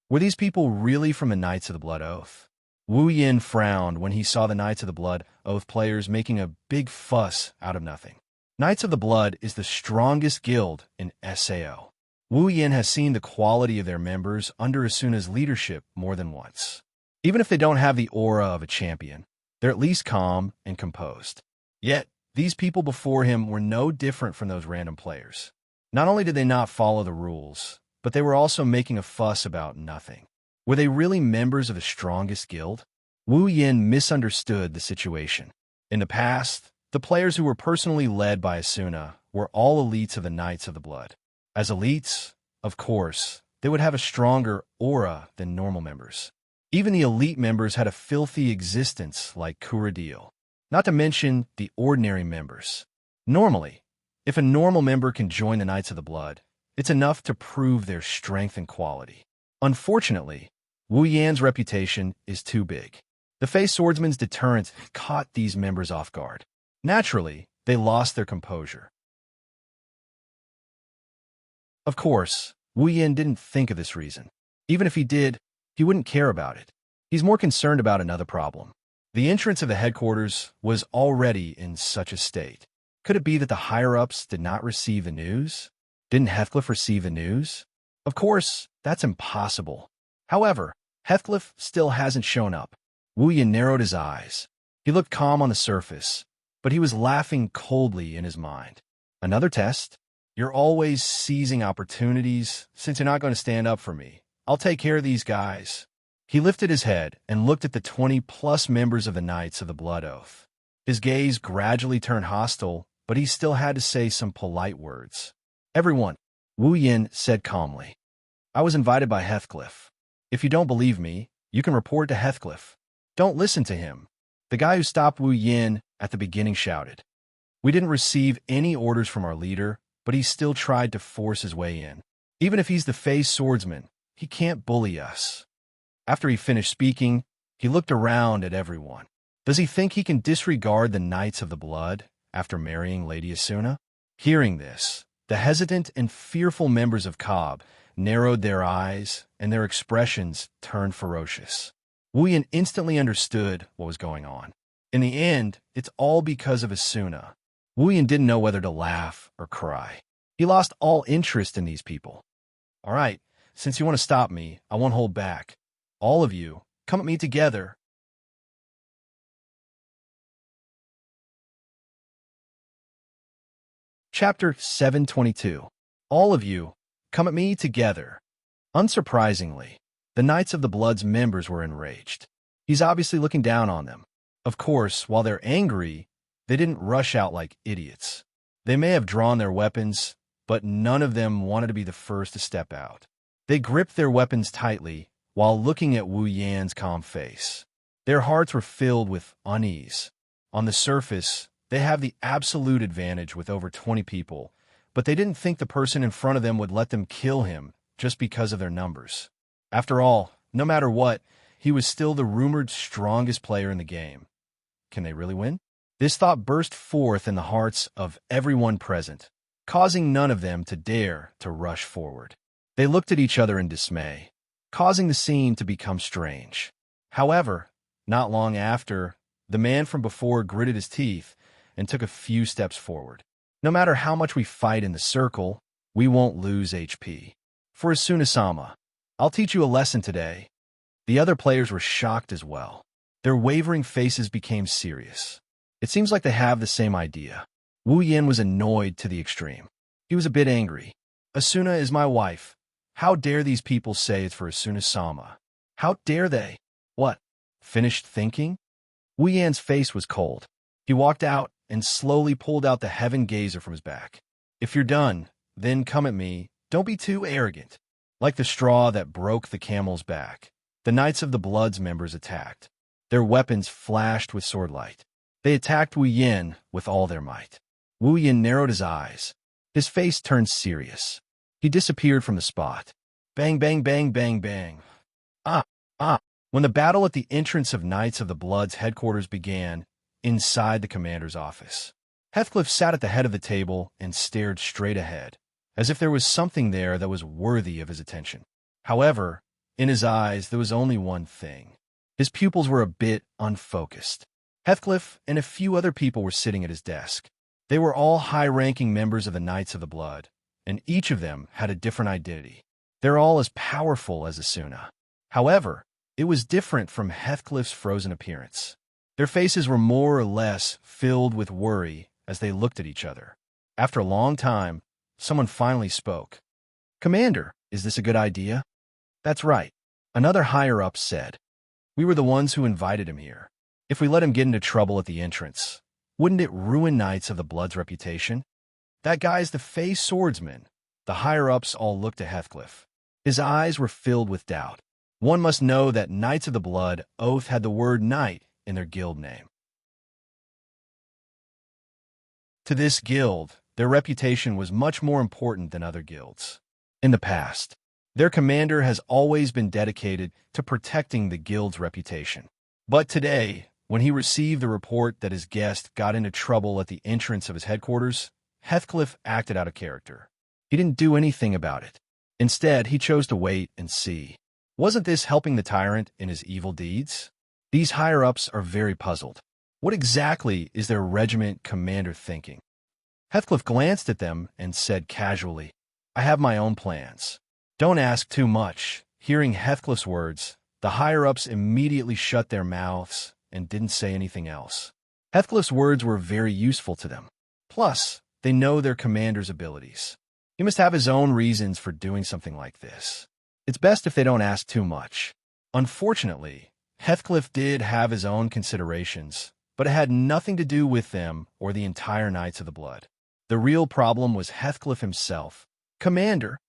Were these people really from the Knights of the Blood Oath? Wu Yin frowned when he saw the Knights of the Blood Oath players making a big fuss out of nothing. Knights of the Blood is the strongest guild in SAO. Wu Yin has seen the quality of their members under Asuna's leadership more than once. Even if they don't have the aura of a champion, they're at least calm and composed. Yet, these people before him were no different from those random players. Not only did they not follow the rules, but they were also making a fuss about nothing. Were they really members of the strongest guild? Wu Yin misunderstood the situation. In the past, the players who were personally led by Asuna were all elites of the Knights of the Blood. As elites, of course, they would have a stronger aura than normal members. Even the elite members had a filthy existence like Kuradil, not to mention the ordinary members. Normally, if a normal member can join the Knights of the Blood, it's enough to prove their strength and quality. Unfortunately, Wu Yan's reputation is too big. The Fey Swordsman's deterrence caught these members off guard. Naturally, they lost their composure. Of course, Wu Yan didn't think of this reason. Even if he did, he wouldn't care about it. He's more concerned about another problem. The entrance of the headquarters was already in such a state. Could it be that the higher-ups did not receive the news? Didn't Heathcliff receive the news? Of course, that's impossible. However, Heathcliff still hasn't shown up. Wu Yan narrowed his eyes. He looked calm on the surface, but he was laughing coldly in his mind. Another test? You're always seizing opportunities. Since you're not going to stand up for me, I'll take care of these guys. He lifted his head and looked at the 20-plus members of the Knights of the Blood Oath. His gaze gradually turned hostile, but he still had to say some polite words. Everyone, Wu Yan said calmly. I was invited by Heathcliff. If you don't believe me, you can report to Heathcliff. Don't listen to him. The guy who stopped Wu Yan at the beginning shouted. We didn't receive any orders from our leader, but he still tried to force his way in. Even if he's the Fey Swordsman, he can't bully us. After he finished speaking, he looked around at everyone. Does he think he can disregard the Knights of the Blood after marrying Lady Asuna? Hearing this, the hesitant and fearful members of Cobb narrowed their eyes, and their expressions turned ferocious. Wu Yan instantly understood what was going on. In the end, it's all because of Asuna. Wu Yan didn't know whether to laugh or cry. He lost all interest in these people. All right, since you want to stop me, I won't hold back. All of you, come at me together. Chapter 722. All of you, come at me together. Unsurprisingly, the Knights of the Blood's members were enraged. He's obviously looking down on them. Of course, while they're angry, they didn't rush out like idiots. They may have drawn their weapons, but none of them wanted to be the first to step out. They gripped their weapons tightly while looking at Wu Yan's calm face. Their hearts were filled with unease. On the surface, they have the absolute advantage with over 20 people, but they didn't think the person in front of them would let them kill him just because of their numbers. After all, no matter what, he was still the rumored strongest player in the game. Can they really win? This thought burst forth in the hearts of everyone present, causing none of them to dare to rush forward. They looked at each other in dismay, causing the scene to become strange. However, not long after, the man from before gritted his teeth and took a few steps forward. No matter how much we fight in the circle, we won't lose HP. For Asuna-sama, I'll teach you a lesson today. The other players were shocked as well. Their wavering faces became serious. It seems like they have the same idea. Wu Yan was annoyed to the extreme. He was a bit angry. Asuna is my wife. How dare these people say it's for Asuna-sama? How dare they? What? Finished thinking? Wu Yan's face was cold. He walked out and slowly pulled out the heaven gazer from his back. If you're done, then come at me. Don't be too arrogant. Like the straw that broke the camel's back, the Knights of the Blood's members attacked. Their weapons flashed with swordlight. They attacked Wu Yan with all their might. Wu Yan narrowed his eyes. His face turned serious. He disappeared from the spot. Bang, bang, bang, bang, bang. When the battle at the entrance of Knights of the Blood's headquarters began, inside the commander's office, Heathcliff sat at the head of the table and stared straight ahead, as if there was something there that was worthy of his attention. However, in his eyes there was only one thing. His pupils were a bit unfocused. Heathcliff and a few other people were sitting at his desk. They were all high-ranking members of the Knights of the Blood, and each of them had a different identity. They're all as powerful as Asuna. However, it was different from Heathcliff's frozen appearance. Their faces were more or less filled with worry as they looked at each other. After a long time, someone finally spoke. Commander, is this a good idea? That's right. Another higher-up said. We were the ones who invited him here. If we let him get into trouble at the entrance, wouldn't it ruin Knights of the Blood's reputation? That guy's the Fey Swordsman. The higher-ups all looked at Heathcliff. His eyes were filled with doubt. One must know that Knights of the Blood Oath had the word knight in their guild name. To this guild, their reputation was much more important than other guilds. In the past, their commander has always been dedicated to protecting the guild's reputation. But today, when he received the report that his guest got into trouble at the entrance of his headquarters, Heathcliff acted out of character. He didn't do anything about it. Instead, he chose to wait and see. Wasn't this helping the tyrant in his evil deeds? These higher-ups are very puzzled. What exactly is their regiment commander thinking? Heathcliff glanced at them and said casually, "I have my own plans." "Don't ask too much." Hearing Heathcliff's words, the higher-ups immediately shut their mouths and didn't say anything else. Heathcliff's words were very useful to them. Plus, they know their commander's abilities. He must have his own reasons for doing something like this. It's best if they don't ask too much. Unfortunately, Heathcliff did have his own considerations, but it had nothing to do with them or the entire Knights of the Blood. The real problem was Heathcliff himself. "Commander."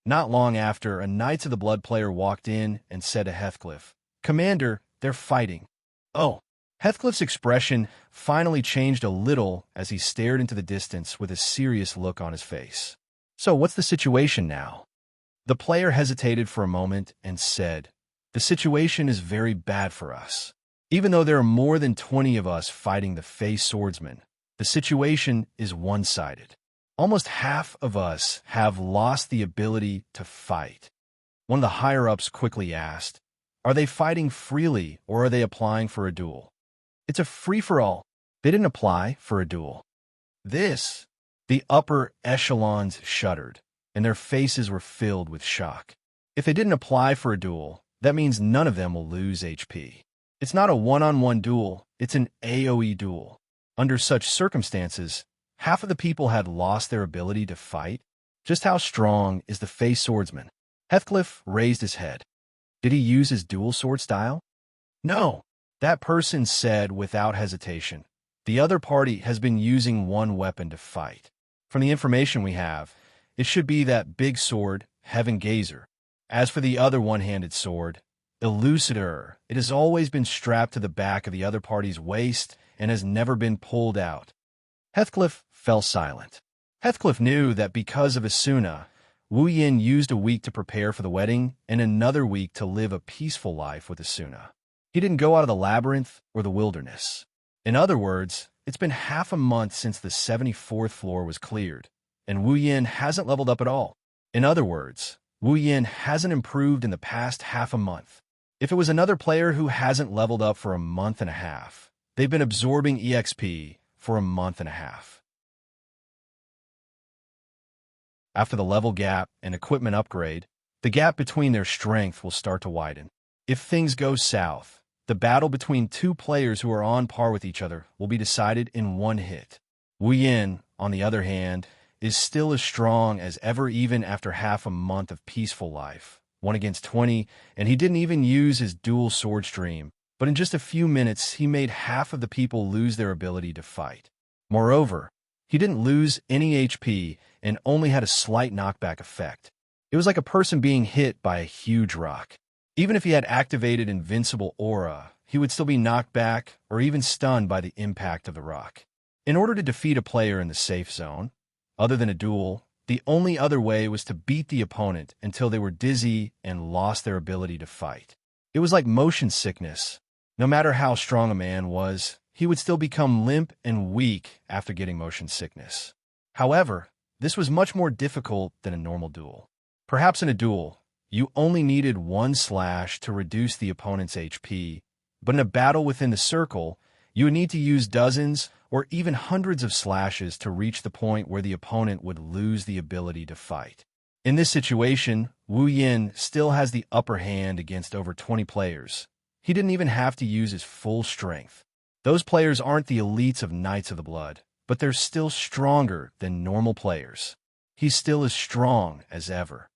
Not long after, a Knights of the Blood player walked in and said to Heathcliff, "Commander, they're fighting." "Oh." Heathcliff's expression finally changed a little as he stared into the distance with a serious look on his face. "So what's the situation now?" The player hesitated for a moment and said, "The situation is very bad for us. Even though there are more than 20 of us fighting the Fey swordsmen, the situation is one-sided. Almost half of us have lost the ability to fight." One of the higher-ups quickly asked, "Are they fighting freely or are they applying for a duel?" "It's a free-for-all." They didn't apply for a duel. The upper echelons shuddered, and their faces were filled with shock. If they didn't apply for a duel, that means none of them will lose HP. It's not a one-on-one duel, it's an AoE duel. Under such circumstances, half of the people had lost their ability to fight. Just how strong is the Fey swordsman? Heathcliff raised his head. Did he use his dual sword style? No, that person said without hesitation. The other party has been using one weapon to fight. From the information we have, it should be that big sword, Heaven Gazer. As for the other one-handed sword, Elucidator, it has always been strapped to the back of the other party's waist and has never been pulled out. Heathcliff fell silent. Heathcliff knew that because of Asuna, Wu Yin used a week to prepare for the wedding and another week to live a peaceful life with Asuna. He didn't go out of the labyrinth or the wilderness. In other words, it's been half a month since the 74th floor was cleared, and Wu Yin hasn't leveled up at all. In other words, Wu Yin hasn't improved in the past half a month. If it was another player who hasn't leveled up for a month and a half, they've been absorbing EXP for a month and a half. After the level gap and equipment upgrade, the gap between their strength will start to widen. If things go south, the battle between two players who are on par with each other will be decided in one hit. Wu Yin, on the other hand, is still as strong as ever even after half a month of peaceful life, 1 against 20, and he didn't even use his dual sword stream, but in just a few minutes he made half of the people lose their ability to fight. Moreover, he didn't lose any HP and only had a slight knockback effect. It was like a person being hit by a huge rock. Even if he had activated Invincible Aura, he would still be knocked back or even stunned by the impact of the rock. In order to defeat a player in the safe zone, other than a duel, the only other way was to beat the opponent until they were dizzy and lost their ability to fight. It was like motion sickness. No matter how strong a man was, he would still become limp and weak after getting motion sickness. However, this was much more difficult than a normal duel. Perhaps in a duel, you only needed 1 slash to reduce the opponent's HP, but in a battle within the circle, you would need to use dozens or even hundreds of slashes to reach the point where the opponent would lose the ability to fight. In this situation, Wu Yin still has the upper hand against over 20 players. He didn't even have to use his full strength. Those players aren't the elites of Knights of the Blood, but they're still stronger than normal players. He's still as strong as ever.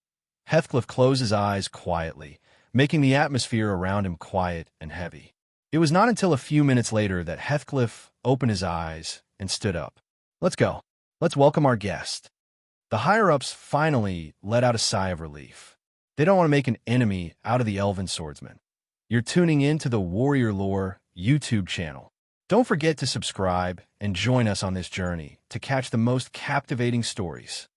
Heathcliff closed his eyes quietly, making the atmosphere around him quiet and heavy. It was not until a few minutes later that Heathcliff opened his eyes and stood up. "Let's go. Let's welcome our guest." The higher-ups finally let out a sigh of relief. They don't want to make an enemy out of the elven swordsman. You're tuning in to the Warrior Lore YouTube channel. Don't forget to subscribe and join us on this journey to catch the most captivating stories.